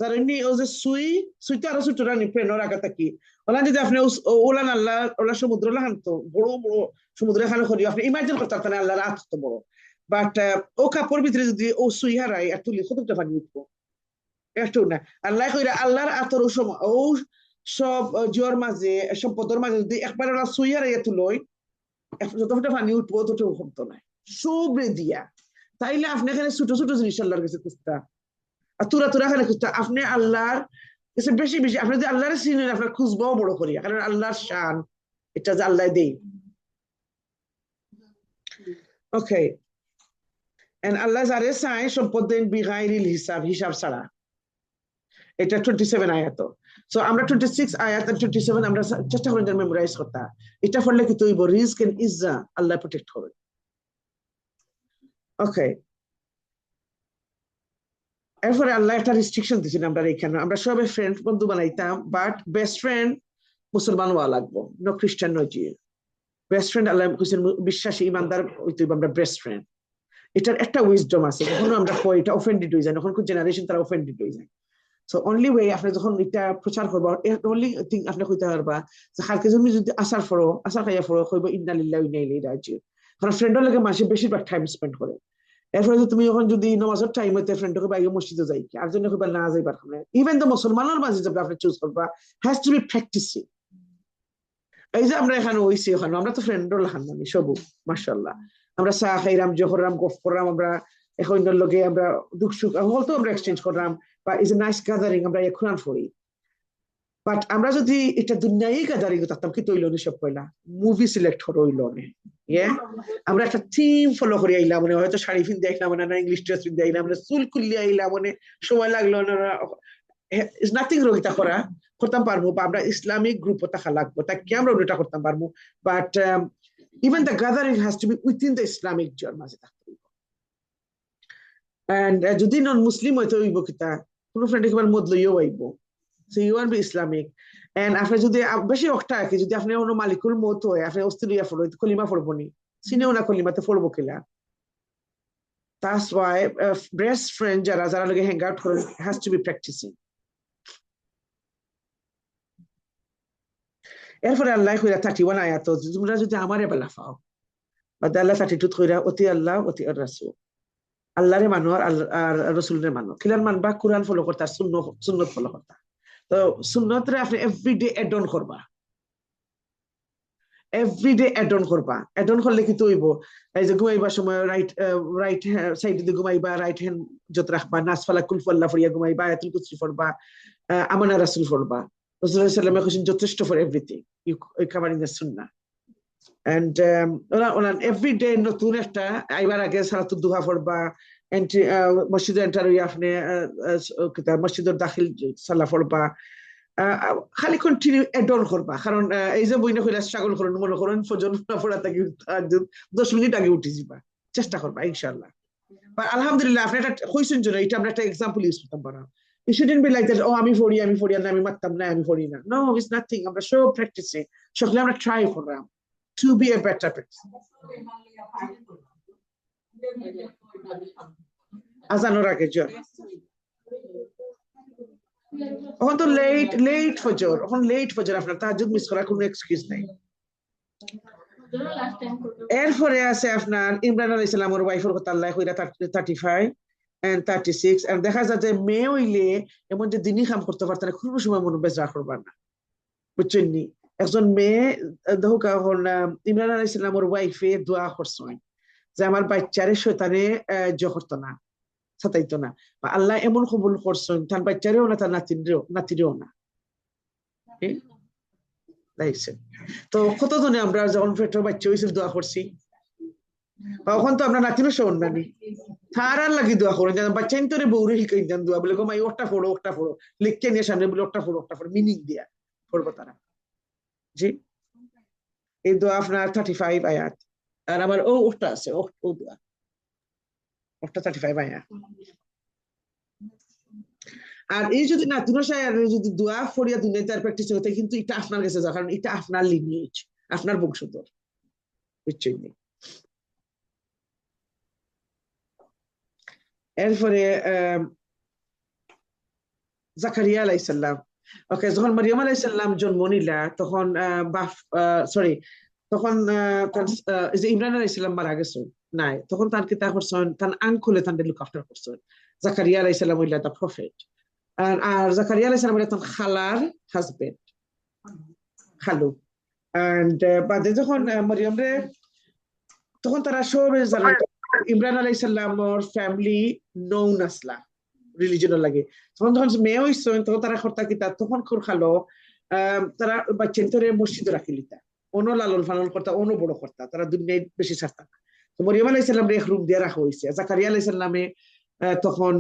জানেননি ও যে সুইতে আরো ছোট রানি ফ্রেন্ড ওর আগে থাকি ওলা যদি আপনি ওলান আল্লাহ ওলা সমুদ্র লাহান তো বড় বড় সমুদ্রে খানো করি আপনি ইমাজিন করতে পারতেন আল্লাহর আত তো বড় বাট ও কাপড় ভিতরে যদি ও সুই হারাই আর তুলি কতটা পানি উঠবো একটু না আল্লাহ কইরা আল্লাহর আতর ও সময় ও সব জোয়ার মাঝে সম্পদের মাঝে যদি একবার ওরা সুই হারাইয়া তুলই যতটা পানি উঠবো ততটা হতো না সবরে দিয়া তাইলে আপনি এখানে ছোট ছোট জিনিস আল্লাহর কাছে খুঁজতা আর তুরা তুরা এখানে খুঁজতা আপনি আল্লাহর কাছে বেশি বেশি আপনি যদি আল্লাহর চিনেন আপনার খুঁজবাও বড় করিয়া কারণ আল্লাহর শান এটা যে আল্লাহ দেই ওকে এন্ড আল্লাহ যারে চায় সম্পদ দেন বিগাইরিল হিসাব হিসাব ছাড়া এটা 27 আয়াত সো আমরা 26 আয়াত আর 27 আমরা চেষ্টা করি মেমোরাইজ করতে এটা পড়লে কি তুই রিস্ক এন্ড ইজ্জা আল্লাহ প্রোটেক্ট হবে ওকে এরপরে আল্লাহ একটা রেস্ট্রিকশন দিয়েছেন আমরা এখানে আমরা সবাই ফ্রেন্ড বন্ধু বানাইতাম বাট বেস্ট ফ্রেন্ড মুসলমান হওয়া লাগবো নো খ্রিস্টান নয় জি বেস্ট ফ্রেন্ড আল্লাহ হোসেন বিশ্বাসী ইমানদার হইতে আমরা বেস্ট ফ্রেন্ড এটার একটা উইজডম আছে কখনো আমরা এটা অফেন্ডেড হয়ে যায় যখন জেনারেশন তারা অফেন্ডেড হয়ে যায় সো অনলি ওয়ে আপনি যখন এটা প্রচার করবো অনলি থিং আপনি কইতে পারবা যে হালকে তুমি যদি আসার ফরো আসার খাইয়া ফরো কইব ইন্না লিল্লাহি ওয়া ইন্না ইলাইহি রাজিউন কারণ ফ্রেন্ডের লগে মাসে বেশিরভাগ টাইম স্পেন্ড করে এরপরে তুমি যখন যদি নামাজের টাইম হইতে ফ্রেন্ডকে বাইরে মসজিদে যাই আর জন্য কইবা না যাইবার কারণে ইভেন দ্য মুসলমানের মাঝে যে আপনি চুজ করবা হ্যাজ টু বি প্র্যাকটিসিং এই যে আমরা এখানে হইছি ওখানে আমরা তো ফ্রেন্ডর লাহান মানি সবু মাশাআল্লাহ আমরা চা খাইরাম জহরাম গফ করলাম আমরা এখন লগে আমরা দুঃখ সুখ তো আমরা এক্সচেঞ্জ করলাম বা ইজ এ নাইস গ্যাদারিং আমরা কোরআন পড়ি বাট আমরা যদি এটা দুনিয়ায় গ্যাদারিং করতাম কি তৈল নি সব কইলা মুভি সিলেক্ট করে হইল নে আমরা একটা থিম ফলো করে আইলাম মানে হয়তো শাড়ি পিন্দে আইলাম না ইংলিশ ড্রেস পিন্দে আইলাম আমরা চুল খুললে আইলাম মানে সময় লাগলো না ইজ নাথিং রং এটা করা করতাম পারবো বা আমরা ইসলামিক গ্রুপ থাকা লাগবো তাই কি আমরা ওটা করতাম পারবো but even the gathering has to be within the Islamic zone মাঝে থাকতে হইব এন্ড যদি নন মুসলিম হইতে হইব কিতা কোনো ফ্রেন্ড একেবারে মদ লইও আইব so you are be Islamic and আপনি যদি বেশি অক্টা রাখি যদি আপনি অন্য মালিকুল মত হয় আপনি অস্ট্রেলিয়া ফলো কলিমা পড়বো নি সিনেও না কলিমাতে পড়বো কিলা That's why best friend যারা যারা লগে হ্যাং আউট করে has to be practicing এরপরে আল্লাহ কইরা 31 আয়াত তোমরা যদি আমারে বেলা পাও বা আল্লাহ 32 কইরা অতি আল্লাহ অতি আর রাসূল আল্লাহরে মানো আর রাসূলের মানো কিলার মানবা কোরআন ফলো করতা সুন্নাত ফলো করতা তো সুন্নাতরে আপনি এভরিডে অ্যাড অন করবা এভরিডে অ্যাড অন করবা অ্যাড অন করলে কি হইব এই যে ঘুমাইবার সময় রাইট সাইডে দিয়ে ঘুমাইবা রাইট হ্যান্ড যত রাখবা নাসফালা কুলফাল্লাহ ফরিয়া ঘুমাইবা আয়াতুল কুরসি পড়বা আমানা রাসূল পড়বা রাসূল সাল্লাল্লাহু আলাইহি ওয়াসাল্লাম যথেষ্ট for everything you covering the sunnah and every day নতুন একটা আইবার আগে সালাতুদ দুহা পড়বা মসজিদে এন্টার হইয়া আপনি মসজিদের দাখিল সালাহ পড়বা খালি কন্টিনিউ এড অন করবা কারণ এই যে বইনা কইরা স্ট্রাগল করেন মনে করেন ফজর না পড়া থাকি 10 মিনিট আগে উঠে যাবা চেষ্টা করবা ইনশাআল্লাহ বা আলহামদুলিল্লাহ আপনি এটা কইছেন জন্য এটা আমরা একটা एग्जांपल ইউজ করতে পারা it shouldn't be like that oh আমি পড়ি না আমি মারতাম না আমি পড়ি না no it's nothing আমরা সব প্র্যাকটিসিং সকলে আমরা ট্রাই করলাম to be a better person আজানোর আগে জ এখন তো লেট ফজর আপনার তাহাজ্জুদ মিস করার কোনো এক্সকিউজ নাই এরপরে আছে আপনার ইমরান আলাইহিস সালামের ওয়াইফের কথা আল্লাহ কইরা 35 and 36 and দেখা যায় যে মেয়ে হইলে এমন যে দিনই কাম করতে পারত না কোনো সময় মনে বেজার করবার না বুঝছেন নি একজন মেয়ে দেখো এখন ইমরান আলাইহিস সালামের ওয়াইফে দোয়া করছেন যে আমার বাচ্চারে শয়তানে করতো না সাতাইতো না বা আল্লাহ এমন কবুল করছেন তার বাচ্চারেও না তার নাতিরেও না তো কতজনে আমরা যখন পেটের বাচ্চা হয়েছিল দোয়া করছি তখন তো আমরা নাতিরও শোন নানি তার আর লাগি দোয়া করেন যেন বাচ্চা তোরে বউরে শিখাই দেন দোয়া বলে কমাই ওটা ফোড়ো লিখকে নিয়ে সামনে বলে ওটা ফোড়ো মিনিং দিয়া পড়বো তারা জি এই দোয়া আপনার 35 আয়াত আর আমার ওটা আছে ও দোয়া ওটা 35 আয়াত আর এই যদি নাতিনো সাহেব যদি দোয়া ফরিয়া দুনিয়াতে আর প্র্যাকটিস করতে কিন্তু এটা আপনার কাছে যাও কারণ এটা আপনার লিনিয়েজ আপনার বংশধর বুঝছেন এরপরে জাকারিয়া আলাইহিস সালাম। ওকে, যখন মারিয়াম আলাইহিস সালাম জন্ম নিলা তখন সরি, তখন এই যে ইমরান আলাইহিস সালাম মারা গেছেন নাই, তখন তার কিতা করছেন, তার আঙ্কুলে তার লুক আফটার করছেন। জাকারিয়া আলাইহিস সালাম হইলা দা প্রফেট, আর জাকারিয়া আলাইহিস সালাম হইলা তার খালার হাজবেন্ড, খালু। এন্ড বাদে যখন মারিয়াম রে, তখন তারা সবে জানেন ইমরান আলাইহিস সালামর ফ্যামিলি নৌন আসলা রিলিজনের লাগে। তখন যখন মেয়ে হইছেন তখন তারা করতা কিতা, তখন খুর খালো তারা বাচ্চান্তরে মসজিদে রাখি লিতা, অন্য লালন পালন করতা, অন্য বড় করতা, তারা দুনিয়ায় বেশি ছাড়তা না। তো মরিয়ম আলাইহিস সালাম রে এক রুম দিয়ে রাখা হয়েছে। জাকারিয়া আলাইহিস সালামে তখন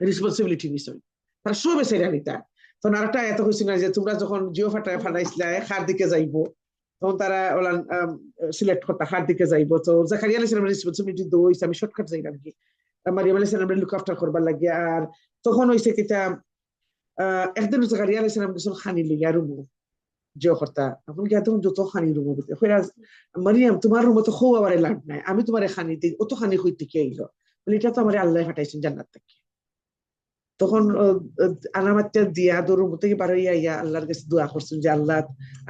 রেসপন্সিবিলিটি নিছেন, তারা সবে ছেড়ে নিতা। তখন আরেকটা এত হয়েছে না যে তোমরা যখন জিও ফাটাইছিলা খার দিকে যাইবো, তখন তারা সিলেক্ট করতা খার দিকে যাইবো। তো জাকারিয়া আলাইহিস সালামের রেসপন্সিবিলিটি দইছে, আমি শর্টকাট যাইলাম কি মারিয়াম আলাইহিস সালাম লুক আফটার করবার লাগে। আর তখন হইছে কিতা, একদিন জাকারিয়া আলাইহিস সালাম গেছেন খানি লইয়া রুমু জিও করতা, এখন গিয়া তখন যত খানি রুমু মারিয়াম তোমার রুমে তো খোয়া বারে লাভ নাই, আমি তোমার খানি দিই, অত খানি হইতে কি আইলো, বলে এটা তো আমার আল্লাহ ফাটাইছেন জান্নাত থেকে। তখন আনামাত্তা দিয়া দরুম থেকে বার হইয়া ইয়া আল্লাহর কাছে দোয়া করছেন যে আল্লাহ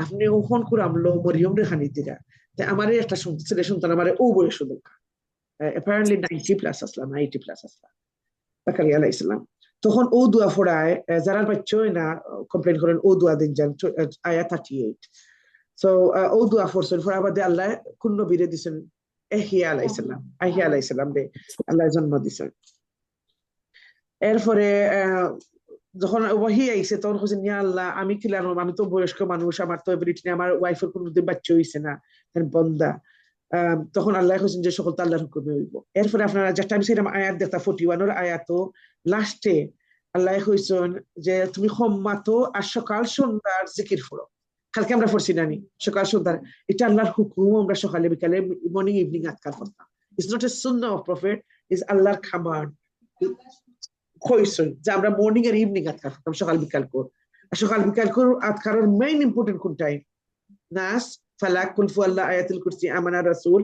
আপনি ওখন করে আমলো মরিয়ম রে খানি দিরা, তাই আমার একটা ছেলে সন্তান আমার ও বয়স দরকার, অ্যাপারেন্টলি 90+ আসলাম, 90+ আসলাম জাকারিয়া আলাইহিস সালাম। তখন ও দোয়া ফোড়ায় যারা বাচ্চাই না কমপ্লেন করেন, ও দোয়া দিন যান আয়াত 38। সো ও দোয়া ফোরছেন, ফোড়া বাদে আল্লাহ কোন নবীরে দিছেন, এহিয়া আলাইহিস সালাম, আহিয়া আলাইহিস সালাম রে আল্লাহ জন্ম দিছেন। এরপরে যখন ওয়াহি আইছে তখন বলছেন ইয়া আল্লাহ আমি কি জানলাম, আমি তো বয়স্ক মানুষ, আমার তো এবিলিটি নেই, আমার ওয়াইফের কোনোদিন বাচ্চা হইছে না, বন্দা। তখন আল্লাহ কইছেন যে সকল তো আল্লাহর হুকুমে হইব। এরপরে আপনারা যেটা আমি সেরকম আয়াত দেখতা 41 আয়াত লাস্টে আল্লাহ কইছেন যে তুমি সম্মাতো আর সকাল সন্ধ্যার জিকির করো। কালকে আমরা পড়ছি নানি সকাল সন্ধ্যার, এটা আল্লাহর হুকুম, আমরা সকালে বিকালে মর্নিং ইভিনিং আজকাল করতাম। It's not a Sunnah of prophet, is আল্লাহর খামার কইছেন যে আমরা মর্নিং আর ইভিনিং আজকাল করতাম, সকাল বিকাল কর। সকাল বিকাল কর আজকালের মেইন ইম্পর্টেন্ট কোন টাইম, নাস ফালাক কুল ফু আল্লাহ আয়াতুল কুরসি আমানা রাসূল।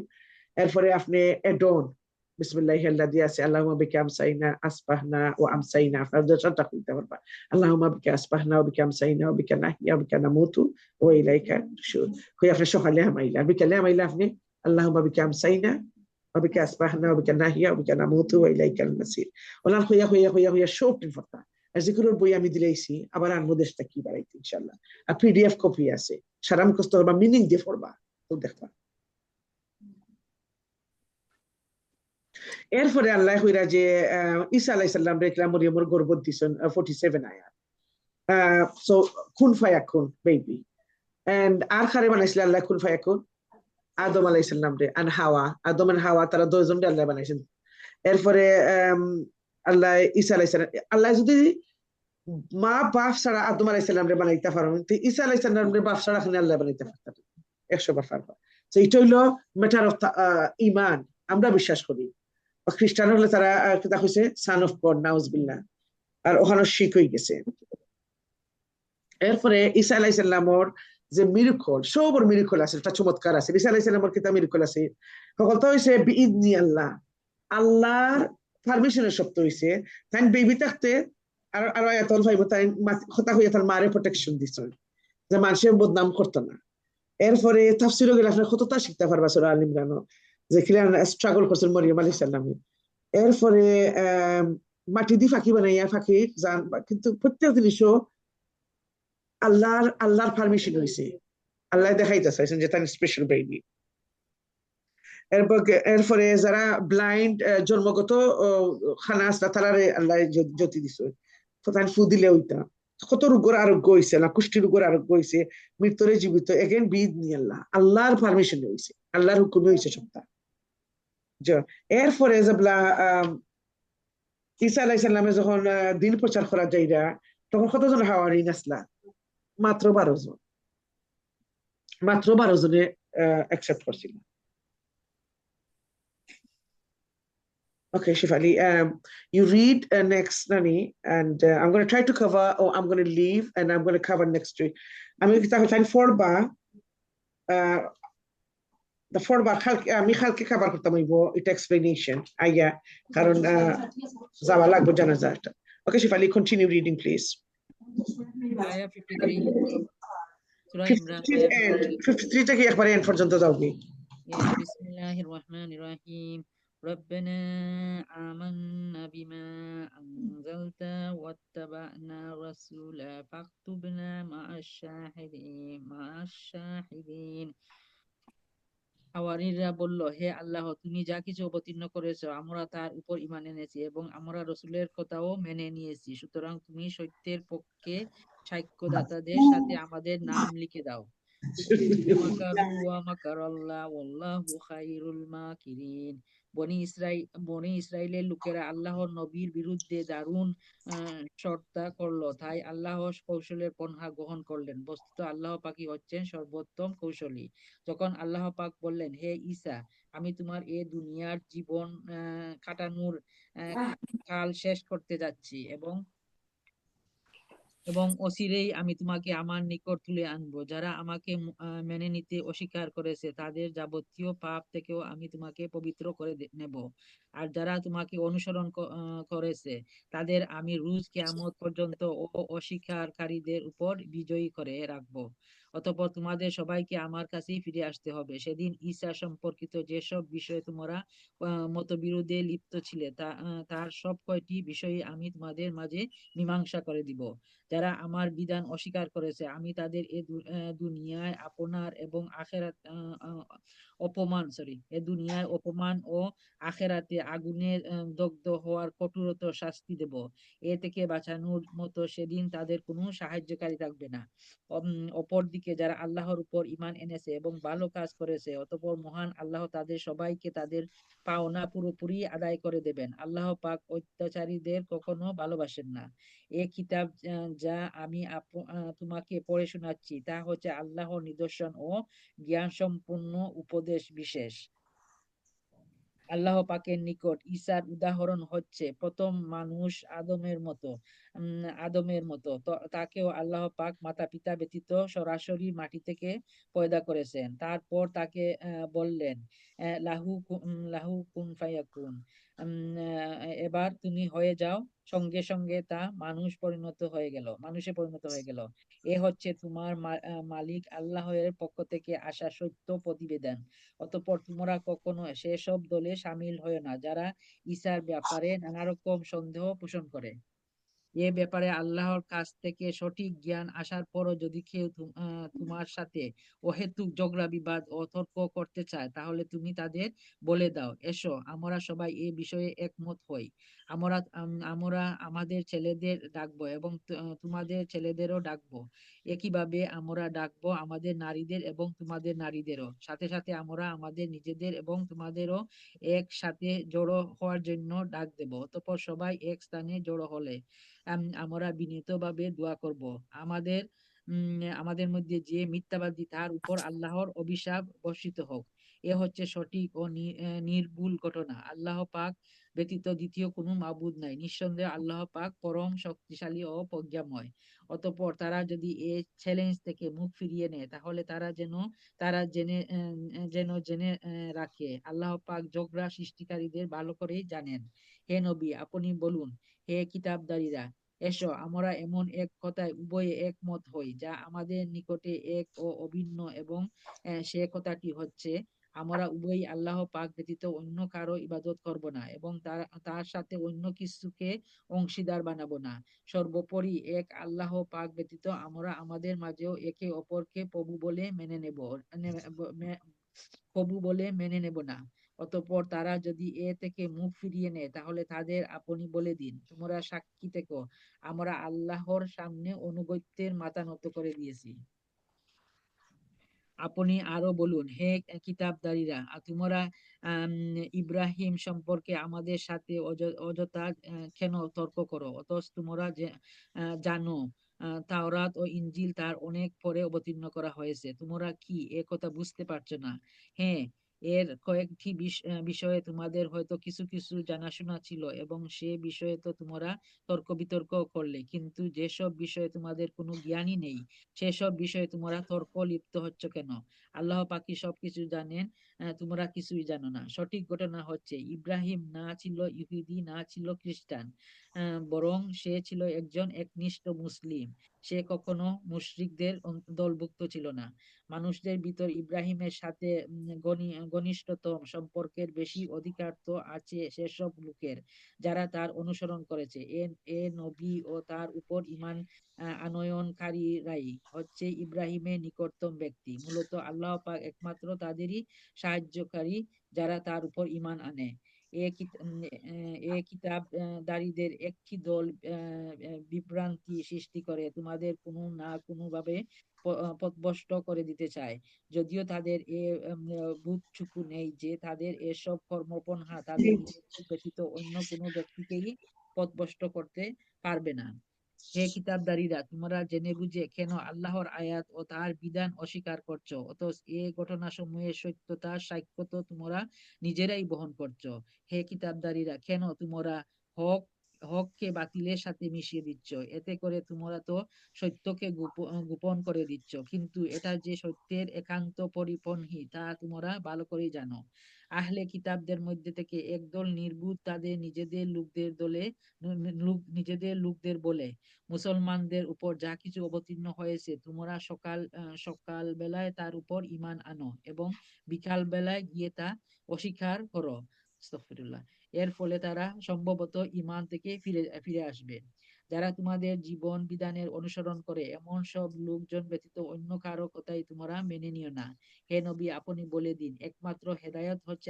এরপরে আপনি এডন বিসমিল্লাহি আল্লাযী আছে আল্লাহুম্মা বিকা আমসাইনা আসবাহনা ওয়া আমসাইনা, আপনারা দশটা কইতে পারবা আল্লাহুম্মা বিকা আসবাহনা ওয়া বিকা আমসাইনা ওয়া বিকা নাহইয়া ওয়া বিকা নামুতু ওয়া ইলাইকা নুশুর। কই আপনি সকালে হামাইলা বিকালে হামাইলা আপনি আল্লাহুম্মা বিকা আমসাইনা ওয়া বিকা আসবাহনা ওয়া বিকা নাহইয়া ওয়া বিকা নামুতু ওয়া ইলাইকা নাসির। ওলান কইয়া সব দিন ফরতা। আর জিকিরের বই আমি দিলাইছি, আবার আনবো দেশটা কি বাড়াইতে ইনশাআল্লাহ। আর পিডিএফ কপি আছে, সারা মুখস্থ করবা, মিনিং দিয়ে পড়বা, তো দেখবা। এরপরে আল্লাহ কইরা যে ঈসা আলাইহিস সালাম দেখলাম মরিয়মের গর্ভ দিছেন 47 আয়াত। সো কুন ফায়াকুন বেবি, এন্ড আর খারে বানাইছিল আল্লাহ কুন ফায়াকুন আদম আলাইহিস সালাম রে, আন হাওয়া, আদম এন্ড হাওয়া তারা দুইজন রে আল্লাহ বানাইছেন। এরপরে আল্লাহ ঈসা আলাইহিস সালাম, আল্লাহ যদি মা বাপ ছাড়া আদম আলাইহিস সালাম রে বানাইতে পারেন, তো ঈসা আলাইহিস সালাম রে বাপ ছাড়া খালি আল্লাহ বানাইতে পারতেন 100 বার পারবা। তো এটা হইলো ম্যাটার অফ ঈমান, আমরা বিশ্বাস করি। খ্রিস্টান হলে তারা কিতা কইছে সান অফ গড, নাউজুবিল্লাহ, আর ওখানে শিখ হয়ে গেছে। এরপরে ঈসা আলাইহিস সালামর যে মিরাকল, সবর মিরাকল আছে, একটা চমৎকার আছে ঈসা আলাইহিস সালামর কিতা মিরাকল আছে, সকল তো হইছে বিইذনি আল্লাহ, আল্লাহর পারমিশনের সত্য হইছে। তাই বেবি থাকতে আর আর আয়াতুল ফাইব তাই কথা হইয়া তার মারে প্রোটেকশন দিছেন যে মানুষের বদনাম করতো না। এরপরে তাফসীরে গেলে আপনি কতটা শিখতে পারবা সূরা আল ইমরান, যে কিলান স্ট্রাগল করছেন মরিয়ম আলাইহিস সালাম। এরপরে মাটি দিয়ে ফাঁকি বানাইয়া ফাঁকি জান, কিন্তু প্রত্যেক জিনিসও আল্লাহর পারমিশন হয়েছে, আল্লাহ দেখাইতে চাইছেন যে তার স্পেশাল বেবি। এরপরে যারা ব্লাইন্ড জন্মগত খানা আসলা তারা আল্লাহ জ্যোতি দিছে, তো তাই ফু দিলে ওইটা কত রোগের আরোগ্য হয়েছে না, কুষ্টি রোগের আরোগ্য হয়েছে, মৃত্যুরে জীবিত এগেন বিইذনি আল্লাহ, আল্লাহর পারমিশন হয়েছে, আল্লাহর হুকুমে হয়েছে সবটা। এরপরে যেগুলা ঈসা আলাইহিস সালামে যখন দিন প্রচার করা যাইরা, তখন কতজন হাওয়ারিন আসলা? মাত্র 12 জন, মাত্র 12 জনে অ্যাকসেপ্ট করছিল। Okay, Shifali, you read next, Nani, and I'm going to try to cover, or I'm going to leave, and I'm going to cover next week. I'm going to try the four bar আমি খালকে cover করতাম হইব এটা explanation আইয়া, কারণ যাওয়া লাগবে জানাজা একটা। Okay, Shifali, continue reading, please. Ayah 53. Surah Imran, ayah 53. 53 থেকে একবারে এন্ড পর্যন্ত যাও কি? Yes, Bismillahirrahmanirrahim. ربنا آمنا بما أنزلت واتبعنا الرسول فاكتبنا مع الشاهدين. হাওয়ারীরা বলল, হে আল্লাহ, তুমি যা কিছু অবতীর্ণ করেছ আমরা তার উপর ঈমান এনেছি এবং আমরা রসূলের কথাও মেনে নিয়েছি, সুতরাং তুমি সত্যের পক্ষে সাক্ষ্যদাতাদের সাথে আমাদের নাম লিখে দাও। ওয়ামাকারু ওয়ামাকারাল্লাহ ওয়াল্লাহু খায়রুল মাকিরিন। বনি ইসরাইলের লোকেরা আল্লাহর নবীর বিরুদ্ধে দারুণ শর্তা করলো, তাই আল্লাহ কৌশলের পন্থা গ্রহণ করলেন। বস্তুত আল্লাহ পাকই হচ্ছেন সর্বোত্তম কৌশলী। যখন আল্লাহ পাক বললেন, হে ঈসা, আমি তোমার এ দুনিয়ার জীবন কাটানোর কাল শেষ করতে যাচ্ছি এবং এবং অচিরেই আমি তোমাকে আমার নিকট তুলে আনবো। যারা আমাকে মেনে নিতে অস্বীকার করেছে তাদের যাবতীয় পাপ থেকেও আমি তোমাকে পবিত্র করে নেব। আর যারা তোমাকে অনুসরণ করেছে তাদের আমি রোজ কিয়ামত পর্যন্ত অস্বীকারীদের উপর বিজয়ী করে রাখবো। অতঃপর তোমাদের সবাইকে আমার কাছেই ফিরে আসতে হবে। সেদিন ঈসা সম্পর্কিত যেসব বিষয়ে তোমরা মতবিরোধে লিপ্ত ছিলে তার সব কয়টি বিষয়ে আমি তোমাদের মাঝে মীমাংসা করে দিব। যারা আমার বিধান অস্বীকার করেছে আমি তাদের দুনিয়ায় অপমান ও আখেরাতে আগুনে দগ্ধ হওয়ার কঠোরতর শাস্তি দেব। এ থেকে বাঁচানোর মতো সেদিন তাদের কোনো সাহায্যকারী থাকবে না। অপরদিকে যারা আল্লাহর উপর ঈমান এনেছে এবং ভালো কাজ করেছে অতঃপর মহান আল্লাহ তাদের সবাইকে তাদের পাওনা পুরোপুরি আদায় করে দেবেন। আল্লাহ পাক অত্যাচারীদের কখনো ভালোবাসেন না। এ কিতাব যা আমি তোমাকে পড়ে শোনাচ্ছি তা হচ্ছে আল্লাহর নিদর্শন ও জ্ঞান সম্পূর্ণ উপদেশ বিশেষ। আল্লাহ পাকের নিকট ঈসার উদাহরণ হচ্ছে প্রথম মানুষ আদমের মতো তাকেও আল্লাহ পাক মাতা পিতা ব্যতীত সরাসরি মাটি থেকে পয়দা করেছেন। তারপর তাকে বললেন লাহু কুন ফায়াকুন, এবার তুমি হয়ে যাও। সঙ্গে সঙ্গে তা মানুষে পরিণত হয়ে গেল। এ হচ্ছে তোমার মালিক আল্লাহের পক্ষ থেকে আসা সত্য প্রতিবেদন। অতঃপর তোমরা কখনো সেসব দলে সামিল হয় না যারা ঈসার ব্যাপারে নানা রকম সন্দেহ পোষণ করে। এ ব্যাপারে আল্লাহর কাছ থেকে সঠিক জ্ঞান আসার পরও যদি কেউ তোমার সাথে অহেতুক ঝগড়া বিবাদ ও তর্ক করতে চায় তাহলে তুমি তাদের বলে দাও, এসো আমরা সবাই এ বিষয়ে একমত হই। আমরা আমাদের ছেলেদের ডাকবো এবং তোমাদের ছেলেদেরও ডাকবো। একইভাবে আমরা ডাকবো আমাদের নারীদের এবং তোমাদের নারীদেরও। সাথে সাথে আমরা আমাদের নিজেদের এবং তোমাদেরও একসাথে জড়ো হওয়ার জন্য ডাক দেব। অতঃপর সবাই এক স্থানে জড়ো হলে আমরা বিনীতভাবে দোয়া করব, আমাদের মধ্যে যে মিথ্যাবাদী তার উপর আল্লাহর অভিশাপ বর্ষিত হোক। এ হচ্ছে সঠিক ও নির্ভুল ঘটনা। আল্লাহ পাক ব্যতীত দ্বিতীয় কোনো মাবুদ নাই। নিঃসন্দেহে আল্লাহ পাক পরম শক্তিশালী ও প্রজ্ঞাময়। অতঃপর তারা যদি এই চ্যালেঞ্জ থেকে মুখ ফিরিয়ে নেয় তাহলে তারা জেনে রাখে আল্লাহ পাক ঝগড়া সৃষ্টিকারীদের ভালো করেই জানেন। হে নবী, আপনি বলুন, হে কিতাবধারীরা, এসো আমরা এমন এক কথায় উভয়ে একমত হই যা আমাদের নিকটে এক ও অভিন্ন, এবং সে কথাটি হচ্ছে আমরা উভয়ই আল্লাহ পাক ব্যতীত অন্য কারো ইবাদত করব না এবং তার সাথে অন্য কিছুকে অংশীদার বানাবো না। সর্বোপরি এক আল্লাহ পাক ব্যতীত আমরা আমাদের মাঝেও একে অপরকে প্রভু বলে মেনে নেব না। অতঃপর তারা যদি এ থেকে মুখ ফিরিয়ে নেয় তাহলে তাদের আপনি বলে দিন, তোমরা সাক্ষী থেকো, আমরা আল্লাহর সামনে অনুগত্যের মাথা নত করে দিয়েছি। আপনি আরো বলুন, হে কিতাবধারীরা, তোমরা ইব্রাহিম সম্পর্কে আমাদের সাথে অযথা কেন তর্ক করো, অথচ তোমরা জানো তাওরাত ও ইনজিল তার অনেক পরে অবতীর্ণ করা হয়েছে। তোমরা কি এ কথা বুঝতে পারছো না? হ্যাঁ, এর কয়েকটি বিষয়ে তোমাদের হয়তো কিছু কিছু জানাশোনা ছিল এবং সে বিষয়ে তো তোমরা তর্ক বিতর্ক করলে, কিন্তু যেসব বিষয়ে তোমাদের কোনো জ্ঞানই নেই সেসব বিষয়ে তোমরা তর্ক লিপ্ত হচ্ছ কেন? আল্লাহ পাকি সবকিছু জানেন, তোমরা কিছুই জানো না। সঠিক ঘটনা হচ্ছে ইব্রাহিম না ছিল ইহুদি, না ছিল খ্রিস্টান, বরং সে ছিল একজন একনিষ্ঠ মুসলিম। সে কখনো মুশরিকদের দলভুক্ত ছিল না। মানুষদের ভিতর ইব্রাহিমের সাথে ঘনিষ্ঠতম সম্পর্কের বেশি অধিকার তো আছে সেসব লোকের যারা তার অনুসরণ করেছে। এ নবী ও তার উপর ঈমান আনয়নকারীরাই হচ্ছে ইব্রাহিমের নিকটতম ব্যক্তি। মূলত আল্লাহ পাক একমাত্র তাদেরই সাহায্যকারী যারা তার উপর ঈমান আনে। এ কিতাবধারীদের একটি দল বিভ্রান্তি সৃষ্টি করে তোমাদের কোনো না কোনো ভাবে পথভ্রষ্ট করে দিতে চায়, যদিও তাদের বোধটুকু নেই যে তাদের এসব কর্মপন্থা তাদের নিজেদের ব্যতীত অন্য কোনো ব্যক্তিকেই পথভ্রষ্ট করতে পারবে না। হে কিতাবধারীরা, তোমরা জেনে বুঝে কেন আল্লাহর আয়াত ও তার বিধান অস্বীকার করছো, অথচ এ ঘটনাসমূহের সত্যতার সাক্ষ্য তো তোমরা নিজেরাই বহন করছো। হে কিতাবধারীরা, কেন তোমরা হক হককে বাতিলের সাথে মিশিয়ে দিচ্ছ? এতে করে তোমরা তো সত্যকে গোপন করে দিচ্ছ, কিন্তু এটা যে সত্যের একান্ত পরিপন্থী তা তোমরা ভালো করেই জানো। আহলে কিতাবদের মধ্যে থেকে একদল নির্বুধ তাদের নিজেদের লোকদের বলে, মুসলমানদের উপর যা কিছু অবতীর্ণ হয়েছে তোমরা সকাল বেলায় তার উপর ঈমান আনো এবং বিকাল বেলায় গিয়ে তা অস্বীকার করো। আস্তাগফিরুল্লাহ। এর ফলে তারা সম্ভবত ঈমান থেকে ফিরে আসবে। যারা তোমাদের জীবন বিধানের অনুসরণ করে এমন সব লোকজন ব্যতীত অন্য কারো কথাই তোমরা মেনে নিও না। হে নবী, আপনি বলে দিন, একমাত্র হেদায়ত হচ্ছে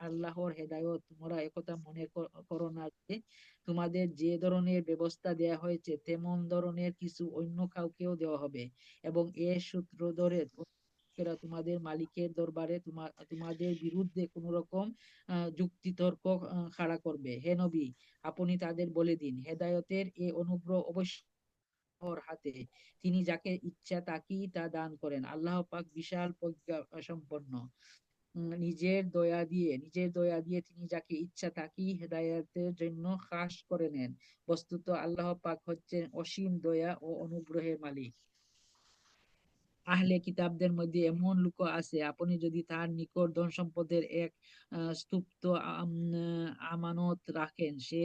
আল্লাহর হেদায়ত। তোমরা একথা মনে করো না যে তোমাদের যে ধরনের ব্যবস্থা দেয়া হয়েছে তেমন ধরনের কিছু অন্য কাউকেও দেওয়া হবে, এবং এর সূত্র ধরে লোকেরা তোমাদের মালিকের দরবারে তোমাদের বিরুদ্ধে কোন রকম যুক্তিতর্ক খাড়া করবে। হে নবী, আপনি তাদের বলে দিন, হেদায়তের এ অনুগ্রহ অবশ্য আল্লাহর হাতে। তিনি যাকে ইচ্ছা তাকেই তা দান করেন। আল্লাহ পাক বিশাল প্রজ্ঞা সম্পন্ন। নিজের দয়া দিয়ে তিনি যাকে ইচ্ছা তাকেই হেদায়েতের জন্য খাস করে নেন। বস্তুত আল্লাহ পাক হচ্ছেন অসীম দয়া ও অনুগ্রহের মালিক। আহলে কিতাবদের মধ্যে এমন লোক আছে, আপনি যদি তার নিকট ধন সম্পদের এক স্তূপ আমানত রাখেন, সে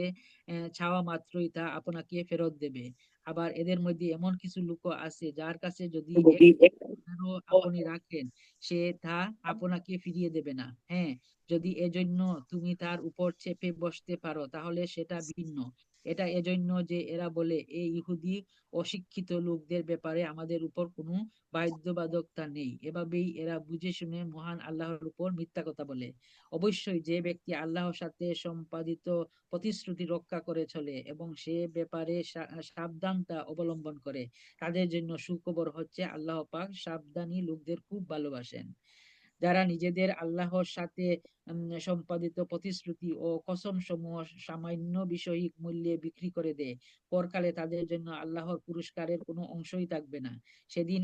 চাওয়া মাত্রই তা আপনাকে ফেরত দেবে। আবার এদের মধ্যে এমন কিছু লোক আছে যার কাছে যদি এক আপনি রাখেন, সে তা আপনাকে ফিরিয়ে দেবে না। হ্যাঁ, যদি এজন্য তুমি তার উপর চেপে বসতে পারো তাহলে সেটা ভিন্ন। এটা এজন্য যে এরা বলে, এই ইহুদি অশিক্ষিত লোকদের ব্যাপারে আমাদের উপর কোনো বাধ্যবাধকতা নেই। এভাবেই এরা বুঝে শুনে মহান আল্লাহর উপর মিথ্যা কথা বলে। অবশ্যই যে ব্যক্তি আল্লাহর সাথে সম্পাদিত প্রতিশ্রুতি রক্ষা করে চলে এবং সে ব্যাপারে সাবধানতা অবলম্বন করে, তাদের জন্য সুখবর হচ্ছে আল্লাহ পাক সাবধানী লোকদের খুব ভালোবাসেন। যারা নিজেদের আল্লাহর সাথে সম্পাদিত প্রতিশ্রুতি ও কসম সমূহ সামান্য বিষয়িক মূল্যে বিক্রি করে দেয়, পরকালে তাদের জন্য আল্লাহর পুরস্কারের কোনো অংশই থাকবে না। সেদিন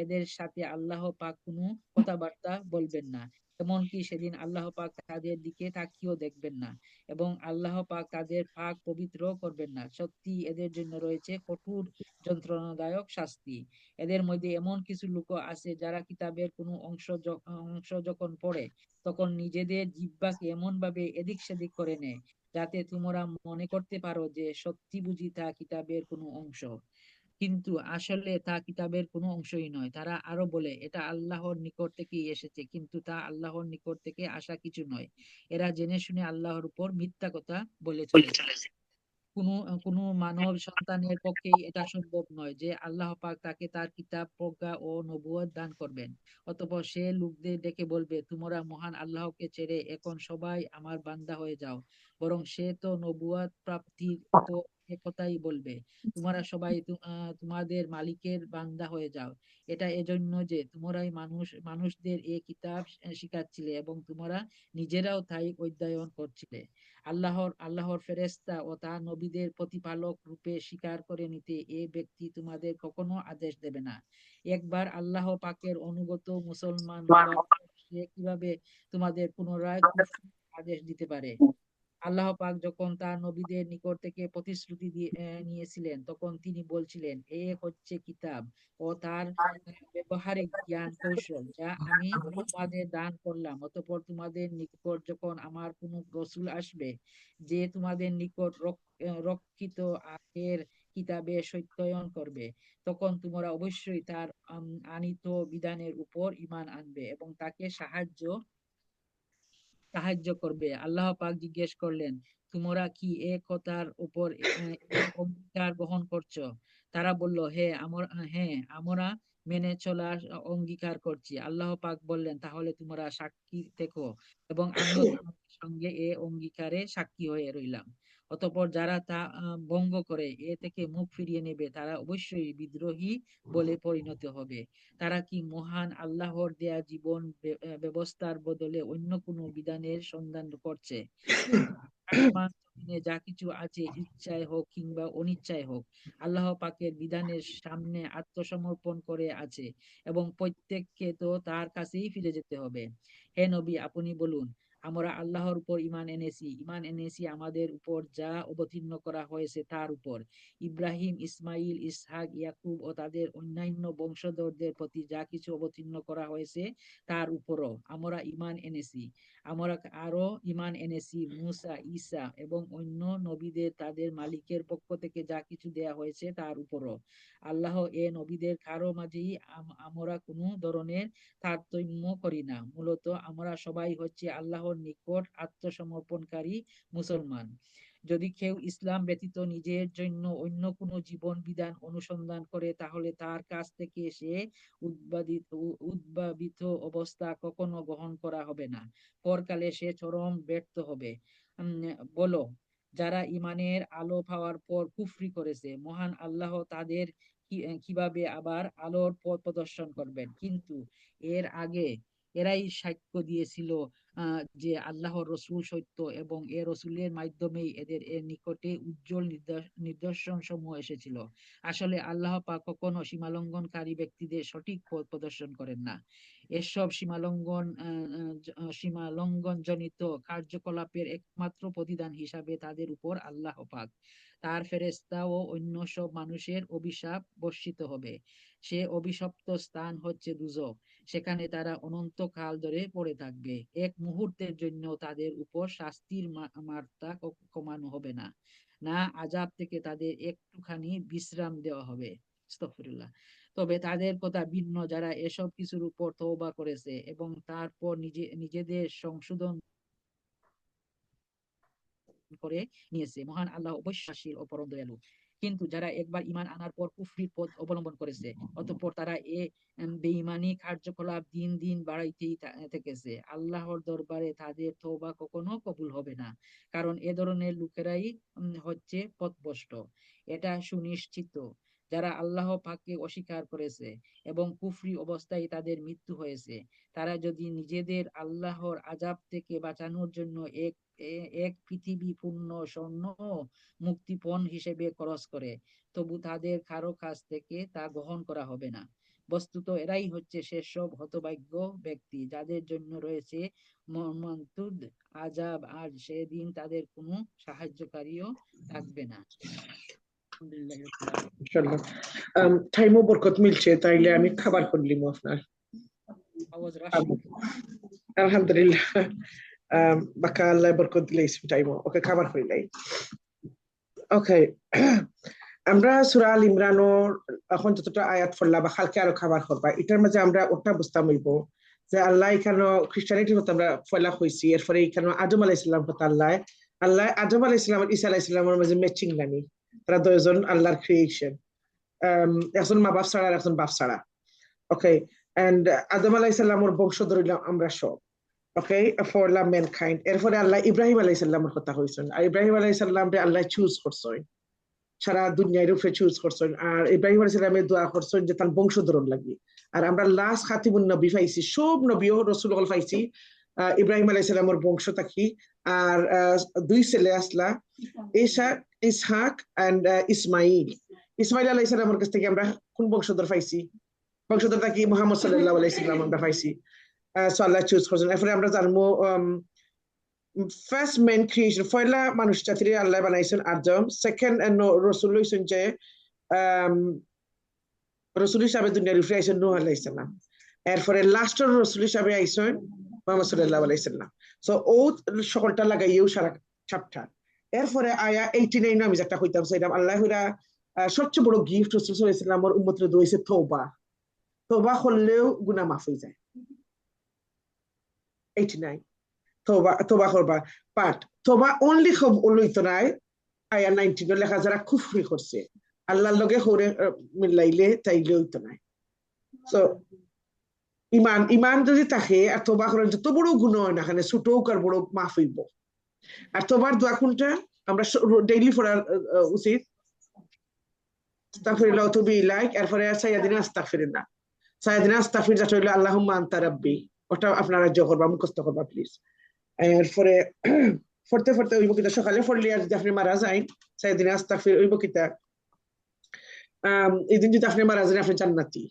এদের সাথে আল্লাহ পাক কোনো কথাবার্তা বলবেন না, এমনকি সেদিন আল্লাহ পাক তাদের দিকে তাকিয়েও দেখবেন না, এবং আল্লাহ পাক তাদের পাক পবিত্র করবেন না। সত্যি এদের জন্য রয়েছে কঠোর যন্ত্রণাদায়ক শাস্তি। এদের মধ্যে এমন কিছু লোক আছে যারা কিতাবের কোনো অংশ যখন পড়ে তখন নিজেদের জিহ্বাকে এমন ভাবে এদিক সেদিক করে নেয় যাতে তোমরা মনে করতে পারো যে সত্যি বুঝি তা কিতাবের কোনো অংশ, কিন্তু আসলে তা কিতাবের কোনো অংশই নয়। তারা আরো বলে, এটা আল্লাহর নিকট থেকেই এসেছে, কিন্তু তা আল্লাহর নিকট থেকে আসা কিছু নয়। এরা জেনে শুনে আল্লাহর উপর মিথ্যা কথা বলে চলেছে। কোনো কোনো মানব সন্তানের পক্ষেই এটা সম্ভব নয় যে আল্লাহ পাক তাকে তার কিতাব, প্রজ্ঞা ও নবুয়ত দান করবেন। অতঃপর সে লোকদের ডেকে বলবে, তোমরা মহান আল্লাহকে ছেড়ে এখন সবাই আমার বান্দা হয়ে যাও। বরং সে তো নবুয়ত প্রাপ্তির তো একথাই বলবে, তোমরা সবাই তোমাদের মালিকের বান্দা হয়ে যাও। এটা এজন্য যে তোমরাই মানুষদের এ কিতাব শিখাচ্ছিলে এবং তোমরা নিজেরাও তাই অধ্যয়ন করছিলে। আল্লাহর ফেরেশতা ও তার নবীদের প্রতিপালক রূপে স্বীকার করে নিতে এ ব্যক্তি তোমাদের কখনো আদেশ দেবে না। একবার আল্লাহ পাকের অনুগত মুসলমান হবার সে কিভাবে তোমাদের পুনরায় কুফরির আদেশ দিতে পারে? আল্লাহ পাক যখন তার নবীদের নিকট থেকে প্রতিশ্রুতি নিয়েছিলেন, তখন তিনি বলছিলেন, এ হচ্ছে কিতাব ও তার ব্যবহারিক জ্ঞান কৌশল যা আমি তোমাদের দান করলাম। অতঃপর তোমাদের নিকট যখন আমার কোনো রসূল আসবে, যে তোমাদের নিকট রক্ষিত আগের কিতাবে সত্যায়ন করবে, তখন তোমরা অবশ্যই তার আনিত বিধানের উপর ঈমান আনবে এবং তাকে সাহায্য করবে। আল্লাহ পাক জিজ্ঞেস করলেন, তোমরা কি এ কথার উপর এ অঙ্গীকার গ্রহণ করছো? তারা বলল, হ্যাঁ, আমরা মেনে চলার অঙ্গীকার করছি। আল্লাহ পাক বললেন, তাহলে তোমরা সাক্ষী থেকো এবং আমিও তোমাদের সঙ্গে এ অঙ্গীকারে সাক্ষী হয়ে রইলাম। অতঃপর যারা তা ভঙ্গ করে এ থেকে মুখ ফিরিয়ে নেবে, তারা অবশ্যই বিদ্রোহী বলে পরিণত হবে। তারা কি মহান আল্লাহর দেয়া জীবন ব্যবস্থার বদলে অন্য কোনো বিধানের সন্ধান করছে? আসমান জমিনে যা কিছু আছে, ইচ্ছায় হোক কিংবা অনিচ্ছায় হোক, আল্লাহ পাকের বিধানের সামনে আত্মসমর্পণ করে আছে এবং প্রত্যেককে তো তার কাছেই ফিরে যেতে হবে। হে নবী, আপনি বলুন, আমরা আল্লাহর উপর ঈমান এনেছি আমাদের উপর যা অবতীর্ণ করা হয়েছে তার উপর, ইব্রাহিম, ইসমাইল, ইসহাক, ইয়াকুব ও তাদের অন্যান্য বংশধরদের প্রতি যা কিছু অবতীর্ণ করা হয়েছে তার উপরও আমরা ঈমান এনেছি। আমরা আরো ঈমান এনেছি মুসা, ঈসা এবং অন্য নবীদের তাদের মালিকের পক্ষ থেকে যা কিছু দেয়া হয়েছে তার উপরও। আল্লাহ এ নবীদের কারো মাঝেই আমরা কোনো ধরনের তারতম্য করি না। মূলত আমরা সবাই হচ্ছে আল্লাহর নিকট আত্মসমর্পণকারী মুসলমান। যদি কেউ ইসলাম ব্যতীত নিজের জন্য অন্য কোনো জীবন বিধান অনুসন্ধান করে, তাহলে তার কাছ থেকে সে উদ্ভাবিত অবস্থা কখনো গ্রহণ করা হবে না। পরকালে সে চরম ব্যর্থ হবে। বলো, যারা ইমানের আলো পাওয়ার পর কুফরি করেছে, মহান আল্লাহ তাদের কিভাবে আবার আলোর পথ প্রদর্শন করবেন? কিন্তু এর আগে এরাই সাক্ষ্য দিয়েছিল যে আল্লাহর রসুল সত্য এবং এ রসুলের মাধ্যমেই এদের এর নিকটে উজ্জ্বল নিদর্শন সমূহ এসেছিল। আসলে আল্লাহ পাক কখনো সীমালঙ্ঘনকারী ব্যক্তিদের সঠিক পথ প্রদর্শন করেন না। এসব সীমালঙ্ঘন জনিত কার্যকলাপের একমাত্র প্রতিদান হিসাবে তাদের উপর আল্লাহ পাক, তার ফেরেশতা ও অন্য সব মানুষের অভিশাপ বর্ষিত হবে। সে অভিশপ্ত স্থান হচ্ছে দুজক। সেখানে তারা অনন্তকাল ধরে পড়ে থাকবে। এক মুহূর্তের জন্য তাদের উপর শাস্তির মাত্রা কমানো হবে না, না আযাব থেকে তাদের একটুখানি বিশ্রাম দেওয়া হবে। আস্তাগফিরুল্লাহ। তবে তাদের কথা ভিন্ন, যারা এসব কিছুর উপর তওবা করেছে এবং তারপর নিজেদের সংশোধন করে নিয়েছে। মহান আল্লাহ অবশ্যই ও পরম দয়ালু। কিন্তু যারা একবার ঈমান আনার পর কুফরির পথ অবলম্বন করেছে, অতঃপর তারা বেঈমানি কার্যকলাপ দিন দিন বাড়াইতেই থেকেছে, আল্লাহর দরবারে তাদের তওবা কখনো কবুল হবে না, কারণ এ ধরনের লোকেরাই হচ্ছে পথভ্রষ্ট। এটা সুনিশ্চিত, যারা আল্লাহ পাককে অস্বীকার করেছে এবং কুফরি অবস্থায় তাদের মৃত্যু হয়েছে, তারা যদি নিজেদের আল্লাহর আযাব থেকে বাঁচানোর জন্য এক পৃথিবী পূর্ণ স্বর্ণ মুক্তিপণ হিসেবে খরচ করে, তবু তাদের কারো কাছ থেকে তা গ্রহণ করা হবে না। বস্তুত এরাই হচ্ছে সেসব হতভাগ্য ব্যক্তি যাদের জন্য রয়েছে মর্মন্তুদ আযাব, আর সেদিন তাদের কোনো সাহায্যকারীও থাকবে না। আলহামদুলিল্লাহ রাব্বিল আলামিন। ইনশাআল্লাহ টাইমও বরকত মিলছে, তাইলে আমি খাবার করলিম আপনার। আওয়াজ রাশি। আলহামদুলিল্লাহ, বাকা আল্লাহ বরকত দিলে টাইমও ওকে খাবার করিলাই। ওকে, আমরা সূরা আল ইমরানের এখন যতটা আয়াত পড়লা বা কালকে আরো খাবার করবা, এটার মাঝে আমরা ওটা বুঝতাম হইব যে আল্লাহ এখানে খ্রিস্টানিটির কথা আমরা পয়লা হয়েছি, এরপরে এখানে আদম আলাইহিসসালাম কথা আল্লাহ আদম আলাইহিসসালাম আর ঈসা আলাইহিসসালামের মাঝে ম্যাচিং জানি, তারা দুইজন আল্লাহর ক্রিয়েশন, একজন মা বাপ ছাড়া আর একজন বাপ ছাড়া। ওকে, এন্ড আদম আলাইহিসসালামের বংশধর হইলাম আমরা সব। ওকে, ফর লা ম্যানকাইন্ড। এরপরে আল্লাহ ইব্রাহিম আলাইহিসসালামের কথা হইছেন, আর ইব্রাহিম আলাইহিসসালামকে আল্লাহ চুজ করছেন, সারা দুনিয়ার উপরে চুজ করছেন, আর ইব্রাহিম আলাইহিস সালামের দোয়া করছেন যে তার বংশধর লাগবে। আর আমরা লাস্ট খাতিমুন নবী পাইছি, সব নবী ও রাসূল পাইছি ইব্রাহিম আলাইহিস সালামের বংশ থাকি। আর দুই ছেলে আসলা, ঈসা, ইসহাক এন্ড ইসমাইল। ইসমাইল আলাইহিস সালামের কাছ থেকে আমরা কোন বংশধর পাইছি? বংশধর থাকি মুহাম্মদ সাল্লাল্লাহু আলাইহি সাল্লাম আমরা পাইছি। So Allah choose করছেন এরপরে আমরা জানবো ফার্স্ট মেন ক্রিয়েশন পয়লা মানুষ জাতিরে আল্লাহ বানাইছেন আদম সেকেন্ড রাসূল হইছেন যে রাসূল হিসাবে দুনিয়ার উপরে আইছেন নূহ আলাইহিস সালাম এরপরে লাস্টের রাসূল হিসাবে আইছেন মুহাম্মদ সাল্লাল্লাহু আলাইহি সাল্লাম সো ও সকলটা লাগাইও সারা চ্যাপ্টার এরপরে আয়া 89 আমি যেটা কইতাম সেটা আল্লাহরা সবচেয়ে বড় গিফট রাসূল সাল্লাল্লাহু আলাইহি সাল্লামের উম্মতরে দিয়েছে তওবা তওবা করলেও গুনাহ মাফ হয়ে যায় 89 তওবা করবা বাট তওবা অনলি লইতো নাই আয়া 19 লেখা যারা কুফরি করছে আল্লাহর লগে করে মিলাইলে তাইলে হইতো নাই সো ইমান যদি থাকে আর তওবা করেন যত বড় গুনাহ হয় না এখানে ছোট হোক আর বড় মাফ হইব আর তওবার দোয়া কোনটা আমরা ডেইলি পড়া উচিত আস্তাগফিরুল্লাহ ওয়া তুবু ইলাইক এরপরে সাইয়্যিদিনা আস্তাগফিরুল্লাহ সাইয়্যিদিনা আস্তাগফির যেটা হইলো আল্লাহুম্মা আনতা রাব্বি ওটা আপনারা যোগ করবা মুখস্থ করবা প্লিজ এরপরে ফরতে ওই বকিতা সকালে পড়লে আর যদি আপনি মারা যান সাইয়্যিদিনা আস্তাগফির ওই বকিতা এই দিন যদি আপনি মারা যান আপনি জান্নাতি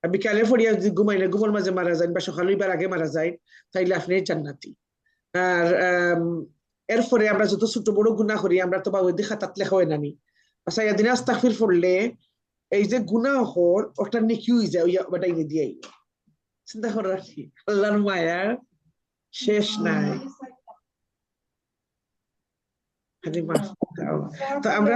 আর বিকালে পড়িয়া যদি ঘুমাইলে ঘুমের মাঝে মারা যান বা সকালে হইবার আগে মারা যায় তাইলে আপনি জান্নাতি আর এরপরে আমরা যত ছোট বড় গুনাহ করি আমরা তো ওই খাতাত লেখা হয় নানি সাইয়্যিদিনা আস্তাগফির পড়লে এই যে গুনাহ হল ওটা নেকি হয়ে যায় ওই বাটাই দিয়ে চিন্তা করে রাখি আল্লাহর মায়া শেষ নাই তো আমরা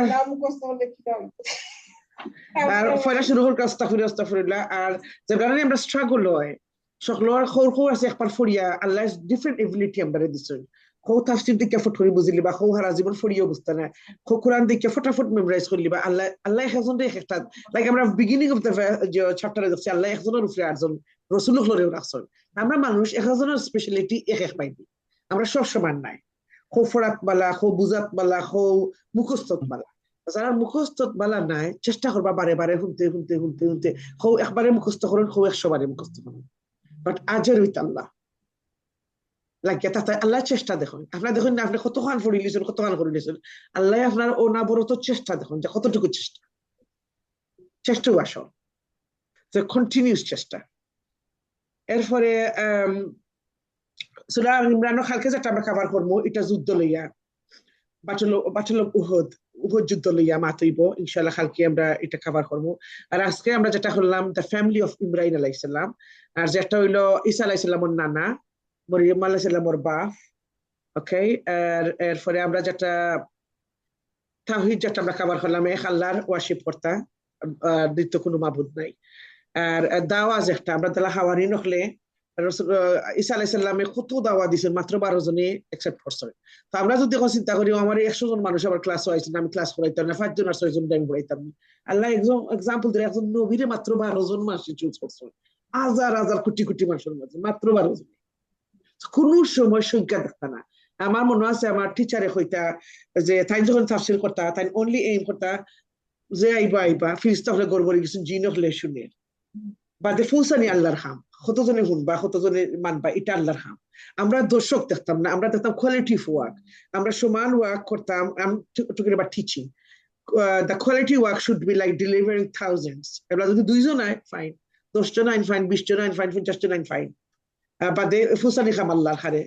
আর পয়লা শুরু হল আস্তাগফিরুল্লাহ আর যে কারণে আমরা স্ট্রাগল হয় সকলের খোর আছে একবার ফরিয়া আল্লাহ ডিফারেন্ট এবিলিটি আমরা দিছেন খো তাফসীর দিকে ফটকরি বুঝলি বা খো হারা জীবন ফরিয়া বুঝতা না খো কোরআন দিকে ফটাফট মেমোরাইজ করলি বা আল্লাহ একজন একটা লাইক আমরা বিগিনিং অফ দ্য যে চ্যাপ্টারে দেখছি আল্লাহ একজনের উপরে আরেকজন রাসূলুল্লাহ হলেও রাখছেন আমরা মানুষ একজনের স্পেশালিটি এক পাইনি আমরা সব সমান নাই খো ফরাত বালা খো বুজাত বালা খো মুখস্থত বালা যারা মুখস্থত বালা নাই চেষ্টা করবা বারে বারে শুনতে খো একবারে মুখস্থ করুন খো 100 বারে মুখস্থ করুন বাট আজের হইত আল্লাহ লাগে তাতে আল্লাহ চেষ্টা দেখুন আপনারা দেখুন না আপনি কতক্ষণ পড়ে লিখেছেন কতক্ষণ করে লিখেছেন আল্লাহ আপনার অনাবরত চেষ্টা দেখুন যে কতটুকু চেষ্টা আসো যে কন্টিনিউস চেষ্টা এরপরে সূরা ইমরানের কালকে যেটা আমরা কভার করব এটা যুদ্ধ লইয়া বাটল অফ উহুদ যুদ্ধ লইয়া মাতইব ইনশাআল্লাহ কালকে আমরা এটা কভার করব আর আজকে আমরা যেটা করলাম দ্য ফ্যামিলি অফ ইব্রাহিম আলাইহিস সালাম আর যেটা হইলো ঈসা আলাইহিস সালামের নানা মরিয়ম আলাইহিস সালামের বাপ ওকে আর এরপরে আমরা যেটা তাওহীদ যেটা আমরা কভার করলাম এক আল্লাহর ওয়ার্শিপ করতা দ্বিতীয় কোনো মাবুদ নাই আর দাওয়া যেটা আমরা তালা হাওয়ারিন হলে ঈসা আলাইহিস সালামে কত দাওয়া দিয়েছেন মাত্র 12 জনে অ্যাকসেপ্ট করছেন তো আমরা যদি চিন্তা করি আমার 100 জন মানুষ আমার ক্লাস হয়েছে আমি ক্লাস করাইতাম না 5 জন আর 6 জন আমি পড়াইতাম আল্লাহ এক্সাম্পল দিলে একজন নবীরে মাত্র 12 জন মানুষ চুজ করছেন হাজার কোটি মানুষের মাঝে মাত্র 12 জন কোন সময় সংখ্যা দেখতা না আমার মনে আছে আমার টিচারে কইতা যে তাই যখন তাফসীর করতা তাই অনলি এইম করতা যে আইবা ফিরিস্তা হলে গড়বড়ি কিছু জিন হলে শুনে বাদে ফুসানি আল্লাহর হাম কতজনে শুনবা কতজনে মানবা এটা আল্লাহর হাম আমরা দর্শক দেখতাম না আমরা দেখতাম কোয়ালিটি অফ ওয়ার্ক আমরা সমান ওয়ার্ক করতাম talking about teaching the quality work should be like delivering thousands এবার যদি 2 জন আয় ফাইন 10 জন আইন ফাইন 20 জন আইন ফাইন 50 জন আইন ফাইন বাদে ফুসানি খাম আল্লাহর হারে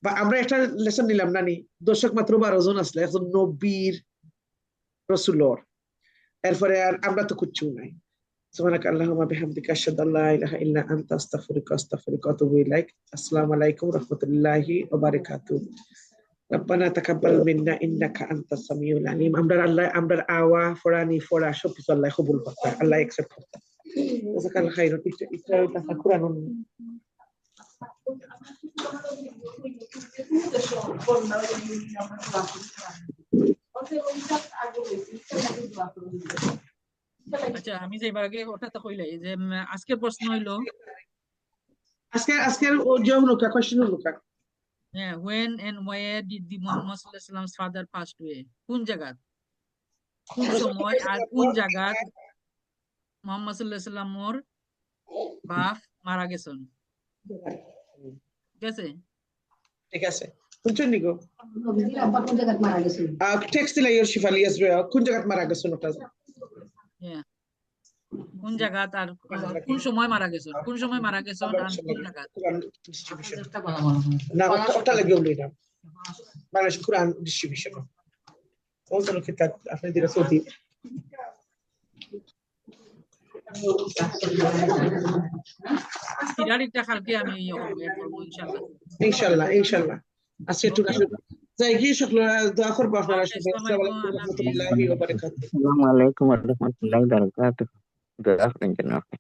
বা আমরা একটা লেসন নিলাম নানি দর্শক মাত্র 12 জন আসলে একজন নবীর রাসূলর এরপরে আর আমরা তো কিচ্ছু নাই سبحانك اللهم وبحمدك أشهد أن لا إله إلا أنت أستغفرك وأتوب إليك السلام عليكم ورحمة الله وبركاته ربنا تقبل منا إنك أنت السميع العليم أمر آوا فراني فرا شو بس الله قبول করতে الله accept করতে جزاك الله خير এটা কুরআন আচ্ছা আমি যে আগে ওটা তো কইলাই যে আজকের প্রশ্ন হইলো আজকের জমনুকা কোশ্চেন হলুকা হ্যাঁ when and where did the Muhammad sallallahu alaihi wasallam's father passed away কোন জায়গা কোন সময় আর কোন জায়গা মুহাম্মদ সাল্লাল্লাহু আলাইহি ওয়াসাল্লামর বাপ মারা গেছেন ঠিক আছে কোন নিগো কোন জায়গা মারা গেছেন টেক্সট দিলা ইউর শিফালি as well কোন জায়গা মারা গেছেন ওটা কোন জায়গা তার কোন সময় মারা গেছেন আর কোন জায়গা Quran distribution. Na ওটা লাগে বলি না বাংলাদেশ কোরআন ডিস্ট্রিবিউশন ওদের কিতাব আপনি দিরা সৌদি সিরারিটা কালকে আমি করবো ইনশাআল্লাহ ইনশাআল্লাহ আজকে একটু যাই গিয়ে সকল দোয়া করবো আপনারা সবাই আসসালামু আলাইকুম ওয়া রাহমাতুল্লাহি ওয়া বারাকাতুহু আসসালামু আলাইকুম ওয়া রাহমাতুল্লাহি ওয়া বারাকাতুহু। দোয়া করেন যেন আপনি।